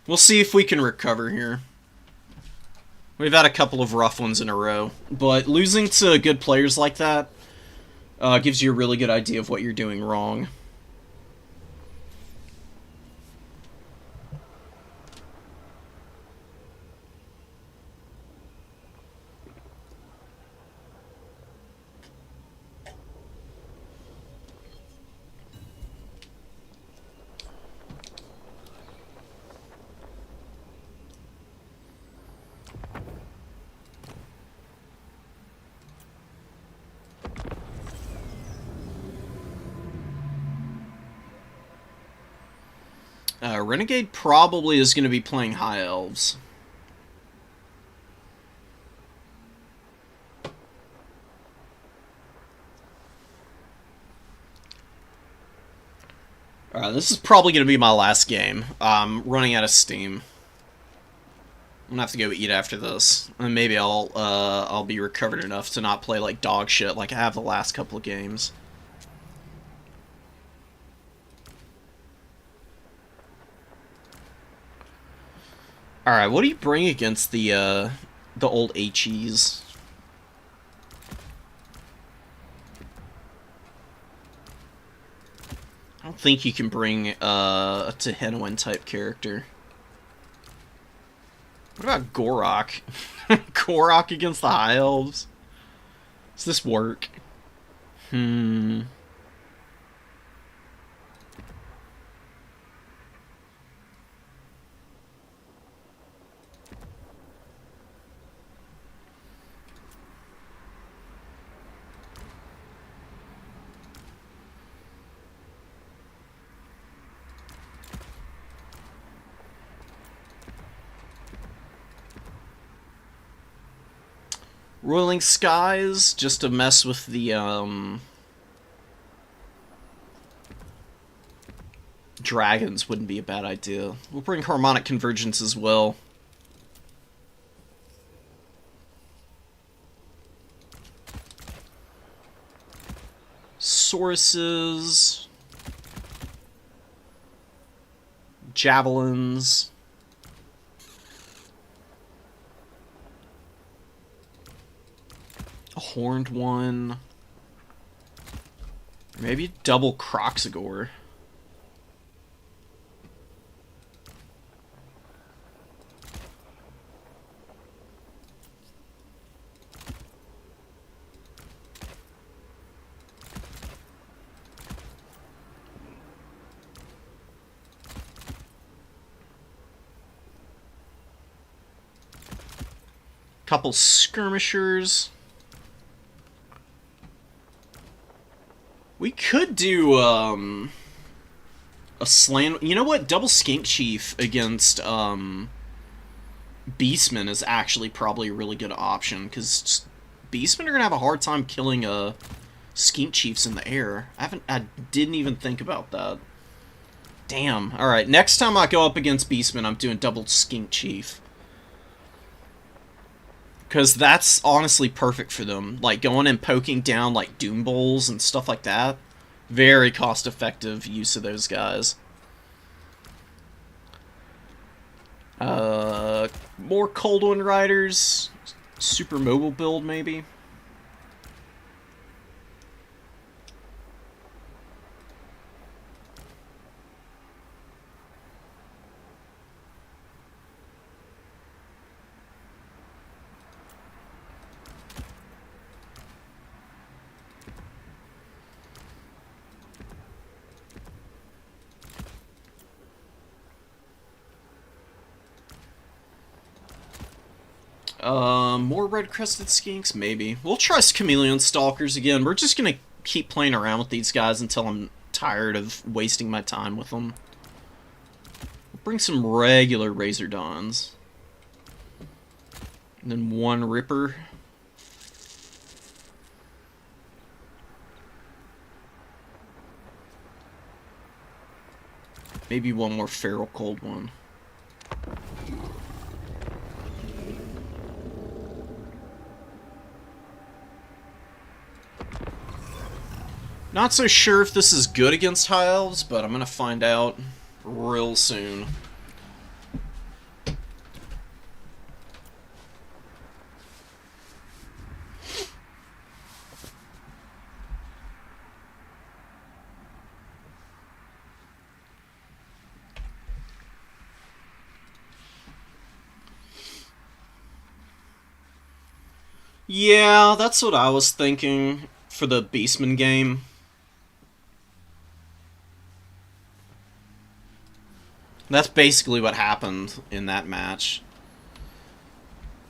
We'll see if we can recover here. We've had a couple of rough ones in a row, but losing to good players like that gives you a really good idea of what you're doing wrong. Renegade probably is going to be playing High Elves. Alright, this is probably going to be my last game. I'm running out of steam. I'm gonna have to go eat after this, and maybe I'll be recovered enough to not play like dog shit like I have the last couple of games. Alright, what do you bring against the old HEs? I don't think you can bring a Tehenoan type character. What about Gorok? Gorok against the High Elves? Does this work? Roiling Skies, just to mess with the, dragons wouldn't be a bad idea. We'll bring Harmonic Convergence as well. Sauruses. Javelins. A horned one. Maybe double Croxagore. Couple skirmishers. We could do, a slam... You know what? Double Skink Chief against, Beastmen is actually probably a really good option, because Beastmen are going to have a hard time killing, Skink Chiefs in the air. I didn't even think about that. Damn. Alright, next time I go up against Beastmen, I'm doing double Skink Chief. Because that's honestly perfect for them. Like, going and poking down, like, Doom Bowls and stuff like that. Very cost-effective use of those guys. More Cold Wind Riders. Super mobile build, maybe. More red-crested skinks? Maybe. We'll try Chameleon Stalkers again. We're just gonna keep playing around with these guys until I'm tired of wasting my time with them. We'll bring some regular Razor Dawns. And then one Ripper. Maybe one more Feral Cold one. Not so sure if this is good against High Elves, but I'm gonna find out real soon. Yeah, that's what I was thinking for the Beastman game. That's basically what happened in that match.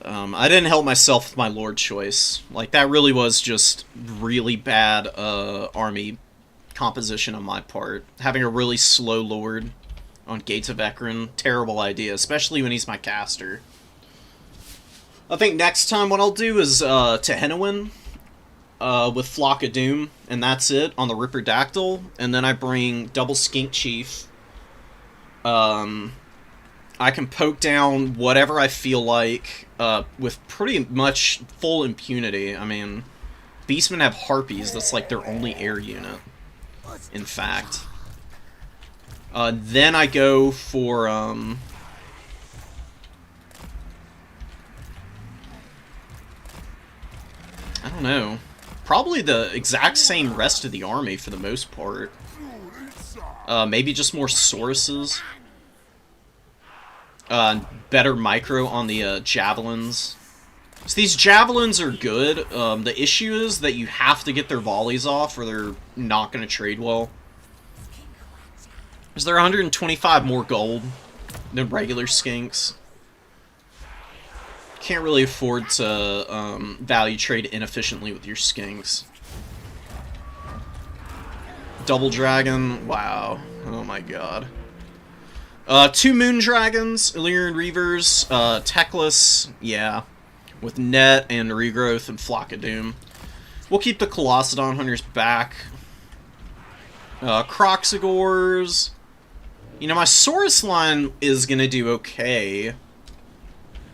I didn't help myself with my Lord choice. Like, that really was just really bad army composition on my part. Having a really slow Lord on Gates of Ekron, terrible idea, especially when he's my caster. I think next time what I'll do is Tehenowin with Flock of Doom, and that's it, on the Ripperdactyl, and then I bring double Skink Chief. I can poke down whatever I feel like with pretty much full impunity. I mean, Beastmen have Harpies, that's like their only air unit, in fact. Then I go for, I don't know, probably the exact same rest of the army for the most part. Maybe just more Sauruses. Better micro on the javelins. So these javelins are good. The issue is that you have to get their volleys off or they're not going to trade well. Is there 125 more gold than regular skinks? Can't really afford to value trade inefficiently with your skinks. Double dragon, wow. Oh my god. 2 moon dragons, Illyrian Reavers, Teclis, yeah. With Net and Regrowth and Flock of Doom. We'll keep the Colossadon Hunters back. Croxigors. You know, my Saurus line is gonna do okay.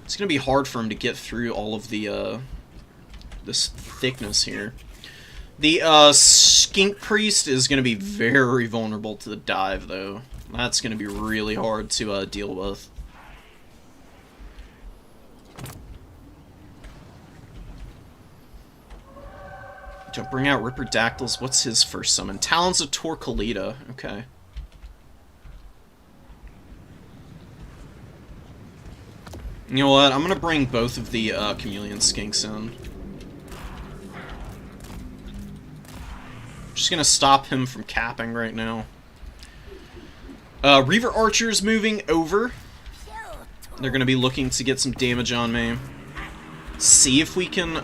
It's gonna be hard for him to get through all of the, this thickness here. The, Skink Priest is gonna be very vulnerable to the dive, though. That's gonna be really hard to, deal with. Don't bring out Ripperdactyls. What's his first summon? Talons of Torcolida. Okay. You know what? I'm gonna bring both of the Chameleon Skinks in. Just gonna stop him from capping right now. Reaver Archers moving over. They're gonna be looking to get some damage on me. See if we can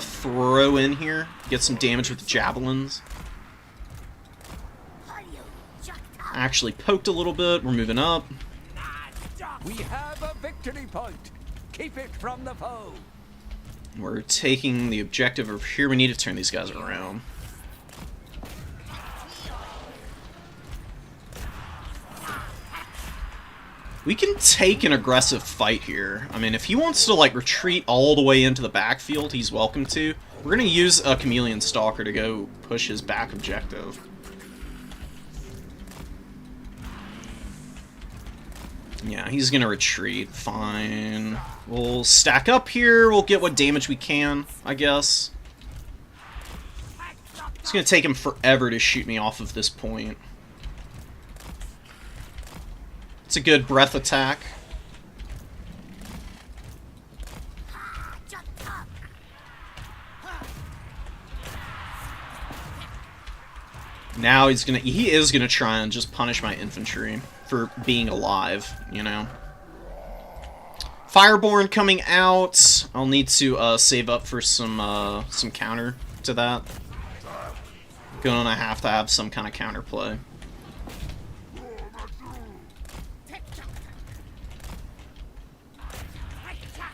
throw in here, get some damage with the javelins. Actually poked a little bit. We're moving up. We have a victory point. Keep it from the foe. We're taking the objective over here. We need to turn these guys around. We can take an aggressive fight here. I mean, if he wants to, like, retreat all the way into the backfield, he's welcome to. We're gonna use a Chameleon Stalker to go push his back objective. Yeah, he's gonna retreat. Fine. We'll stack up here. We'll get what damage we can, I guess. It's gonna take him forever to shoot me off of this point. It's a good breath attack. Now he is gonna try and just punish my infantry for being alive, you know. Fireborn coming out. I'll need to save up for some counter to that. Gonna have to have some kind of counterplay.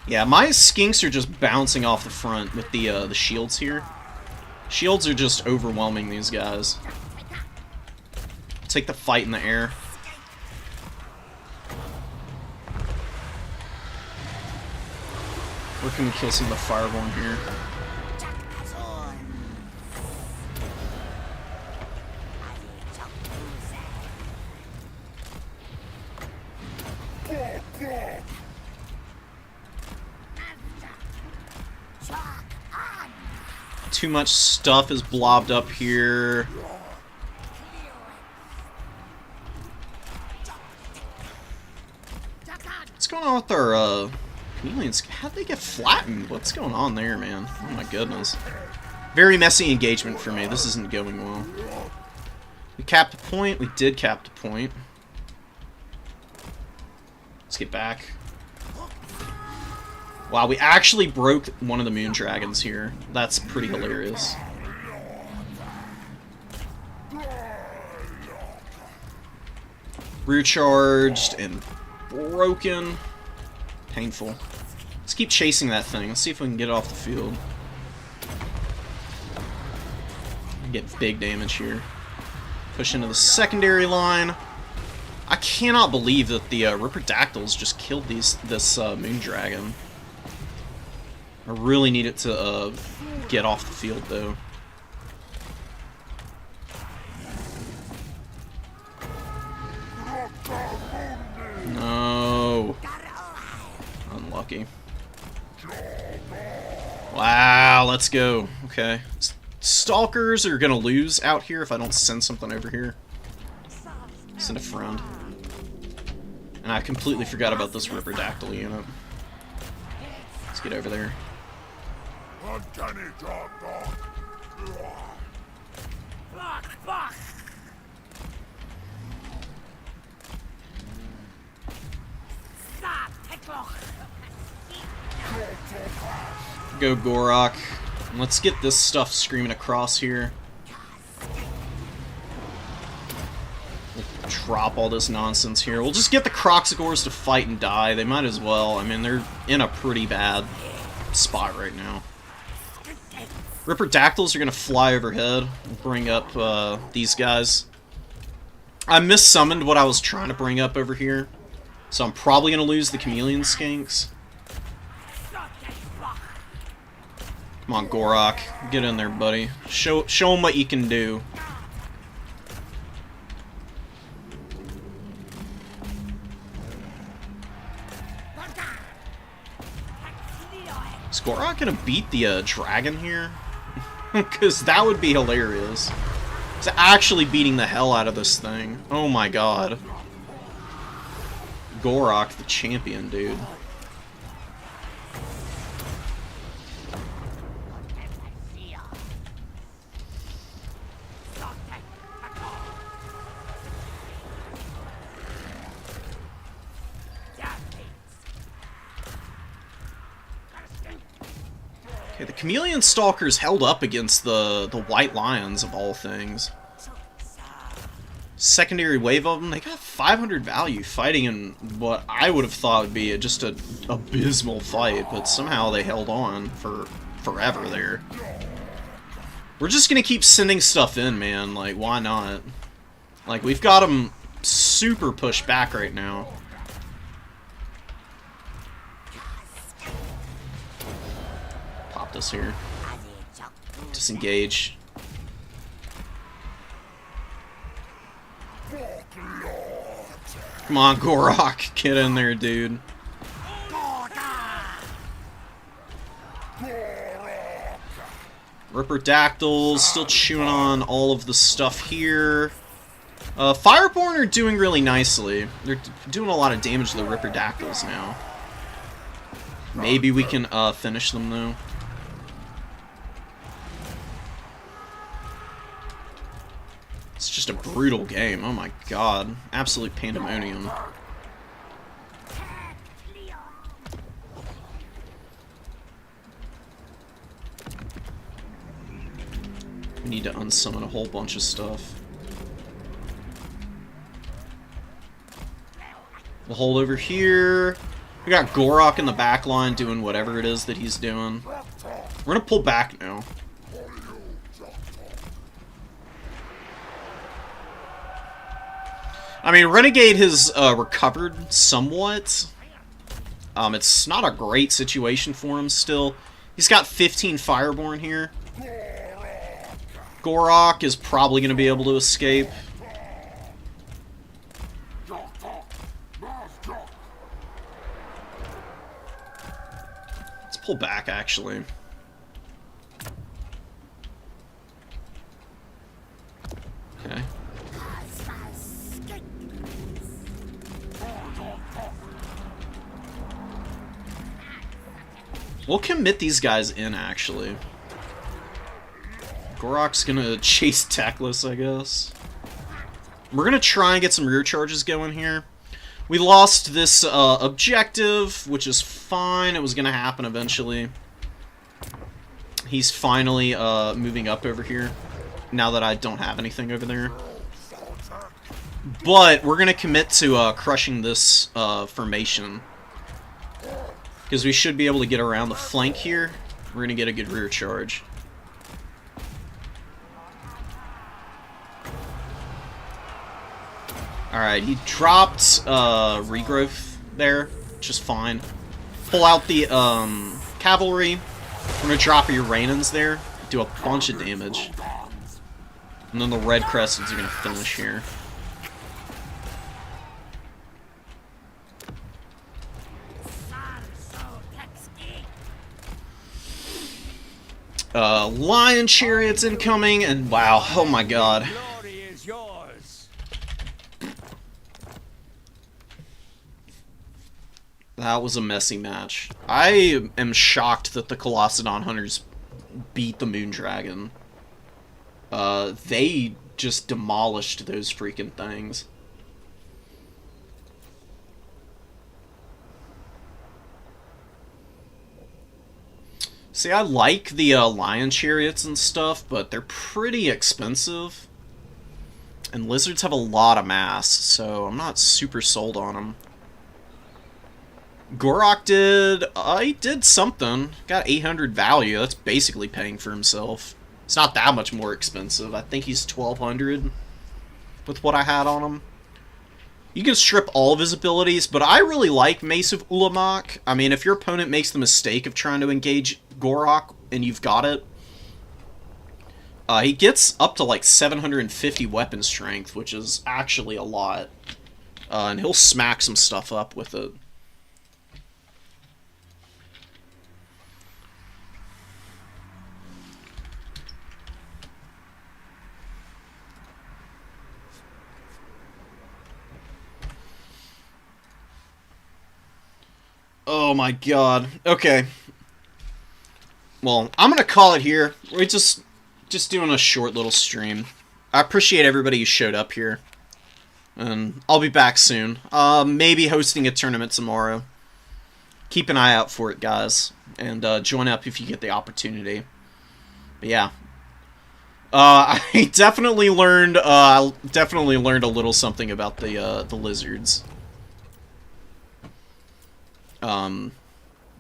Yeah, my skinks are just bouncing off the front with the shields here. Shields are just overwhelming these guys. Take the fight in the air. Where can we kill some of the fireborn here? Too much stuff is blobbed up here. What's going on with our chameleons? How'd they get flattened? What's going on there, man? Oh my goodness. Very messy engagement for me. This isn't going well. We capped a point. We did cap the point. Let's get back. Wow, we actually broke one of the moon dragons here. That's pretty hilarious. Recharged and broken. Painful. Let's keep chasing that thing. Let's see if we can get it off the field. Get big damage here. Push into the secondary line. I cannot believe that the Ripperdactyls just killed this moon dragon. I really need it to get off the field, though. No. Unlucky. Wow, let's go. Okay. Stalkers are gonna lose out here if I don't send something over here. Send a friend. And I completely forgot about this Ripperdactyl unit. Let's get over there. Go Gorok. Let's get this stuff screaming across here. We'll drop all this nonsense here. We'll just get the Croxagores to fight and die. They might as well. I mean, they're in a pretty bad spot right now. Ripperdactyls are going to fly overhead and bring up these guys. I missummoned what I was trying to bring up over here. So I'm probably going to lose the chameleon skinks. Come on, Gorok. Get in there, buddy. Show them what you can do. Is Gorok gonna beat the dragon here? Because that would be hilarious. It's actually beating the hell out of this thing. Oh my god. Gorok, the champion, dude. Okay, the Chameleon Stalkers held up against the White Lions, of all things. Secondary wave of them, they got 500 value fighting in what I would have thought would be just an abysmal fight, but somehow they held on for forever there. We're just gonna keep sending stuff in, man, like, why not? Like, we've got them super pushed back right now. Pop this here. Disengage. Come on, Gorok, get in there, dude. Ripperdactyls still chewing on all of the stuff here. Fireborn are doing really nicely. They're doing a lot of damage to the Ripperdactyls now. Maybe we can finish them, though. It's just a brutal game. Oh my god. Absolute pandemonium. We need to unsummon a whole bunch of stuff. We'll hold over here. We got Gorok in the back line doing whatever it is that he's doing. We're gonna pull back now. I mean, Renegade has recovered somewhat. It's not a great situation for him still. He's got 15 Fireborn here. Gorok is probably going to be able to escape. Let's pull back, actually. Okay. We'll commit these guys in, actually. Gorok's gonna chase Tackless, I guess. We're gonna try and get some rear charges going here. We lost this objective, which is fine. It was gonna happen eventually. He's finally moving up over here, now that I don't have anything over there. But we're gonna commit to crushing this formation, because we should be able to get around the flank here. We're gonna get a good rear charge. Alright, he dropped regrowth there, which is fine. Pull out the cavalry. We're gonna drop your Rainans there, do a bunch of damage. And then the red crescents are gonna finish here. Lion chariots incoming, and wow, oh my god. That was a messy match. I am shocked that the Colossadon Hunters beat the Moondragon. They just demolished those freaking things. See, I like the Lion Chariots and stuff, but they're pretty expensive. And Lizards have a lot of mass, so I'm not super sold on them. Gorok did... he did something. Got 800 value. That's basically paying for himself. It's not that much more expensive. I think he's 1200 with what I had on him. You can strip all of his abilities, but I really like Mace of Ulamok. I mean, if your opponent makes the mistake of trying to engage Gorok and you've got it, he gets up to like 750 weapon strength, which is actually a lot. And he'll smack some stuff up with it. Oh my god. Okay. Well, I'm gonna call it here. We're just doing a short little stream. I appreciate everybody who showed up here. And I'll be back soon. Maybe hosting a tournament tomorrow. Keep an eye out for it, guys. And join up if you get the opportunity. But yeah. I definitely learned a little something about the lizards.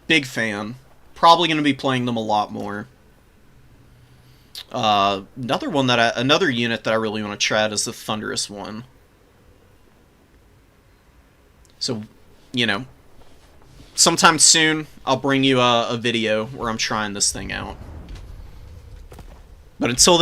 Big fan. Probably going to be playing them a lot more. Another unit that I really want to try out is the Thunderous one. So, you know, sometime soon I'll bring you a video where I'm trying this thing out. But until then,